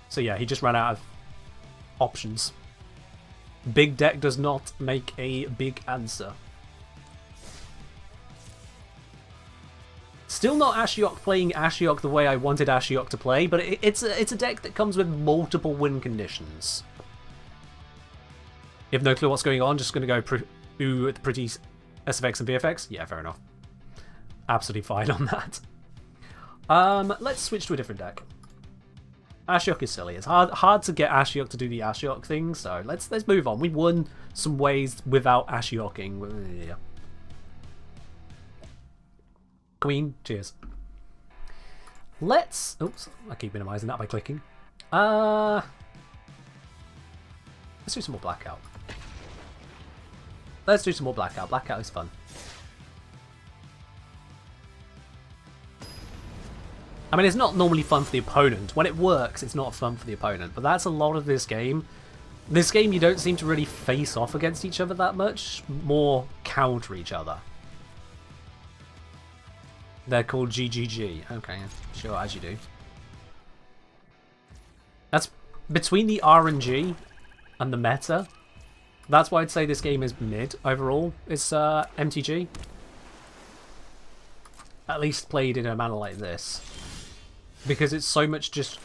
So yeah, he just ran out of options. Big deck does not make a big answer. Still not Ashiok playing Ashiok the way I wanted Ashiok to play, but it's a deck that comes with multiple win conditions. You have no clue what's going on, just going to go with the pretty SFX and VFX? Yeah, fair enough. Absolutely fine on that. Let's switch to a different deck. Ashiok is silly. It's hard to get Ashiok to do the Ashiok thing, so let's move on. We won some ways without Ashioking. Yeah. Queen, cheers. Oops, I keep minimizing that by clicking. Let's do some more Blackout. Let's do some more Blackout. Blackout is fun. I mean, it's not normally fun for the opponent. When it works, it's not fun for the opponent. But that's a lot of this game. This game, you don't seem to really face off against each other that much. More counter each other. They're called GGG. Okay, sure, as you do. That's between the RNG and the meta. That's why I'd say this game is mid overall. It's MTG. At least played in a manner like this. Because it's so much just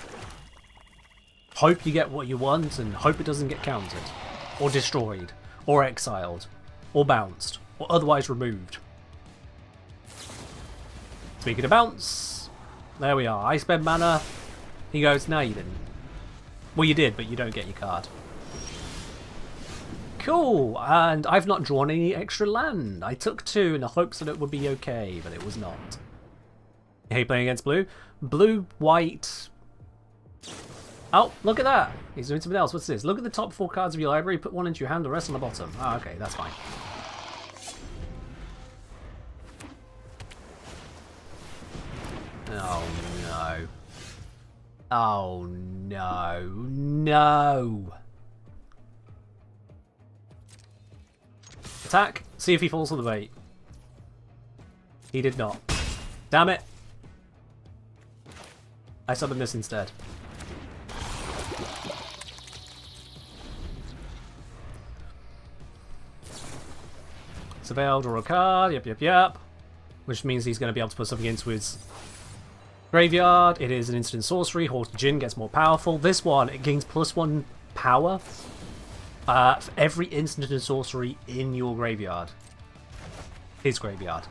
hope you get what you want and hope it doesn't get countered. Or destroyed. Or exiled. Or bounced. Or otherwise removed. Speaking of bounce, there we are. I spend mana. He goes, no you didn't. Well you did, but you don't get your card. Cool, and I've not drawn any extra land. I took 2 in the hopes that it would be okay, but it was not. Hey, playing against blue? Blue, white... Oh, look at that! He's doing something else. What's this? Look at the top 4 cards of your library, put 1 into your hand, the rest on the bottom. Ah, okay, that's fine. Oh, no. Oh, no. No! Attack. See if he falls for the bait. He did not. Damn it. I summoned this instead. Surveil, draw a card. Yep. Which means he's going to be able to put something into his graveyard. It is an instant sorcery. Horse Jin gets more powerful. This one, it gains +1 power. For every instant and sorcery in your graveyard. His graveyard.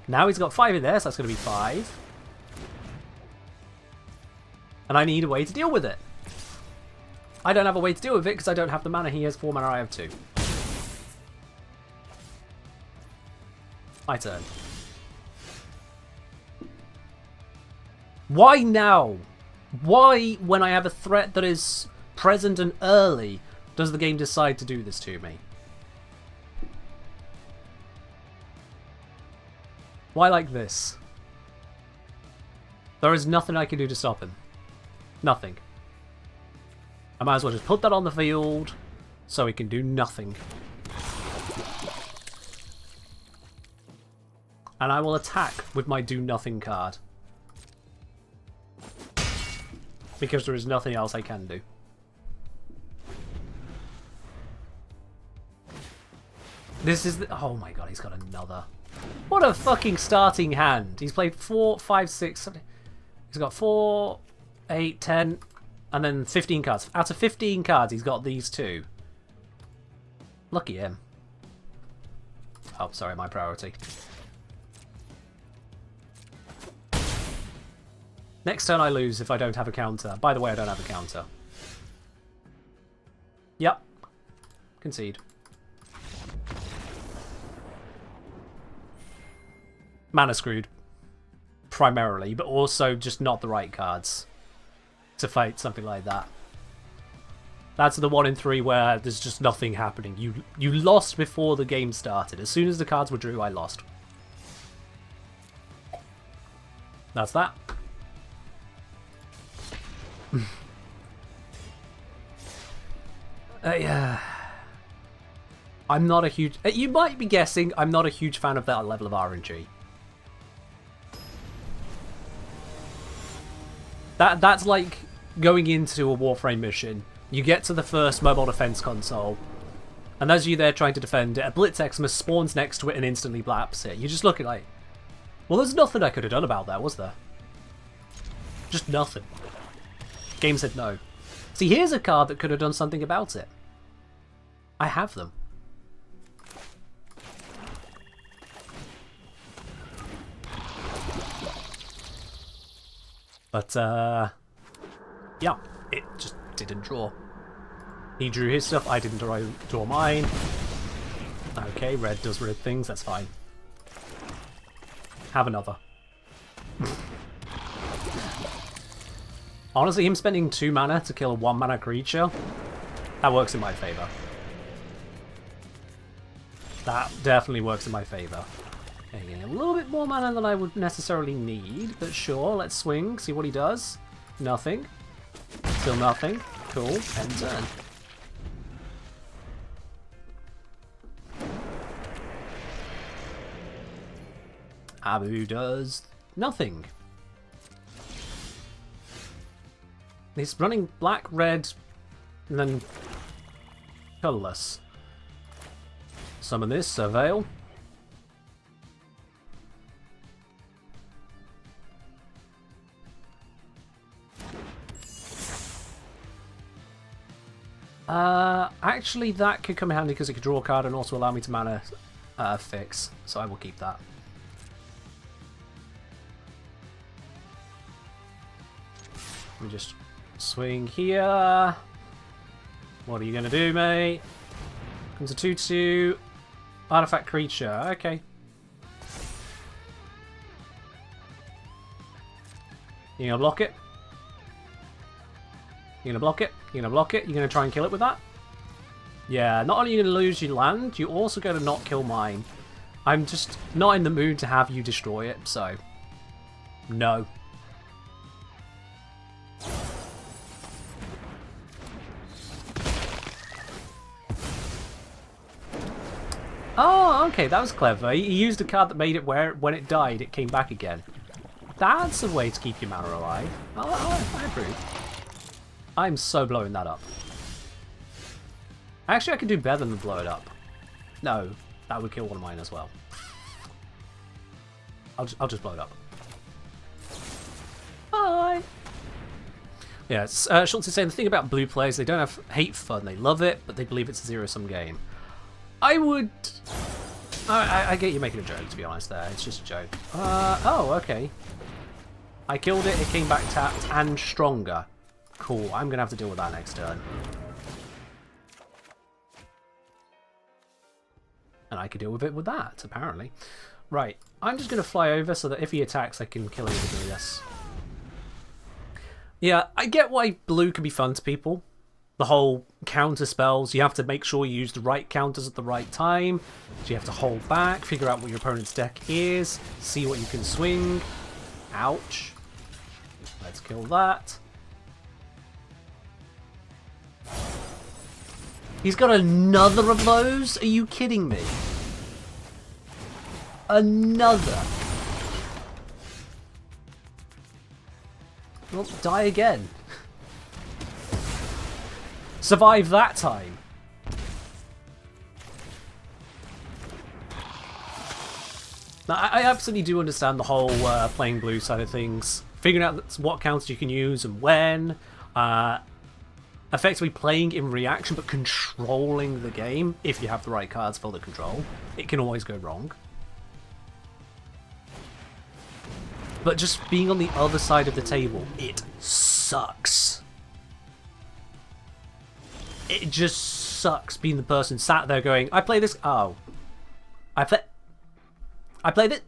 Now he's got 5 in there, so that's going to be 5. And I need a way to deal with it. I don't have a way to deal with it because I don't have the mana. He has 4 mana, I have 2. My turn. Why now? Why, when I have a threat that is present and early, does the game decide to do this to me? Why like this? There is nothing I can do to stop him. Nothing. I might as well just put that on the field so he can do nothing. And I will attack with my do nothing card. Because there is nothing else I can do. This is the... Oh my god, he's got another. What a fucking starting hand. He's played 4, 5, 6, 7. He's got 4, 8, 10, and then 15 cards. Out of 15 cards, he's got these 2. Lucky him. Oh, sorry, my priority. Next turn I lose if I don't have a counter. By the way, I don't have a counter. Yep. Concede. Mana screwed. Primarily, but also just not the right cards to fight something like that. That's the 1 in 3 where there's just nothing happening. You lost before the game started. As soon as the cards were drew, I lost. That's that. Yeah. I'm not a huge... You might be guessing I'm not a huge fan of that level of RNG. That's like going into a Warframe mission. You get to the first mobile defense console, and as you're there trying to defend it, a Blitz Xmas spawns next to it and instantly blaps it. You just look at like, well, there's nothing I could have done about that, was there? Just nothing. Game said no. See, here's a card that could have done something about it. I have them. But, yeah, it just didn't draw. He drew his stuff, I didn't draw mine. Okay, red does red things, that's fine. Have another. Honestly, him spending 2 mana to kill a 1 mana creature, that works in my favour. That definitely works in my favour. Getting a little bit more mana than I would necessarily need, but sure, let's swing, see what he does. Nothing. Still nothing. Cool. End turn. Abu does nothing. He's running black, red, and then colourless. Summon this, Surveil. Actually that could come in handy because it could draw a card and also allow me to mana fix, so I will keep that. Let me just swing here. What are you gonna do, mate? Comes a 2/2 artifact creature. Okay. You gonna block it? You're gonna block it? You're gonna block it? You're gonna try and kill it with that? Yeah, not only are you gonna lose your land, you're also gonna not kill mine. I'm just not in the mood to have you destroy it, so no. Oh, okay, that was clever. He used a card that made it where when it died, it came back again. That's a way to keep your mana alive. I approve. I'm so blowing that up. Actually, I could do better than blow it up. No, that would kill one of mine as well. I'll just blow it up. Bye! Yeah, Schultz is saying the thing about blue players, they don't have hate fun. They love it, but they believe it's a zero-sum game. I would... I get you making a joke, to be honest, there. It's just a joke. Oh, okay. I killed it, it came back tapped and stronger. Cool, I'm going to have to deal with that next turn. And I could deal with it with that, apparently. Right, I'm just going to fly over so that if he attacks, I can kill him with this. Yeah, I get why blue can be fun to people. The whole counter spells, you have to make sure you use the right counters at the right time. So you have to hold back, figure out what your opponent's deck is, see what you can swing. Ouch. Let's kill that. He's got another of those? Are you kidding me? Another. Well, die again. Survive that time. Now, I absolutely do understand the whole playing blue side of things. Figuring out what counters you can use and when. Effectively playing in reaction but controlling the game. If you have the right cards for the control. It can always go wrong. But just being on the other side of the table, it sucks. It just sucks being the person sat there going, I play this... Oh. I played it.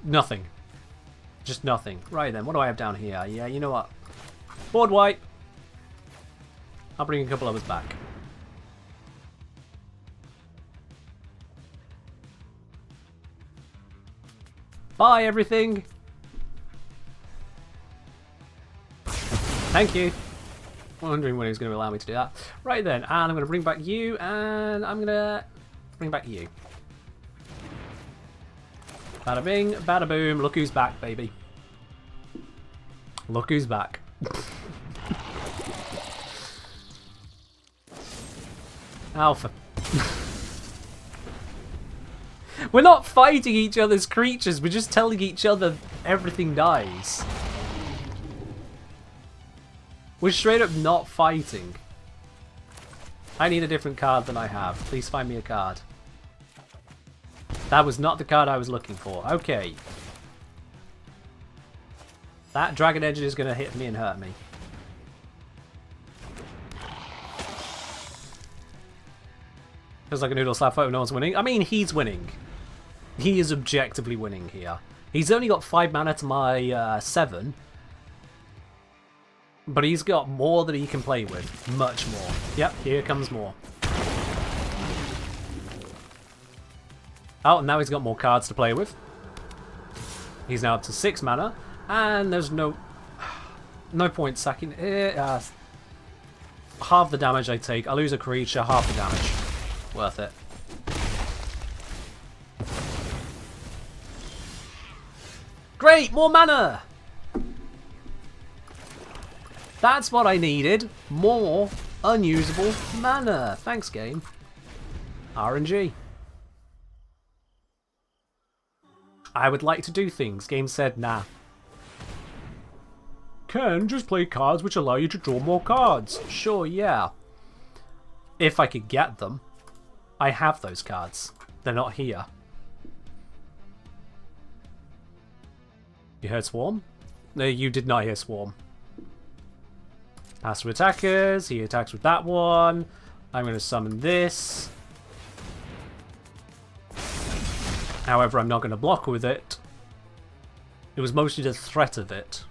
Nothing. Just nothing. Right then, what do I have down here? Yeah, you know what? Board wipe. I'll bring a couple others back. Bye, everything. Thank you. Wondering when he's going to allow me to do that. Right then, and I'm going to bring back you, and I'm going to bring back you. Bada bing, bada boom. Look who's back, baby. Look who's back. Alpha. We're not fighting each other's creatures, we're just telling each other everything dies. We're straight up not fighting. I need a different card than I have. Please find me a card. That was not the card I was looking for. Okay. That Dragon Edge is going to hit me and hurt me. Feels like a noodle slap fight when no one's winning. I mean, he's winning. He is objectively winning here. He's only got 5 mana to my 7. But he's got more that he can play with. Much more. Yep, here comes more. Oh, now he's got more cards to play with. He's now up to 6 mana. And there's no point sacking. Half the damage I take. I lose a creature, half the damage. Worth it. Great! More mana! That's what I needed. More unusable mana. Thanks, game. RNG. I would like to do things. Game said, nah. Can just play cards which allow you to draw more cards. Sure, yeah. If I could get them. I have those cards. They're not here. You heard Swarm? No, you did not hear Swarm. Pass to attackers. He attacks with that one. I'm going to summon this. However, I'm not going to block with it. It was mostly the threat of it.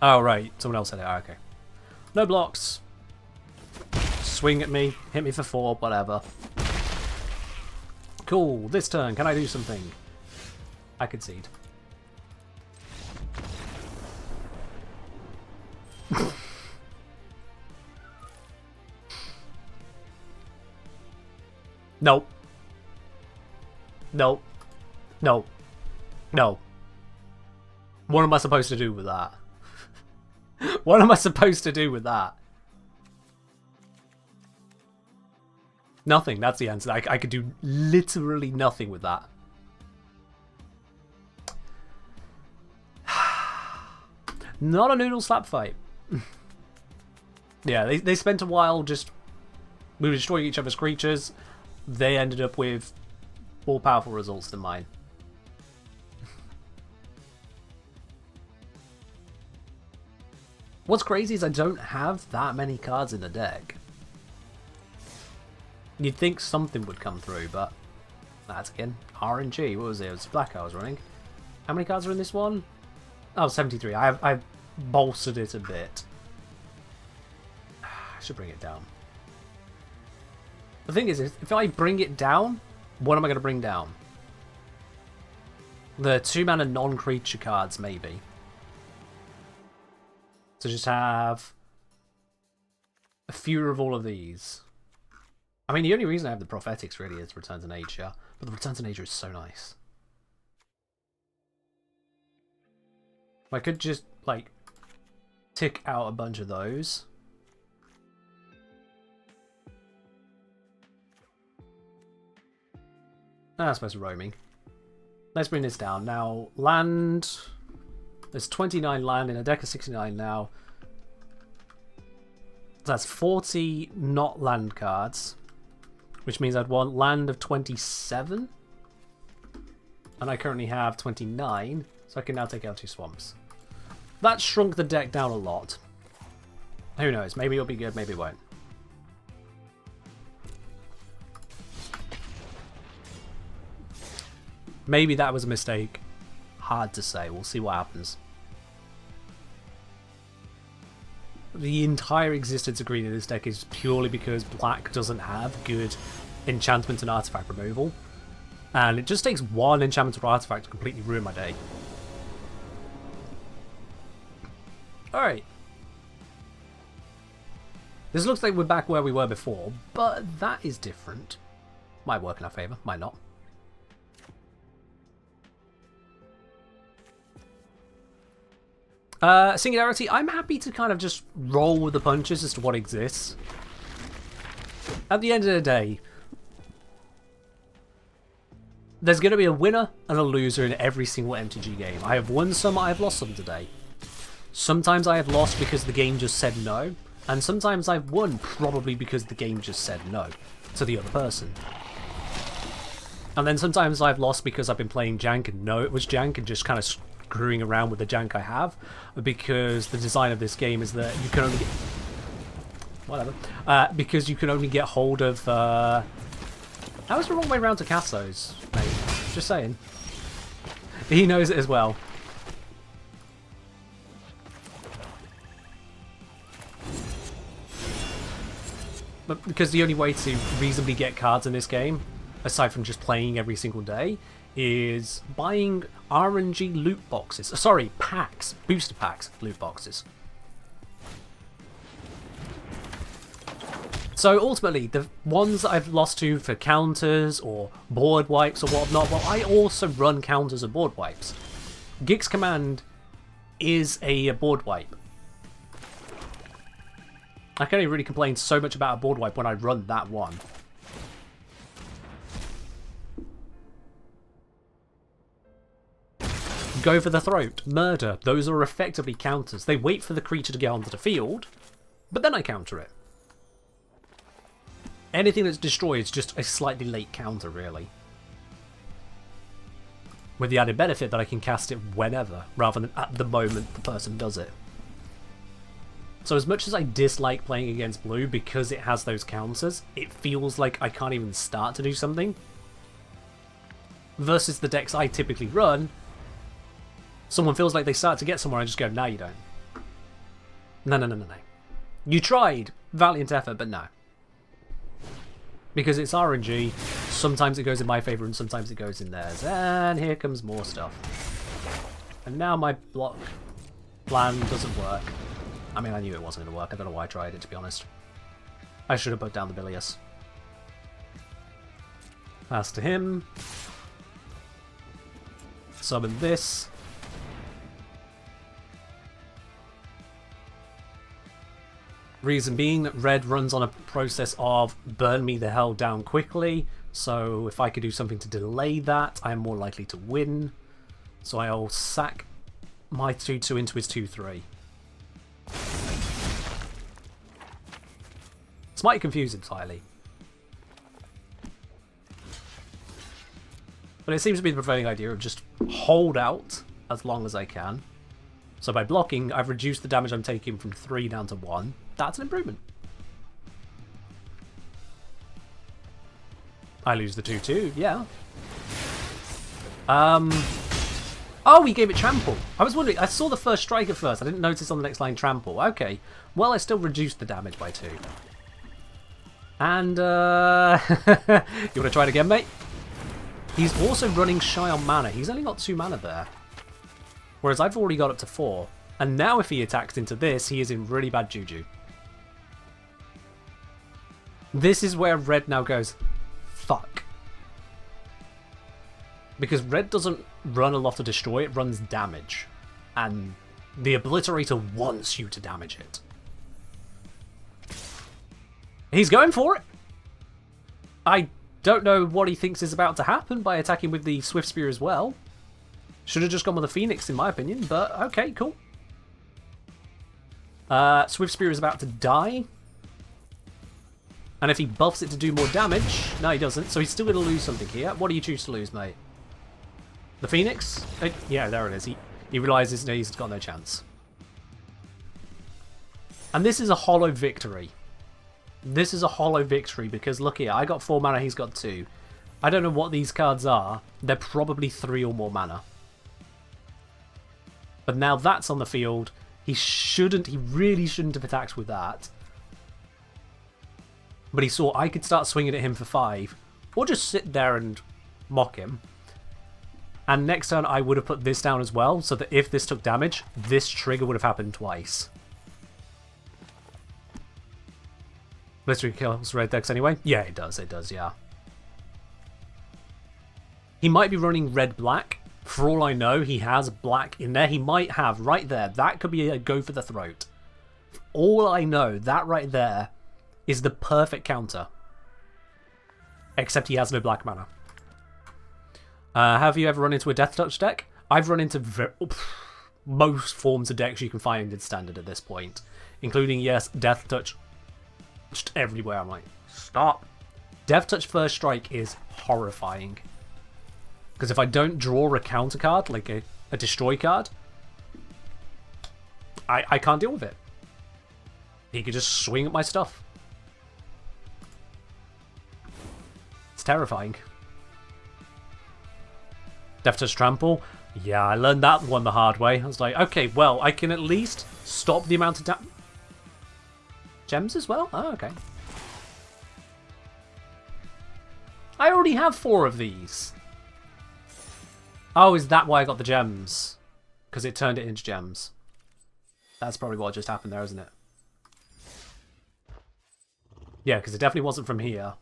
Oh, right. Someone else said it. Oh, okay. No blocks. Swing at me. Hit me for 4. Whatever. Cool. This turn, can I do something? I concede. Nope. Nope. No. No. What am I supposed to do with that? What am I supposed to do with that? Nothing. That's the answer. I could do literally nothing with that. Not a noodle slap fight. Yeah, they spent a while just... We were destroying each other's creatures. They ended up with more powerful results than mine. What's crazy is I don't have that many cards in the deck. You'd think something would come through, but... That's again RNG. What was it? It was black I was running. How many cards are in this one? Oh, 73. I've bolstered it a bit. I should bring it down. The thing is, if I bring it down, what am I going to bring down? The 2-mana non-creature cards, maybe. So just have a few of all of these. I mean, the only reason I have the Prophetics really is Return to Nature. But the Return to Nature is so nice. I could just, like, tick out a bunch of those. Ah, I suppose roaming. Let's bring this down. Now, land. There's 29 land in a deck of 69 now. That's 40 not land cards. Which means I'd want land of 27. And I currently have 29. So I can now take out 2 swamps. That shrunk the deck down a lot. Who knows? Maybe it'll be good, maybe it won't. Maybe that was a mistake. Hard to say. We'll see what happens. The entire existence of green in this deck is purely because black doesn't have good enchantment and artifact removal. And it just takes one enchantment or artifact to completely ruin my day. Alright. This looks like we're back where we were before, but that is different. Might work in our favour, might not. Singularity, I'm happy to kind of just roll with the punches as to what exists. At the end of the day, there's going to be a winner and a loser in every single MTG game. I have won some, I have lost some today. Sometimes I have lost because the game just said no, and sometimes I've won probably because the game just said no to the other person. And then sometimes I've lost because I've been playing jank and know it was jank and just kind of screwing around with the jank I have, because the design of this game is that you can only get... whatever. Because you can only get hold of... That was the wrong way around to cast those, mate. Just saying. He knows it as well. But because the only way to reasonably get cards in this game, aside from just playing every single day, is buying RNG loot boxes. Sorry, packs. Booster packs loot boxes. So ultimately, the ones that I've lost to for counters or board wipes or whatnot, well, I also run counters and board wipes. Gix Command is a board wipe. I can only really complain so much about a board wipe when I run that one. Go for the throat, murder, those are effectively counters. They wait for the creature to get onto the field, but then I counter it. Anything that's destroyed is just a slightly late counter, really. With the added benefit that I can cast it whenever, rather than at the moment the person does it. So as much as I dislike playing against blue because it has those counters, it feels like I can't even start to do something. Versus the decks I typically run, someone feels like they start to get somewhere, I just go, no you don't. No, no, no, no, no. You tried, valiant effort, but no. Because it's RNG, sometimes it goes in my favour and sometimes it goes in theirs. And here comes more stuff. And now my block plan doesn't work. I mean, I knew it wasn't going to work. I don't know why I tried it, to be honest. I should have put down the Bilious. Pass to him. Summon this. Reason being that red runs on a process of burn me the hell down quickly, so if I could do something to delay that, I am more likely to win. So I'll sack my 2-2 into his 2-3. It's mighty confusing entirely. But it seems to be the prevailing idea of just hold out as long as I can. So by blocking, I've reduced the damage I'm taking from 3 down to 1. That's an improvement. I lose the 2-2, yeah. Oh, he gave it trample. I was wondering, I saw the first strike at first. I didn't notice on the next line trample. Okay. Well, I still reduced the damage by 2. And, you want to try it again, mate? He's also running shy on mana. He's only got 2 mana there. Whereas I've already got up to 4. And now if he attacks into this, he is in really bad juju. This is where red now goes, fuck. Because red doesn't run a lot to destroy, it runs damage. And the Obliterator wants you to damage it. He's going for it! I don't know what he thinks is about to happen by attacking with the Swift Spear as well. Should have just gone with the Phoenix in my opinion, but okay, cool. Swift Spear is about to die. And if he buffs it to do more damage... No, he doesn't, so he's still going to lose something here. What do you choose to lose, mate? The Phoenix? Yeah, there it is. He realises he's got no chance. And this is a hollow victory. This is a hollow victory because look here, I got 4 mana, he's got 2. I don't know what these cards are. They're probably 3 or more mana. But now that's on the field. He really shouldn't have attacked with that. But he saw I could start swinging at him for 5. Or just sit there and mock him. And next turn I would have put this down as well, so that if this took damage, this trigger would have happened twice. Blistery kills red decks anyway? Yeah, it does, yeah. He might be running red-black. For all I know, he has black in there. He might have, right there, that could be a go for the throat. For all I know, that right there is the perfect counter. Except he has no black mana. Have you ever run into a Death Touch deck? I've run into most forms of decks you can find in Standard at this point. Including, yes, Death Touch just everywhere. I'm like, stop. Death Touch First Strike is horrifying. Because if I don't draw a counter card, like a destroy card, I can't deal with it. He could just swing at my stuff. It's terrifying. Death Touch Trample. Yeah, I learned that one the hard way. I was like, okay, well, I can at least stop the amount of gems as well? Oh, okay. I already have 4 of these. Oh, is that why I got the gems? Because it turned it into gems. That's probably what just happened there, isn't it? Yeah, because it definitely wasn't from here.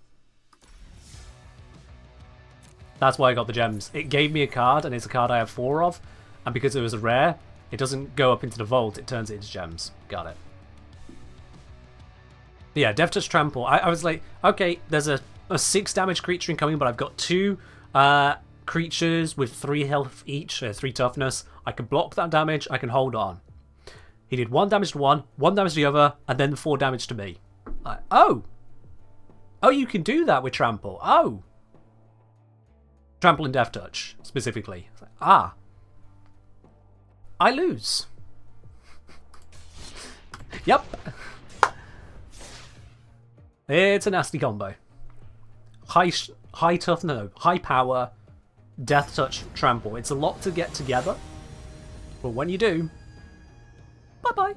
That's why I got the gems. It gave me a card, and it's a card I have 4 of. And because it was a rare, it doesn't go up into the vault, it turns it into gems. Got it. Yeah, Death Touch Trample. I was like, okay, there's a 6 damage creature incoming, but I've got 2 creatures with 3 health each, 3 toughness. I can block that damage, I can hold on. He did 1 damage to one, 1 damage to the other, and then 4 damage to me. Oh! Oh, you can do that with Trample. Oh! Trample and Death Touch, specifically. Ah. I lose. Yep. It's a nasty combo. High tough, no, high power, Death Touch, Trample. It's a lot to get together, but when you do, bye-bye.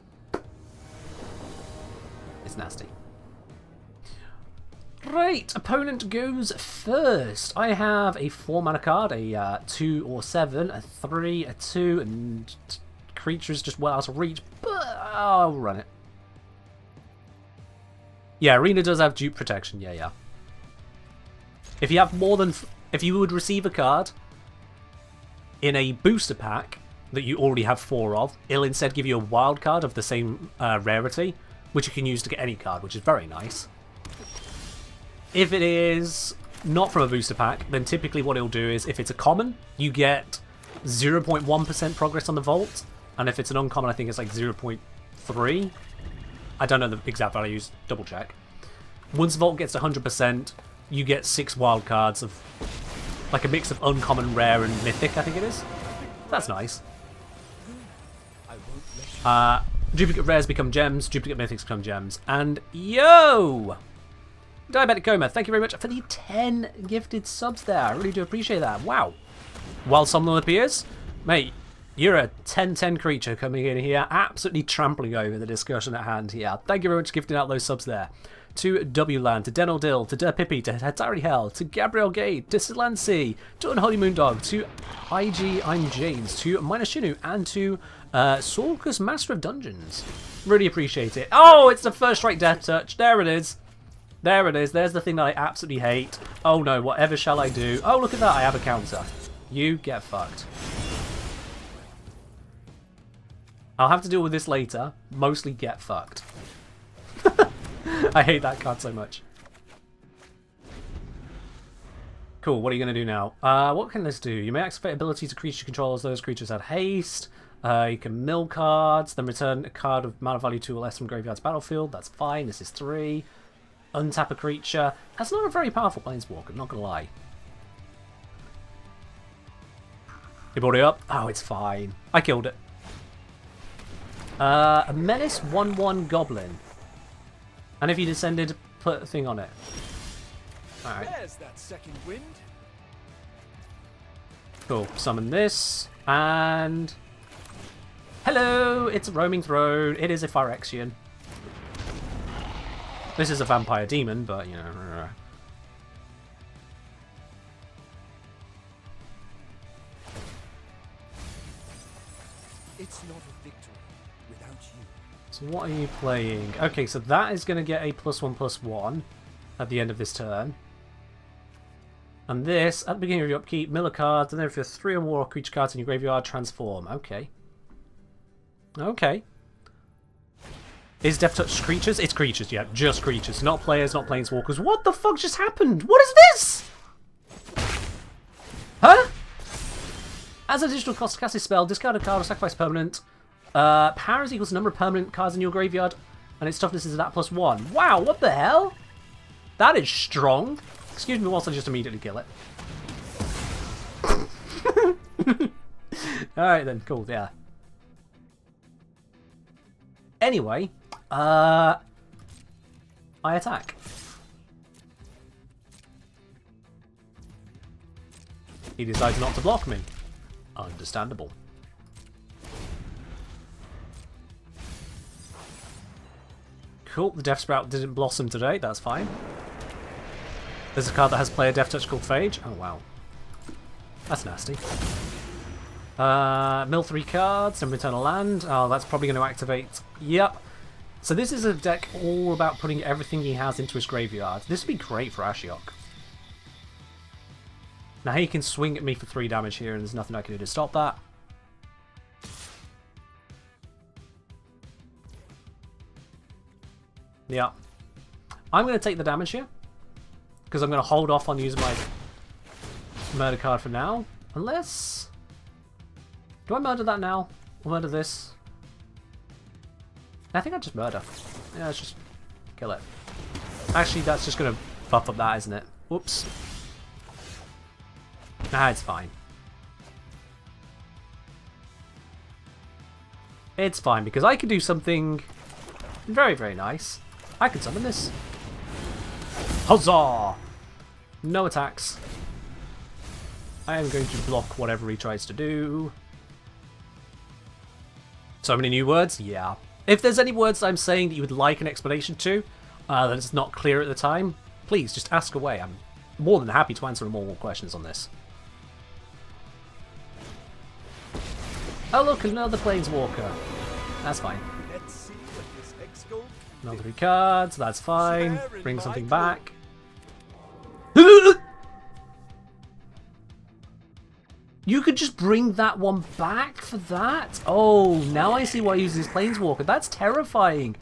It's nasty. Right, opponent goes first. I have a 4-mana card, a 2 or 7, a 3, a 2, and creatures just well out of reach, but I'll run it. Yeah, Arena does have dupe protection, yeah. If you have more than... If you would receive a card in a booster pack that you already have 4 of, it'll instead give you a wild card of the same rarity, which you can use to get any card, which is very nice. If it is not from a booster pack, then typically what it'll do is, if it's a common, you get 0.1% progress on the vault, and if it's an uncommon, I think it's like 0.3. I don't know the exact values, double check. Once vault gets 100%, you get 6 wild cards of like a mix of uncommon, rare, and mythic, I think it is. That's nice. Duplicate rares become gems, duplicate mythics become gems, and yo! Diabetic Coma, thank you very much for the 10 gifted subs there. I really do appreciate that. Wow. While someone appears, mate, you're a 10-10 creature coming in here, absolutely trampling over the discussion at hand here. Thank you very much for gifting out those subs there. To WLand, to Denel Dill, to Pippi, to Hatari Hell, to Gabriel Gade, to Silancy, to Unholy Dog, to IG I'm James, to Minor Shinu, and to Sorkus Master of Dungeons. Really appreciate it. Oh, it's the first strike Death Touch. There it is. There it is. There's the thing that I absolutely hate. Oh no, whatever shall I do? Oh, look at that. I have a counter. You get fucked. I'll have to deal with this later. Mostly get fucked. I hate that card so much. Cool, what are you going to do now? What can this do? You may activate ability to creature controls. Those creatures had haste. You can mill cards, then return a card of mana value 2 or less from graveyard to battlefield. That's fine. This is 3. Untap a creature. That's not a very powerful planeswalker, I'm not going to lie. You brought it up? Oh, it's fine. I killed it. A Menace 1/1 Goblin. And if you descended, put a thing on it. Alright. There's that second wind. Cool. Summon this. And... hello! It's a roaming throne. It is a Phyrexian. This is a vampire demon, but, you know... It's not a victory without you. So what are you playing? Okay, so that is going to get a +1/+1 at the end of this turn. And this, at the beginning of your upkeep, mill a card, and then if you have 3 or more creature cards in your graveyard, transform. Okay. Okay. Is Death Touch creatures? It's creatures, yeah. Just creatures. Not players, not planeswalkers. What the fuck just happened? What is this? Huh? As an additional cost to cast this spell, discard a card or sacrifice permanent. Power is equals the number of permanent cards in your graveyard, and its toughness is that +1. Wow, what the hell? That is strong. Excuse me whilst I just immediately kill it. Alright then, cool, yeah. Anyway, I attack. He decides not to block me. Understandable. Cool, the Death Sprout didn't blossom today, that's fine. There's a card that has player Death Touch called Phage. Oh wow. That's nasty. Mill 3 cards and return a land. Oh, that's probably going to activate. Yep. So this is a deck all about putting everything he has into his graveyard. This would be great for Ashiok. Now he can swing at me for 3 damage here and there's nothing I can do to stop that. Yeah. I'm going to take the damage here. Because I'm going to hold off on using my murder card for now. Unless... Do I murder that now? Or murder this? I think I'll just murder. Yeah, let's just kill it. Actually, that's just going to buff up that, isn't it? Whoops. Nah, it's fine. It's fine, because I can do something very, very nice. I can summon this. Huzzah! No attacks. I am going to block whatever he tries to do. So many new words? Yeah. If there's any words I'm saying that you would like an explanation to, that it's not clear at the time, please just ask away. I'm more than happy to answer more questions on this. Oh look, another Planeswalker. That's fine. Let's see what this hex gold Another 3 cards, that's fine. Bring something back. You could just bring that one back for that? Oh, now I see why he uses Planeswalker. That's terrifying.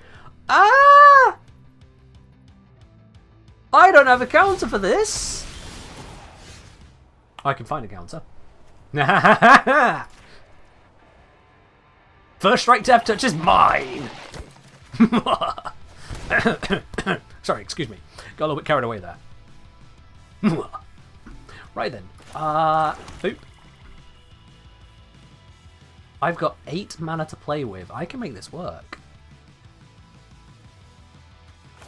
Ah! I don't have a counter for this. I can find a counter. First Strike Death Touch is mine! Sorry, excuse me. Got a little bit carried away there. Right then. Boop. I've got 8 mana to play with. I can make this work.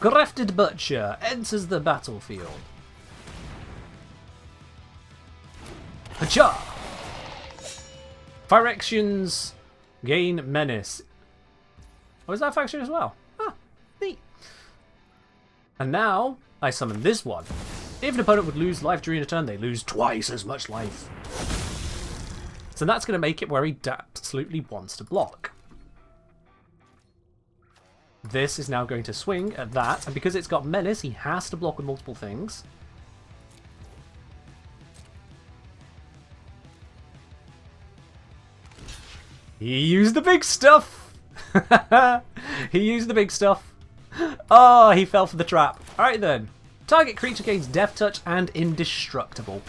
Grafted Butcher enters the battlefield. Hacha! Phyrexians gain menace. Oh, is that a faction as well? Ah, neat. And now, I summon this one. If an opponent would lose life during a turn, they lose twice as much life. So that's going to make it where he absolutely wants to block. This is now going to swing at that, and because it's got menace, he has to block with multiple things. He used the big stuff! He used the big stuff. Oh, he fell for the trap. Alright then. Target creature gains Death Touch and Indestructible.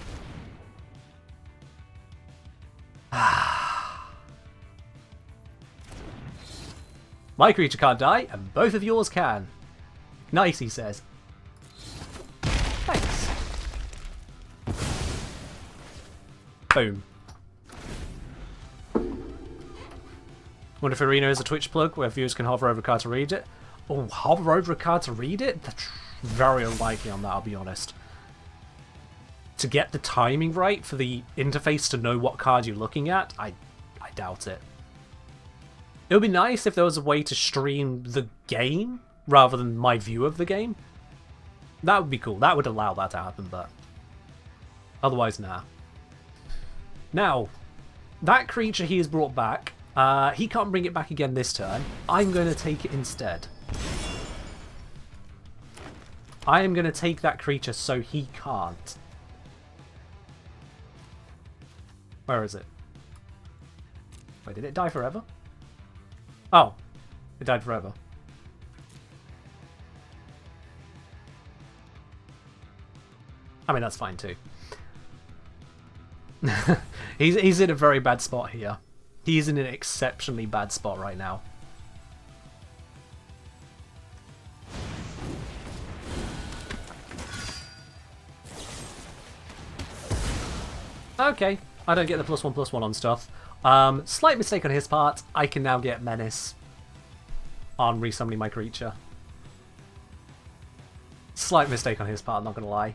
My creature can't die, and both of yours can. Nice, he says. Thanks. Boom. Wonder if Arena is a Twitch plug where viewers can hover over a card to read it. Oh, hover over a card to read it? That's very unlikely on that, I'll be honest. To get the timing right for the interface to know what card you're looking at, I doubt it. It would be nice if there was a way to stream the game rather than my view of the game. That would be cool. That would allow that to happen, but otherwise, nah. Now, that creature he has brought back He can't bring it back again this turn. I'm going to take it instead. I am going to take that creature so he can't. Where is it? Wait, did it die forever? Oh, it died forever. I mean, that's fine too. he's in a very bad spot here. He's in an exceptionally bad spot right now. Okay, I don't get the +1/+1 on stuff. Slight mistake on his part. I can now get Menace on resummoning my creature. Slight mistake on his part, not gonna lie.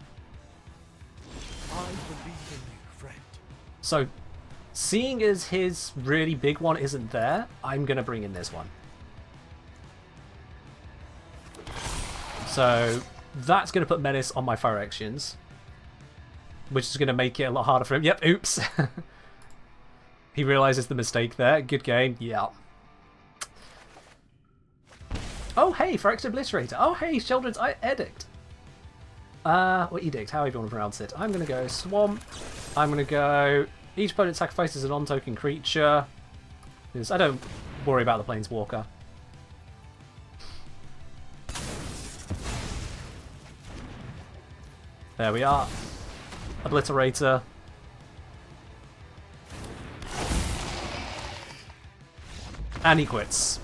I believe in you, friend. So, seeing as his really big one isn't there, I'm gonna bring in this one. So, that's gonna put Menace on my Phyrexians, which is gonna make it a lot harder for him. Yep, oops. He realizes the mistake there. Good game. Yeah. Oh, hey, Phyrexian Obliterator. Oh, hey, Sheldon's Edict. Or Edict, however you want to pronounce it. I'm going to go Swamp. I'm going to go... Each opponent sacrifices a non-token creature. Because I don't worry about the Planeswalker. There we are. Obliterator. And he quits.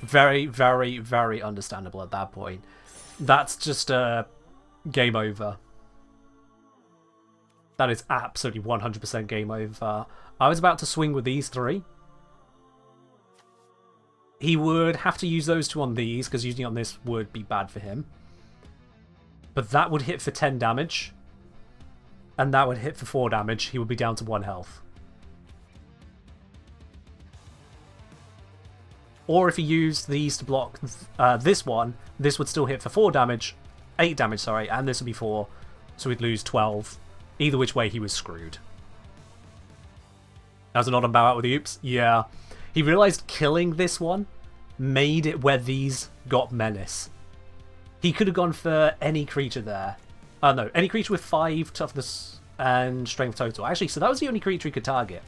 Very, very, very understandable at that point. That's just a game over. That is absolutely 100% game over. I was about to swing with these three. He would have to use those two on these, because using it on this would be bad for him. But that would hit for 10 damage. And that would hit for 4 damage. He would be down to 1 health. Or if he used these to block this one, this would still hit for 4 damage. 8 damage, sorry, and this would be 4. So we'd lose 12. Either which way, he was screwed. That was an odd and bow out with the oops. Yeah. He realized killing this one made it where these got Menace. He could have gone for any creature there. No, any creature with 5 toughness and strength total. Actually, so that was the only creature he could target.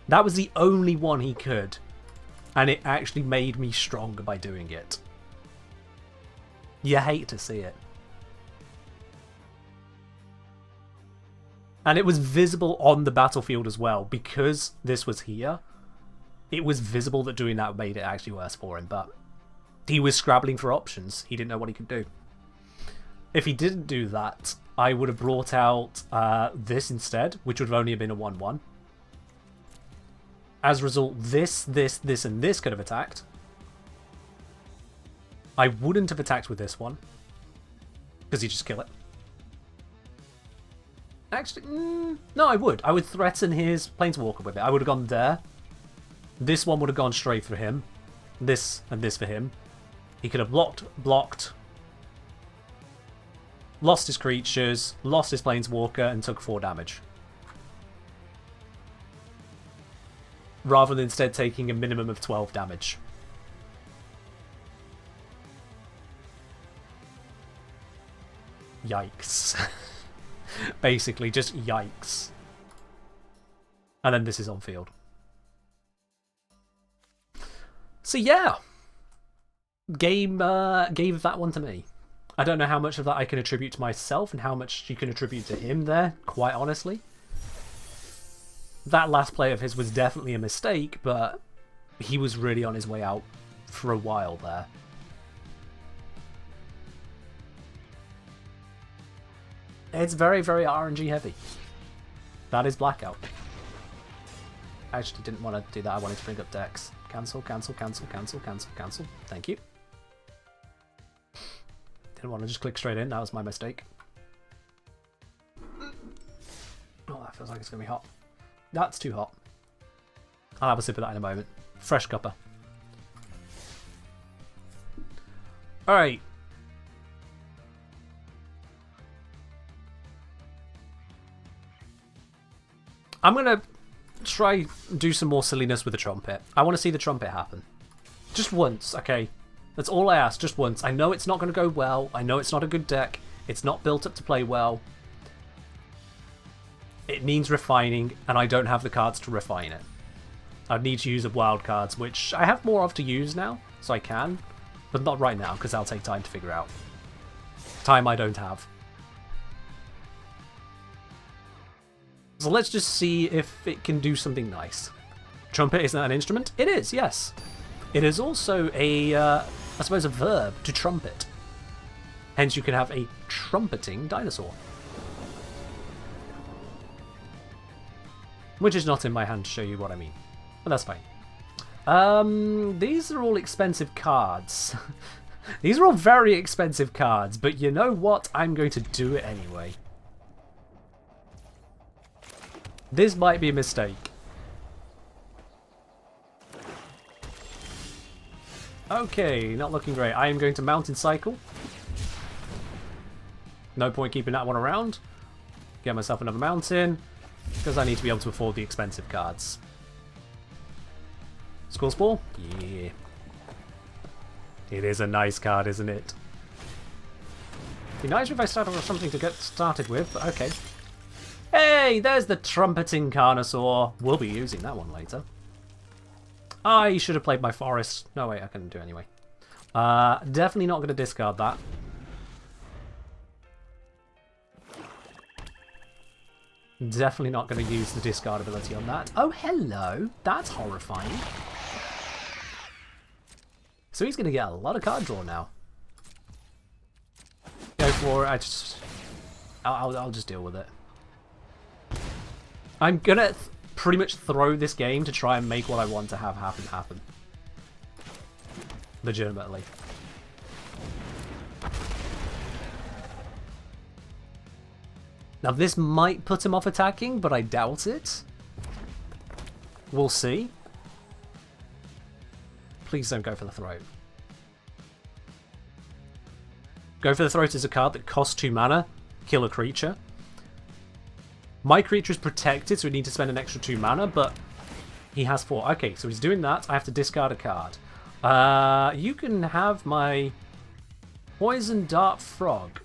That was the only one he could. And it actually made me stronger by doing it. You hate to see it. And it was visible on the battlefield as well. Because this was here, it was visible that doing that made it actually worse for him. But he was scrabbling for options. He didn't know what he could do. If he didn't do that, I would have brought out this instead, which would have only been a 1/1. As a result, this, and this could have attacked. I wouldn't have attacked with this one. Because you just kill it. Actually, no, I would. I would threaten his Planeswalker with it. I would have gone there. This one would have gone straight for him. This and this for him. He could have blocked, lost his creatures, lost his Planeswalker, and took 4 damage. Rather than instead taking a minimum of 12 damage. Yikes. Basically, just yikes. And then this is on field. So yeah. Game gave that one to me. I don't know how much of that I can attribute to myself and how much you can attribute to him there, quite honestly. That last play of his was definitely a mistake, but he was really on his way out for a while there. It's very, very RNG heavy. That is Blackout. I actually didn't want to do that. I wanted to bring up decks. Cancel, cancel, cancel, cancel, cancel, cancel. Thank you. Didn't want to just click straight in. That was my mistake. Oh, that feels like it's going to be hot. That's too hot. I'll have a sip of that in a moment. Fresh cuppa. Alright. I'm going to try do some more silliness with the trumpet. I want to see the trumpet happen. Just once, okay? That's all I ask, just once. I know it's not going to go well. I know it's not a good deck. It's not built up to play well. It needs refining, and I don't have the cards to refine it. I'd need to use up wild cards, which I have more of to use now, so I can. But not right now, because that'll take time to figure out. Time I don't have. So let's just see if it can do something nice. Trumpet, isn't that an instrument? It is, yes. It is also a, I suppose, a verb to trumpet. Hence you can have a trumpeting dinosaur. Which is not in my hand to show you what I mean. But that's fine. These are all expensive cards. These are all very expensive cards, but you know what? I'm going to do it anyway. This might be a mistake. Okay, not looking great. I am going to Mountain Cycle. No point keeping that one around. Get myself another mountain, because I need to be able to afford the expensive cards. Skull Spore? Yeah. It is a nice card, isn't it? Be nice if I started with something to get started with, but okay. Hey, there's the Trumpeting Carnosaur. We'll be using that one later. I should have played my Forest. No, wait, I couldn't do it anyway. Definitely not going to discard that. Definitely not going to use the discard ability on that. Oh, hello. That's horrifying. So he's going to get a lot of card draw now. Go for it. I'll just deal with it. I'm going to pretty much throw this game to try and make what I want to have happen. Legitimately. Now this might put him off attacking, but I doubt it. We'll see. Please don't go for the throat. Go for the throat is a card that costs 2 mana, kill a creature. My creature is protected, so we need to spend an extra 2 mana, but he has 4. Okay, so he's doing that. I have to discard a card. You can have my Poison Dart Frog.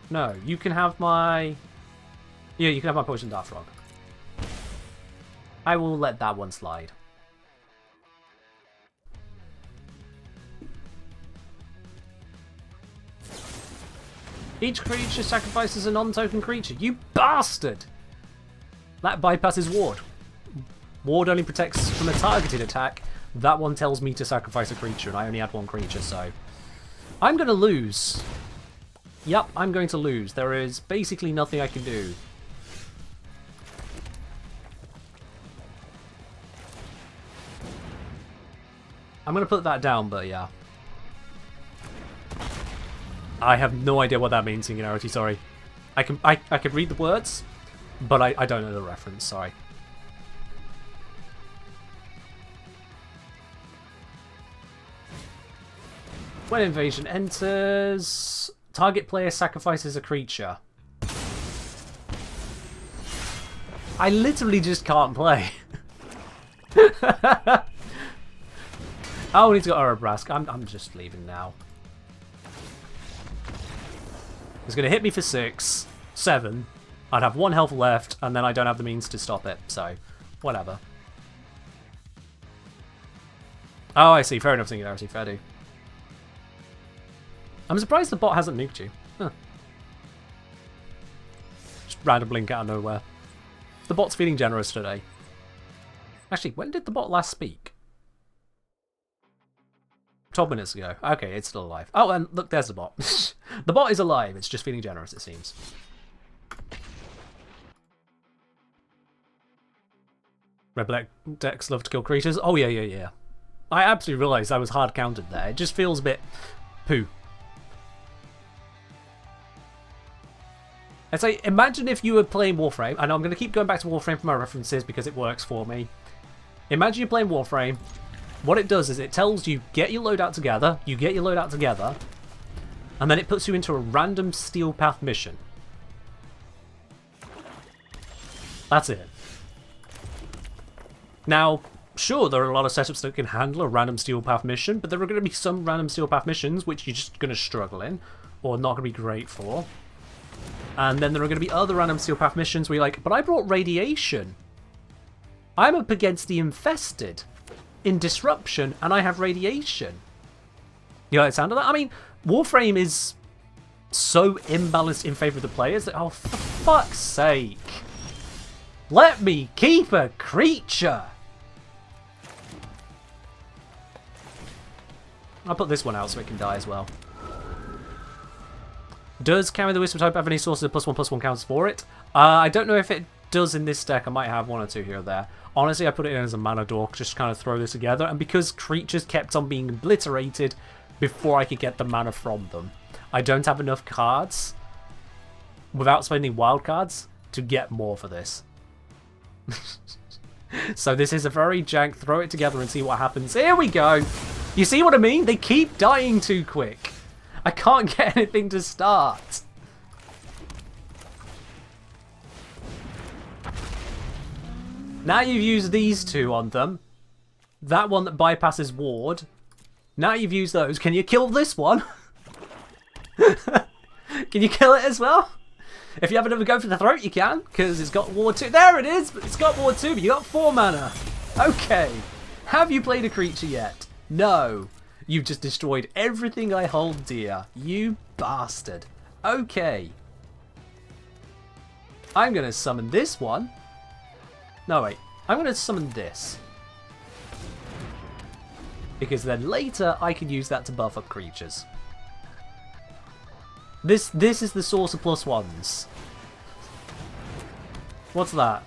No, you can have my... Yeah, you can have my Poison Dart Frog. I will let that one slide. Each creature sacrifices a non-token creature. You bastard! That bypasses Ward. Ward only protects from a targeted attack. That one tells me to sacrifice a creature, and I only had 1 creature, so... I'm going to lose. Yep, I'm going to lose. There is basically nothing I can do. I'm going to put that down, but yeah. I have no idea what that means, Singularity, sorry. I can read the words, but I don't know the reference, sorry. When invasion enters, target player sacrifices a creature. I literally just can't play. Oh, he's got Orobrask. I'm just leaving now. He's going to hit me for 6, 7. I'd have 1 health left, and then I don't have the means to stop it, so whatever. Oh, I see. Fair enough, Singularity. Fair do. I'm surprised the bot hasn't nuked you. Huh. Just random blink out of nowhere. The bot's feeling generous today. Actually, when did the bot last speak? 12 minutes ago. Okay, it's still alive. Oh, and look, there's the bot. The bot is alive. It's just feeling generous, it seems. Red black decks love to kill creatures. Oh, yeah. I absolutely realised I was hard countered there. It just feels a bit poo. It's like, imagine if you were playing Warframe, and I'm going to keep going back to Warframe for my references because it works for me. Imagine you're playing Warframe. What it does is it tells you, get your loadout together, you get your loadout together, and then it puts you into a random Steel Path mission. That's it. Now, sure, there are a lot of setups that can handle a random Steel Path mission, but there are going to be some random Steel Path missions which you're just going to struggle in, or not going to be great for. And then there are going to be other random Steel Path missions where you're like, but I brought Radiation. I'm up against the Infested in Disruption, and I have Radiation. You like the sound of that? I mean, Warframe is so imbalanced in favour of the players that, oh, for fuck's sake. Let me keep a creature! I'll put this one out so it can die as well. Does Carry the Wisp type have any sources of +1/+1 counters for it? I don't know if it does in this deck. I might have one or two here or there. Honestly, I put it in as a mana dork, just kind of throw this together. And because creatures kept on being obliterated before I could get the mana from them, I don't have enough cards without spending wild cards to get more for this. So this is a very jank, throw it together and see what happens. Here we go! You see what I mean? They keep dying too quick. I can't get anything to start. Now you've used these two on them. That one that bypasses ward. Now you've used those. Can you kill this one? Can you kill it as well? If you have another go for the throat, you can, because it's got ward 2. There it is! It's got ward 2, but you got 4 mana. Okay. Have you played a creature yet? No. You've just destroyed everything I hold dear. You bastard. Okay. I'm going to summon this one. No, wait. I'm going to summon this. Because then later I can use that to buff up creatures. This is the source of +1s. What's that?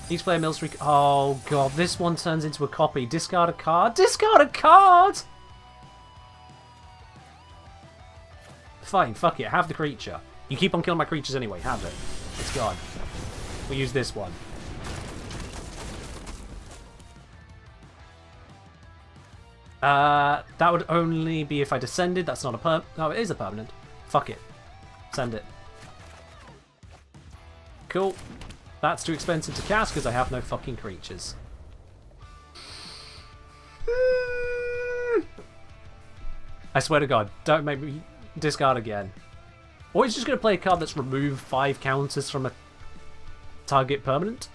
Each player mills 3... Oh god, this one turns into a copy. Discard a card? Discard a card?! Fine, fuck it. Have the creature. You keep on killing my creatures anyway. Have it. It's gone. We'll use this one. That would only be if I descended. That's not a perm... No, it is a permanent. Fuck it. Send it. Cool. That's too expensive to cast because I have no fucking creatures. I swear to god, don't make me discard again. Or he's just going to play a card that's remove 5 counters from a target permanent.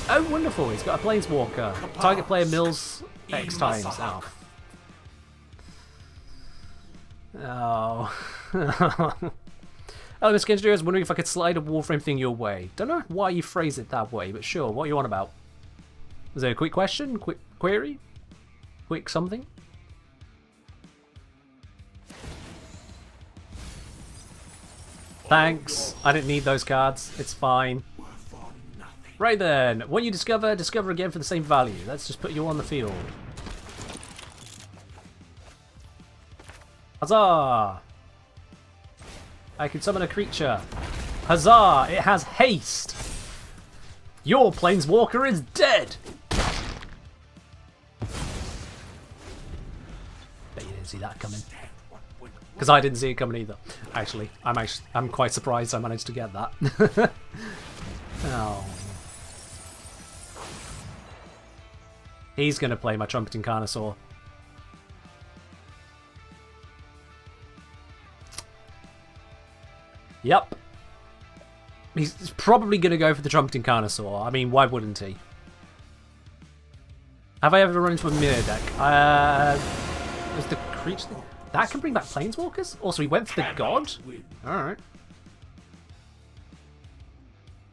Oh, wonderful. He's got a Planeswalker. Target player mills X times. Oh. Oh. Oh, Miss Kenjiro, I was wondering if I could slide a Warframe thing your way. Don't know why you phrase it that way, but sure. What are you on about? Was there a quick question? Quick query? Quick something? Thanks. I didn't need those cards. It's fine. Right then. What you discover, discover again for the same value. Let's just put you on the field. Huzzah! I can summon a creature. Huzzah! It has haste! Your Planeswalker is dead! Bet you didn't see that coming. Because I didn't see it coming either. Actually, I'm quite surprised I managed to get that. Oh. He's going to play my Trumpeting Carnosaur. Yep. He's probably going to go for the Trumpeting Carnosaur. I mean, why wouldn't he? Have I ever run into a mirror deck? Was the creature thing? That can bring back Planeswalkers? Also, he went for the God? Alright.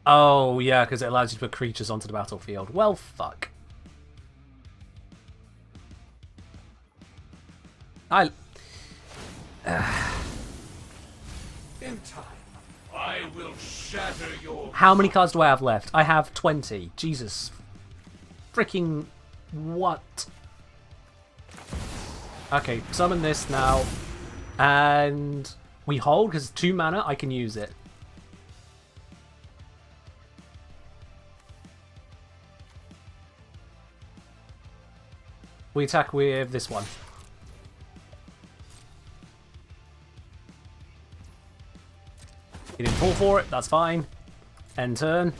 Oh, yeah, because it allows you to put creatures onto the battlefield. Well, fuck. In time, I will shatter your... How many cards do I have left? I have 20. Jesus. Freaking... what? Okay, summon this now. And... we hold, because 2 mana, I can use it. We attack with this one. He didn't fall for it, that's fine. End turn.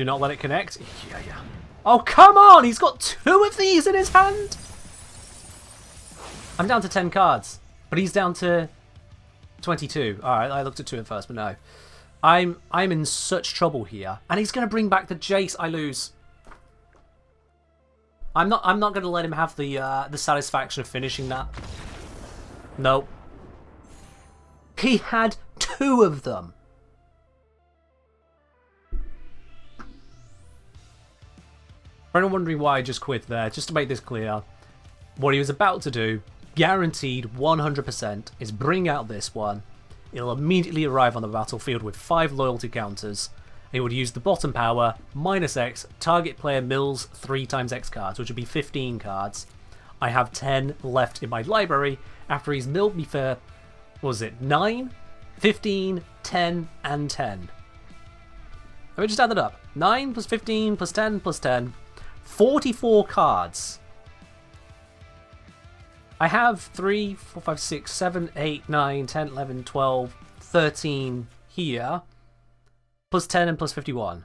Do not let it connect. Yeah. Oh, come on! He's got 2 of these in his hand! I'm down to 10 cards, but he's down to 22. Alright, I looked at 2 at first, but no. I'm in such trouble here. And he's going to bring back the Jace. I lose. I'm not going to let him have the satisfaction of finishing that. Nope. He had 2 of them. For anyone wondering why I just quit there, just to make this clear, what he was about to do, guaranteed 100%, is bring out this one. It'll immediately arrive on the battlefield with 5 loyalty counters. He would use the bottom power, -X, target player mills 3 times X cards, which would be 15 cards. I have 10 left in my library after he's milled me for, what was it, 9, 15, 10, and 10. Let me just add that up. 9 plus 15 plus 10 plus 10. 44 cards. I have 3, 4, 5, 6, 7, 8, 9, 10, 11, 12, 13 here. Plus 10 and plus 51.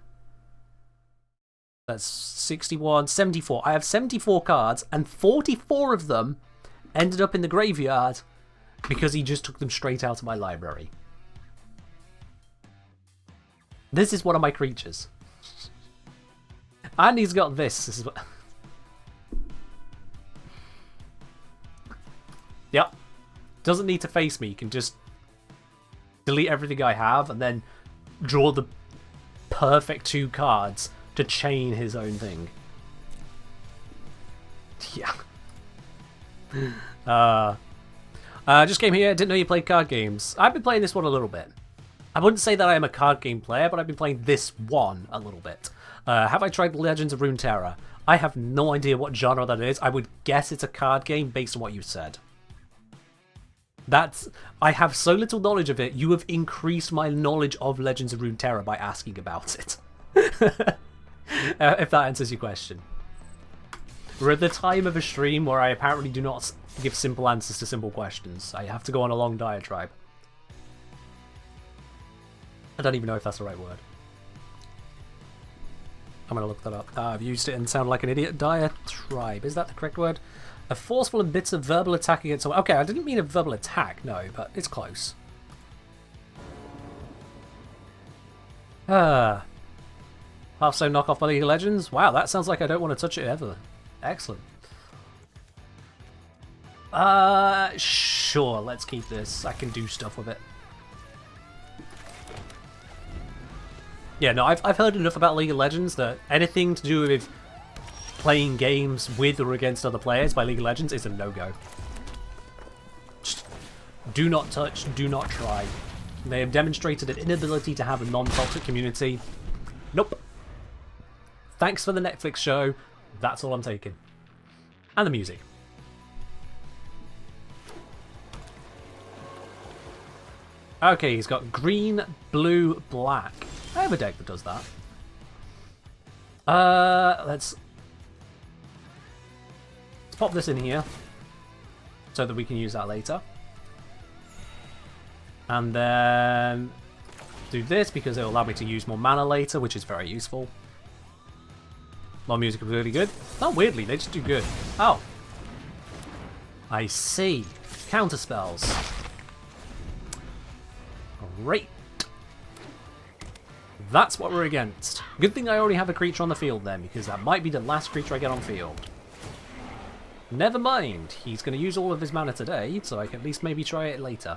That's 61, 74. I have 74 cards, and 44 of them ended up in the graveyard because he just took them straight out of my library. This is one of my creatures. And he's got this. This is what... Yep. Doesn't need to face me. You can just delete everything I have and then draw the perfect 2 cards to chain his own thing. Yeah. Just came here. Didn't know you played card games. I've been playing this one a little bit. I wouldn't say that I am a card game player, but I've been playing this one a little bit. Have I tried Legends of Runeterra? I have no idea what genre that is. I would guess it's a card game based on what you said. I have so little knowledge of it, you have increased my knowledge of Legends of Runeterra by asking about it. If that answers your question. We're at the time of a stream where I apparently do not give simple answers to simple questions. I have to go on a long diatribe. I don't even know if that's the right word. I'm going to look that up. I've used it and sound like an idiot. Diatribe. Is that the correct word? A forceful and bitter verbal attack against someone. Okay, I didn't mean a verbal attack, no, but it's close. Half so knockoff by League of Legends? Wow, that sounds like I don't want to touch it ever. Excellent. Sure, let's keep this. I can do stuff with it. Yeah, no, I've heard enough about League of Legends that anything to do with playing games with or against other players by League of Legends is a no-go. Just do not touch, do not try. They have demonstrated an inability to have a non-toxic community. Nope. Thanks for the Netflix show. That's all I'm taking. And the music. Okay, he's got green, blue, black. I have a deck that does that. Let's pop this in here so that we can use that later. And then do this because it will allow me to use more mana later, which is very useful. Long music is really good. Not weirdly, they just do good. Oh. I see. Counterspells. Great. That's what we're against. Good thing I already have a creature on the field then, because that might be the last creature I get on field. Never mind. He's going to use all of his mana today, so I can at least maybe try it later.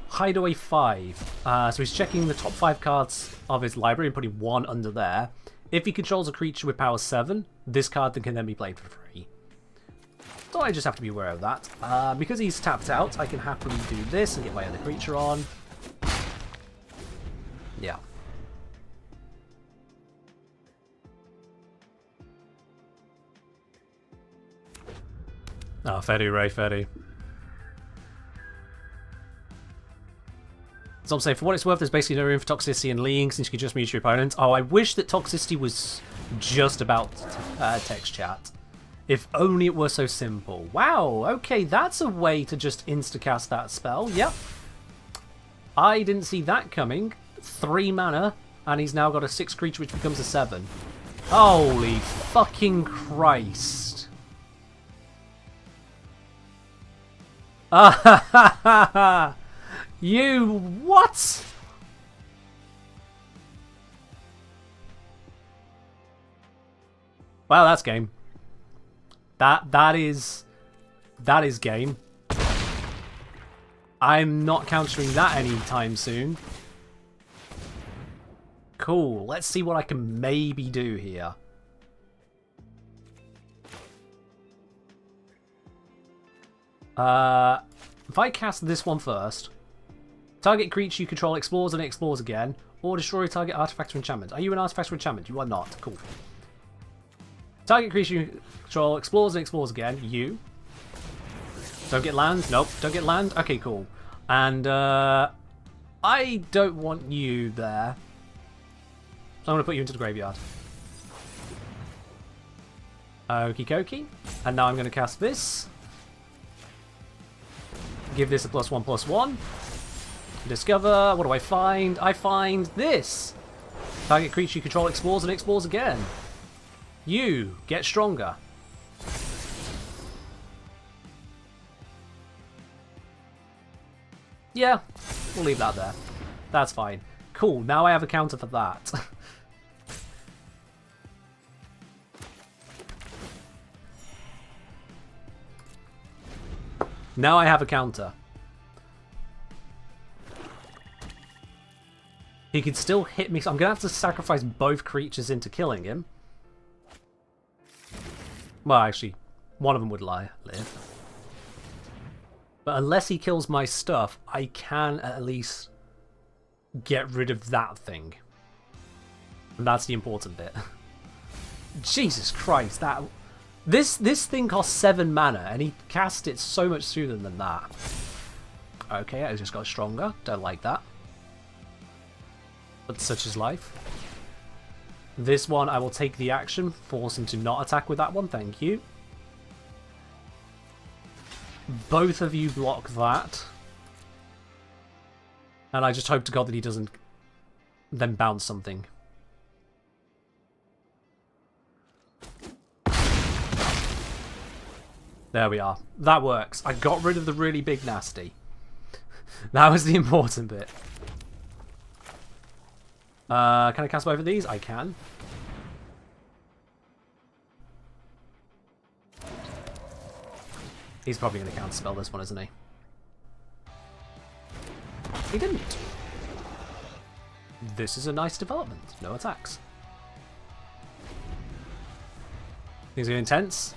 Hideaway 5. So he's checking the top 5 cards of his library and putting 1 under there. If he controls a creature with power 7, this card can then be played for free. So I just have to be aware of that. Because he's tapped out, I can happily do this and get my other creature on. Yeah. Oh, Fetty, Ray, Fetty. So I'm saying, for what it's worth, there's basically no room for toxicity in League since you can just mute your opponent. Oh, I wish that toxicity was just about text chat. If only it were so simple. Wow, okay, that's a way to just instacast that spell. Yep. I didn't see that coming. 3 mana, And he's now got a 6 creature, which becomes a 7. Holy fucking Christ. Ah ha ha ha ha! You what? Wow, that's game. That is game. I'm not countering that anytime soon. Cool. Let's see what I can maybe do here. If I cast this one first, target creature you control explores and it explores again, or destroy target artifact or enchantment. Are you an artifact or enchantment? You are not. Cool. Target creature you control explores and explores again. You. Don't get land. Nope. Don't get land. Okay, cool. And I don't want you there. So I'm going to put you into the graveyard. Okie dokie. And now I'm going to cast this. Give this a +1/+1. Discover. What do I find? I find this. Target creature you control explores and explores again. You get stronger. Yeah, we'll leave that there. That's fine. Cool, now I have a counter for that. Now I have a counter. He could still hit me, so I'm going to have to sacrifice both creatures into killing him. Well, actually, one of them would live. But unless he kills my stuff, I can at least get rid of that thing. And that's the important bit. Jesus Christ, that... This thing costs 7 mana, and he cast it so much sooner than that. Okay, I just got stronger. Don't like that. But such is life. This one, I will take the action, force him to not attack with that one, thank you. Both of you block that. And I just hope to God that he doesn't then bounce something. There we are. That works. I got rid of the really big nasty. That was the important bit. Can I cast both of these? I can. He's probably going to counterspell this one, isn't he? He didn't. This is a nice development. No attacks. Things are intense.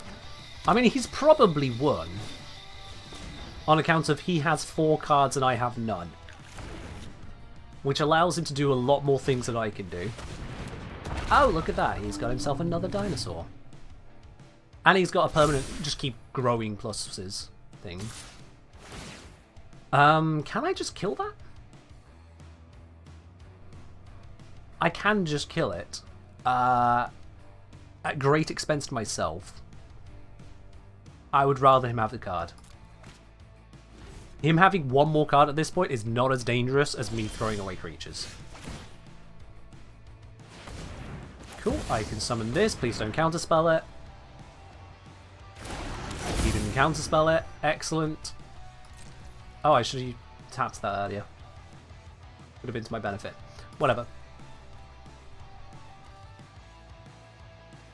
I mean, he's probably won. On account of he has 4 cards and I have none. Which allows him to do a lot more things than I can do. Oh, look at that. He's got himself another dinosaur. And he's got a permanent just keep growing pluses thing. Can I just kill that? I can just kill it. At great expense to myself. I would rather him have the card. Him having one more card at this point is not as dangerous as me throwing away creatures. Cool, I can summon this. Please don't counterspell it. He didn't counterspell it. Excellent. Oh, I should have tapped that earlier. Would have been to my benefit. Whatever.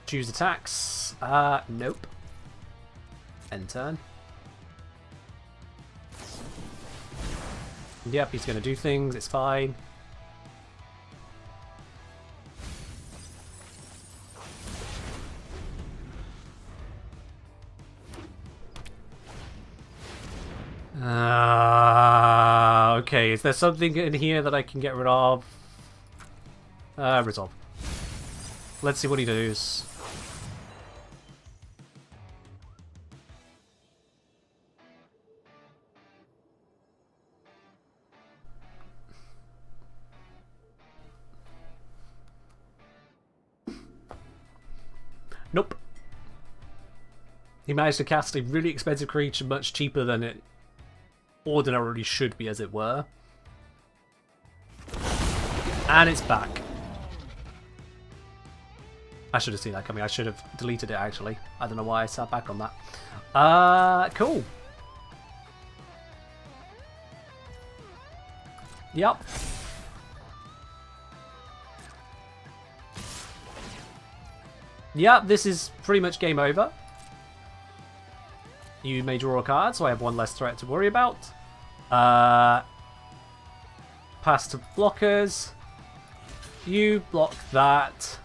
Choose attacks. Nope. End turn. Yep, he's going to do things. It's fine. Okay, is there something in here that I can get rid of? Resolve. Let's see what he does. Nope. He managed to cast a really expensive creature much cheaper than it ordinarily should be, as it were. And it's back. I should have seen that coming. I should have deleted it, actually. I don't know why I sat back on that. Cool. Yep. Yep, this is pretty much game over. You may draw a card, so I have one less threat to worry about. Pass to blockers. You block that.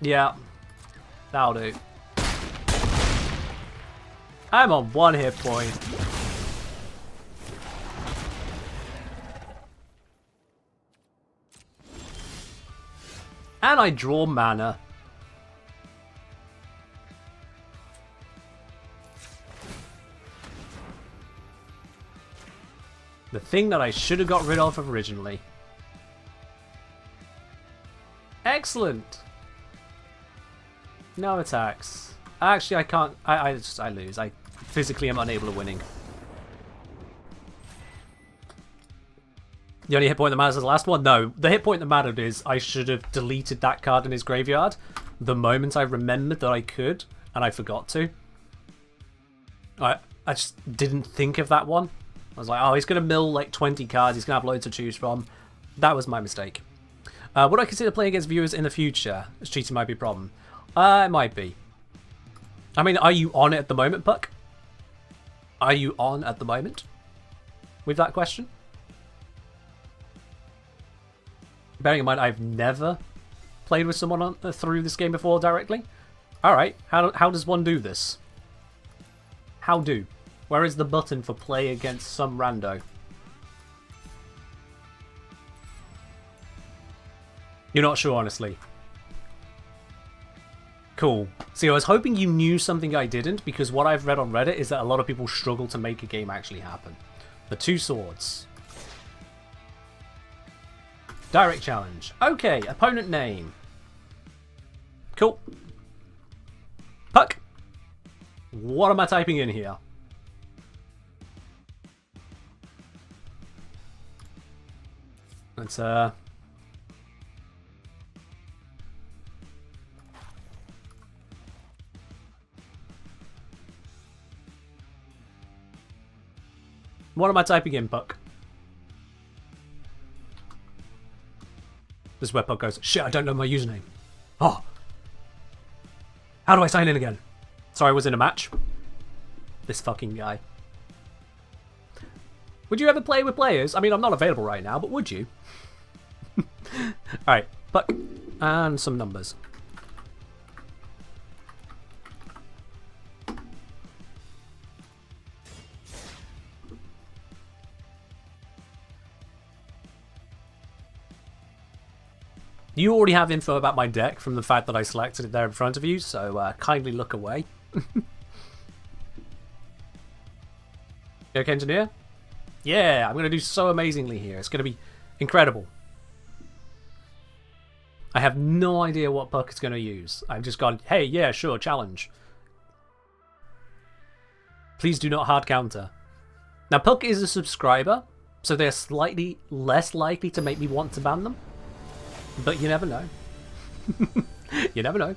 Yeah, that'll do. I'm on 1 hit point. And I draw mana. The thing that I should have got rid of originally. Excellent. No attacks. Actually, I can't. I lose. I physically am unable of winning. The only hit point that matters is the last one? No. The hit point that mattered is I should have deleted that card in his graveyard the moment I remembered that I could, and I forgot to. I just didn't think of that one. I was like, oh, he's going to mill like 20 cards. He's going to have loads to choose from. That was my mistake. Would I consider playing against viewers in the future? Cheating might be a problem. It might be. I mean, are you on it at the moment, Puck? Are you on at the moment with that question? Bearing in mind, I've never played with someone through this game before directly. Alright, how does one do this? How do? Where is the button for play against some rando? You're not sure, honestly. Cool. See, I was hoping you knew something I didn't, because what I've read on Reddit is that a lot of people struggle to make a game actually happen. The 2 swords. Direct challenge. Okay, opponent name. Cool. Puck. What am I typing in here? Let's what am I typing in, Puck? This is where Puck goes, shit, I don't know my username. Oh. How do I sign in again? Sorry, I was in a match. This fucking guy. Would you ever play with players? I mean, I'm not available right now, but would you? Alright, Puck. And some numbers. You already have info about my deck from the fact that I selected it there in front of you, so kindly look away. Okay, engineer? Yeah, I'm going to do so amazingly here. It's going to be incredible. I have no idea what Puck is going to use. I've just gone, hey, yeah, sure, challenge. Please do not hard counter. Now, Puck is a subscriber, so they're slightly less likely to make me want to ban them. But you never know. You never know.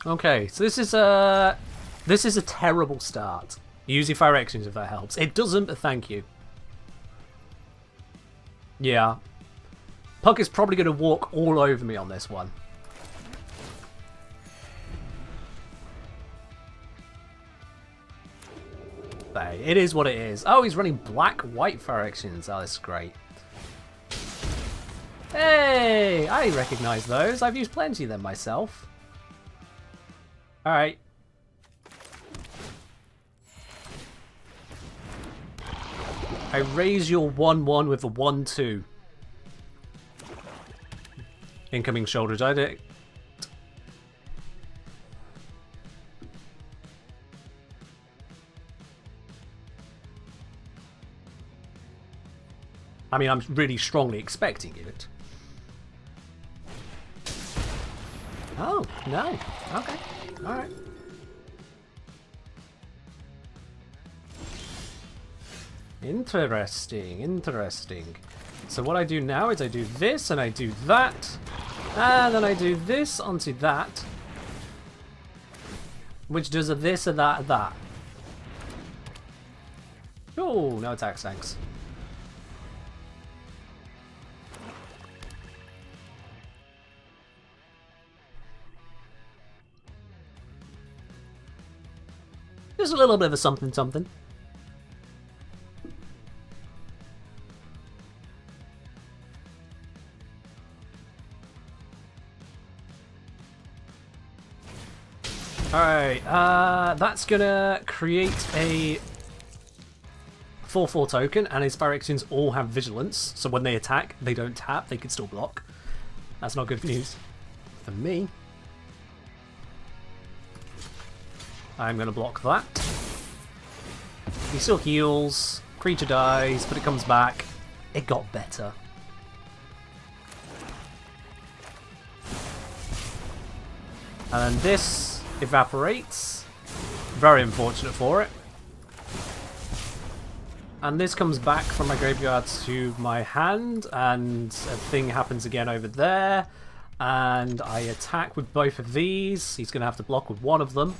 Okay, so this is a terrible start. Using fire actions if that helps. It doesn't, but thank you. Yeah. Puck is probably going to walk all over me on this one. It is what it is. Oh, he's running black-white Phyrexians. Oh, this is great. Hey! I recognize those. I've used plenty of them myself. Alright. I raise your 1-1 with a 1-2. Incoming shoulder direct. I mean, I'm really strongly expecting it. Oh, no. Okay. Alright. Interesting, interesting. So what I do now is I do this, and I do that, and then I do this onto that, which does a this, a that, a that. Oh, no attacks, thanks. Just a little bit of a something something. Alright, that's gonna create a 4/4 token, and his Phyrexians all have Vigilance, so when they attack, they don't tap, they can still block. That's not good news for me. I'm gonna block that. He still heals, creature dies, but it comes back. It got better. And then this evaporates. Very unfortunate for it. And this comes back from my graveyard to my hand, and a thing happens again over there. And I attack with both of these. He's going to have to block with one of them.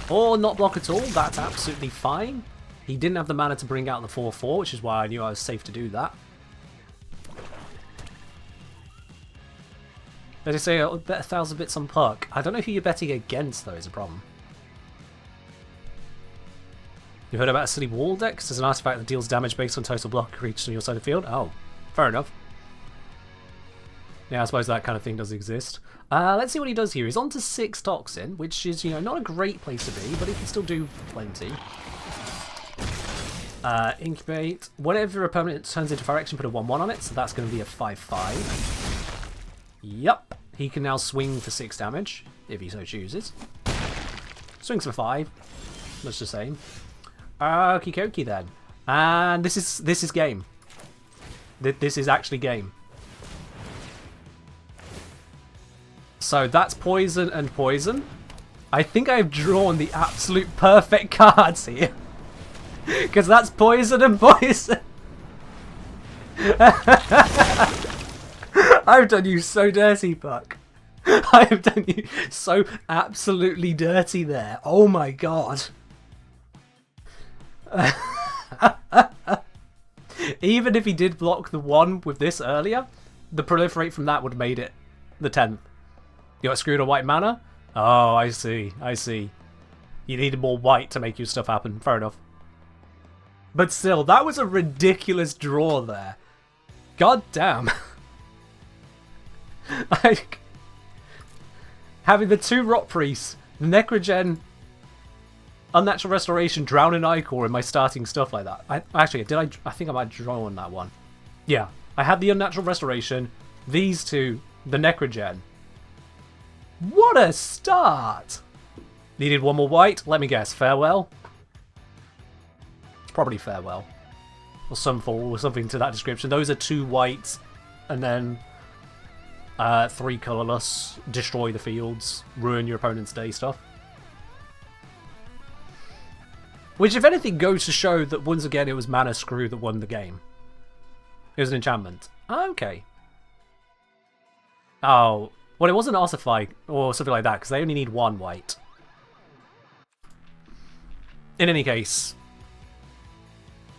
Or not block at all, that's absolutely fine. He didn't have the mana to bring out the 4/4, which is why I knew I was safe to do that. They say I'll bet 1,000 bits on Puck. I don't know who you're betting against, though, is a problem. You heard about a silly wall deck? There's an artifact that deals damage based on total block creatures on your side of the field. Oh, fair enough. Yeah, I suppose that kind of thing does exist. Let's see what he does here. He's on to 6 Toxin, which is, you know, not a great place to be, but he can still do plenty. Incubate. Whenever your opponent turns into Phyrexian, put a 1/1 on it, so that's going to be a 5/5. Yup. He can now swing for 6 damage, if he so chooses. Swings for 5. Much the same. Okie dokie then. And this is game. This is actually game. So that's poison and poison. I think I've drawn the absolute perfect cards here. Because that's poison and poison. I've done you so dirty, Puck. I have done you so absolutely dirty there. Oh my god. Even if he did block the 1 with this earlier, the proliferate from that would have made it the 10th. You got screwed on white mana? Oh, I see. I see. You needed more white to make your stuff happen. Fair enough. But still, that was a ridiculous draw there. God damn. Like, having the 2 Rot Priests, the Necrogen, Unnatural Restoration, Drown in Ichor in my starting stuff like that. I think I might draw on that one. Yeah, I had the Unnatural Restoration, these 2, the Necrogen. What a start! Needed 1 more white. Let me guess, Farewell? It's probably Farewell. Or Sunfall, or something to that description. Those are 2 whites, and then 3 colourless, destroy the fields, ruin your opponent's day stuff. Which, if anything, goes to show that once again it was Mana Screw that won the game. It was an enchantment. Okay. Oh, well, it wasn't Ossify or something like that, because they only need 1 white. In any case,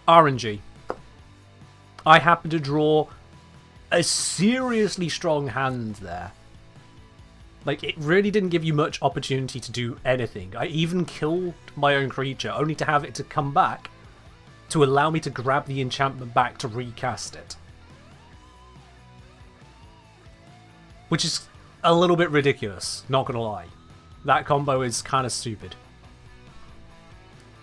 RNG. I happen to draw a seriously strong hand there. Like, it really didn't give you much opportunity to do anything. I even killed my own creature, only to have it to come back to allow me to grab the enchantment back to recast it. Which is a little bit ridiculous, not gonna lie. That combo is kind of stupid.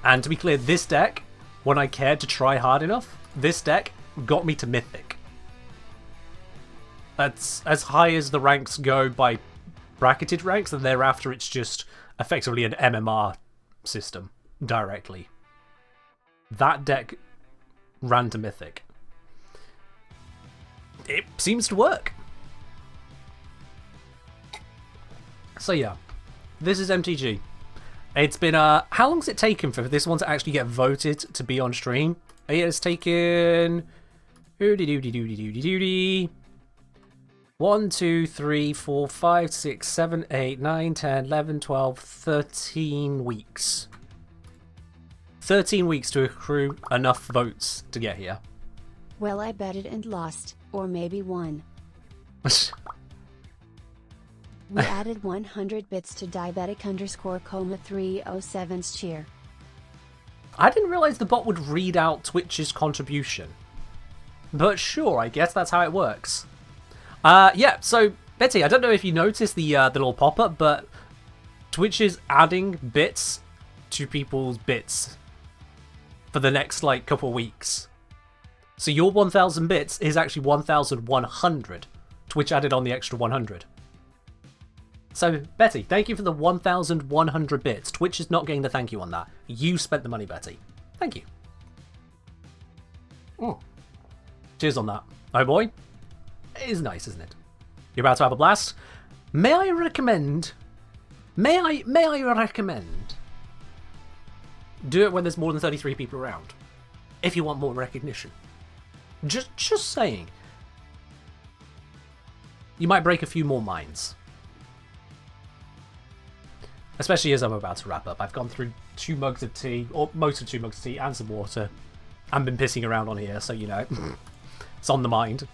And to be clear, this deck, when I cared to try hard enough, this deck got me to Mythic. That's as high as the ranks go by bracketed ranks, and thereafter it's just effectively an MMR system directly. That deck ran to Mythic. It seems to work. So yeah, this is MTG. It's been how long's it taken for this one to actually get voted to be on stream? It has taken 1, 2, 3, 4, 5, 6, 7, 8, 9, 10, 11, 12, 13 weeks. 13 weeks to accrue enough votes to get here. Well, I betted and lost, or maybe won. We added 100 bits to diabetic_coma307's cheer. I didn't realize the bot would read out Twitch's contribution. But sure, I guess that's how it works. Yeah, so Betty, I don't know if you noticed the little pop-up, but Twitch is adding bits to people's bits for the next like couple weeks. So your 1,000 bits is actually 1,100. Twitch added on the extra 100. So Betty, thank you for the 1,100 bits. Twitch is not getting the thank you on that. You spent the money, Betty. Thank you. Oh. Cheers on that. Oh boy. It is nice, isn't it? You're about to have a blast. May I recommend... May I recommend... Do it when there's more than 33 people around. If you want more recognition. Just saying. You might break a few more minds. Especially as I'm about to wrap up. I've gone through 2 mugs of tea, or most of 2 mugs of tea, and some water. And been pissing around on here, so you know. It's on the mind.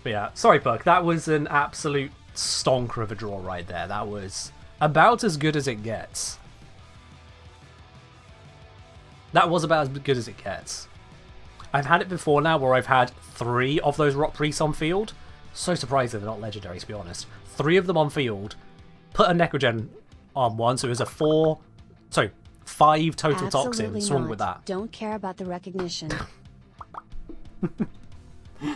But yeah, sorry Puck, that was an absolute stonker of a draw right there. That was about as good as it gets. That was about as good as it gets. I've had it before now where I've had 3 of those rock priests on field. So surprised that they're not legendary, to be honest. 3 of them on field. Put a Necrogen on one, so it was a 5 total Absolutely toxin swung not. with that. Don't care about the recognition.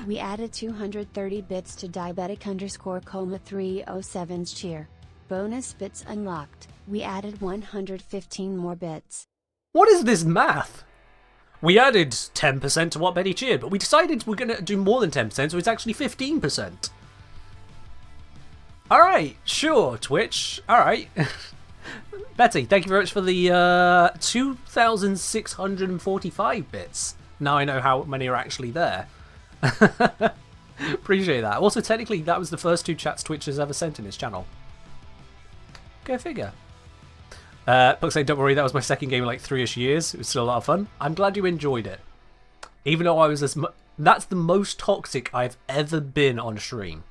We added 230 bits to diabetic_coma307's cheer. Bonus bits unlocked. We added 115 more bits. What is this math? We added 10% to what Betty cheered, but we decided we're going to do more than 10%, so it's actually 15%. Alright, sure, Twitch. Alright. Betty, thank you very much for the 2,645 bits. Now I know how many are actually there. Appreciate that. Also, technically, that was the first 2 chats Twitch has ever sent in his channel. Go figure. Puck saying, don't worry, that was my second game in like 3-ish years. It was still a lot of fun. I'm glad you enjoyed it. Even though I was as that's the most toxic I've ever been on stream.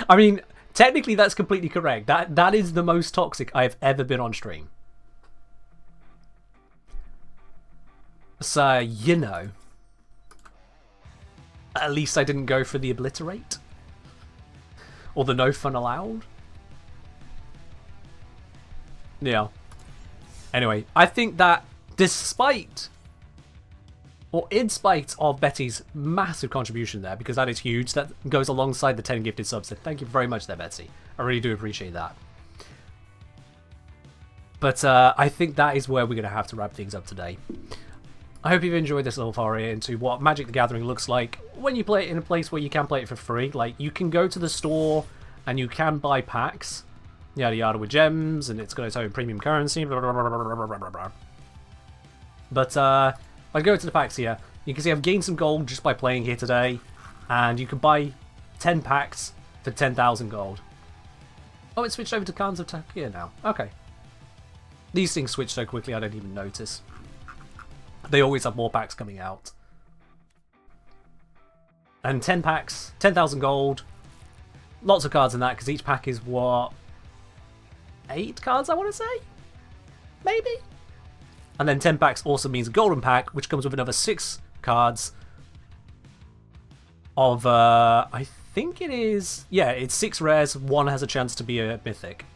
I mean, technically that's completely correct. That is the most toxic I've ever been on stream. So, you know. At least I didn't go for the obliterate. Or the no fun allowed. Yeah. Anyway, I think that despite, or in spite of Betty's massive contribution there, because that is huge, that goes alongside the 10 gifted subs. So thank you very much there, Betsy. I really do appreciate that. But I think that is where we're going to have to wrap things up today. I hope you've enjoyed this little foray into what Magic the Gathering looks like when you play it in a place where you can play it for free. Like, you can go to the store and you can buy packs, yada yada, with gems, and it's got its own premium currency, blah, blah, blah, blah, blah, blah, blah, blah. But I go to the packs here. You can see I've gained some gold just by playing here today, and you can buy 10 packs for 10,000 gold. Oh, it switched over to Khans of Tarkir now. Okay. These things switch so quickly I don't even notice. They always have more packs coming out. And 10 packs, 10,000 gold. Lots of cards in that, because each pack is what? 8 cards, I want to say? Maybe? And then 10 packs also means a golden pack, which comes with another 6 cards of, I think it is, yeah, it's 6 rares, 1 has a chance to be a mythic.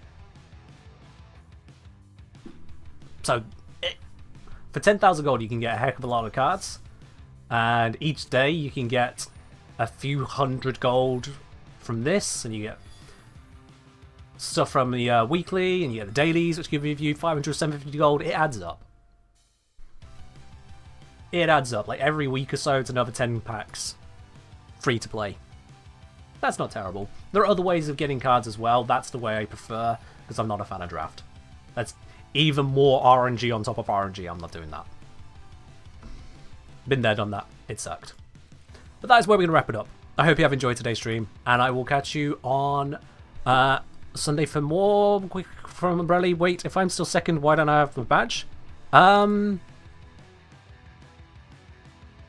So, for 10,000 gold, you can get a heck of a lot of cards. And each day, you can get a few hundred gold from this, and you get stuff from the weekly, and you get the dailies, which give you 500 or 750 gold. It adds up. It adds up. Like, every week or so, it's another 10 packs. Free to play. That's not terrible. There are other ways of getting cards as well. That's the way I prefer, because I'm not a fan of draft. That's even more RNG on top of RNG. I'm not doing that. Been there, done that. It sucked. But that is where we're going to wrap it up. I hope you have enjoyed today's stream, and I will catch you on Sunday for more from Umbrella. Wait, if I'm still second, why don't I have the badge?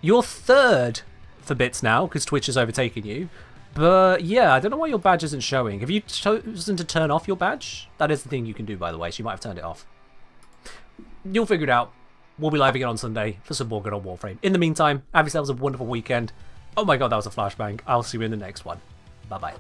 You're third for bits now, because Twitch has overtaken you. But yeah, I don't know why your badge isn't showing. Have you chosen to turn off your badge? That is the thing you can do, by the way, so you might have turned it off. You'll figure it out. We'll be live again on Sunday for some more good old Warframe. In the meantime, have yourselves a wonderful weekend. Oh my god, that was a flashbang. I'll see you in the next one. Bye-bye.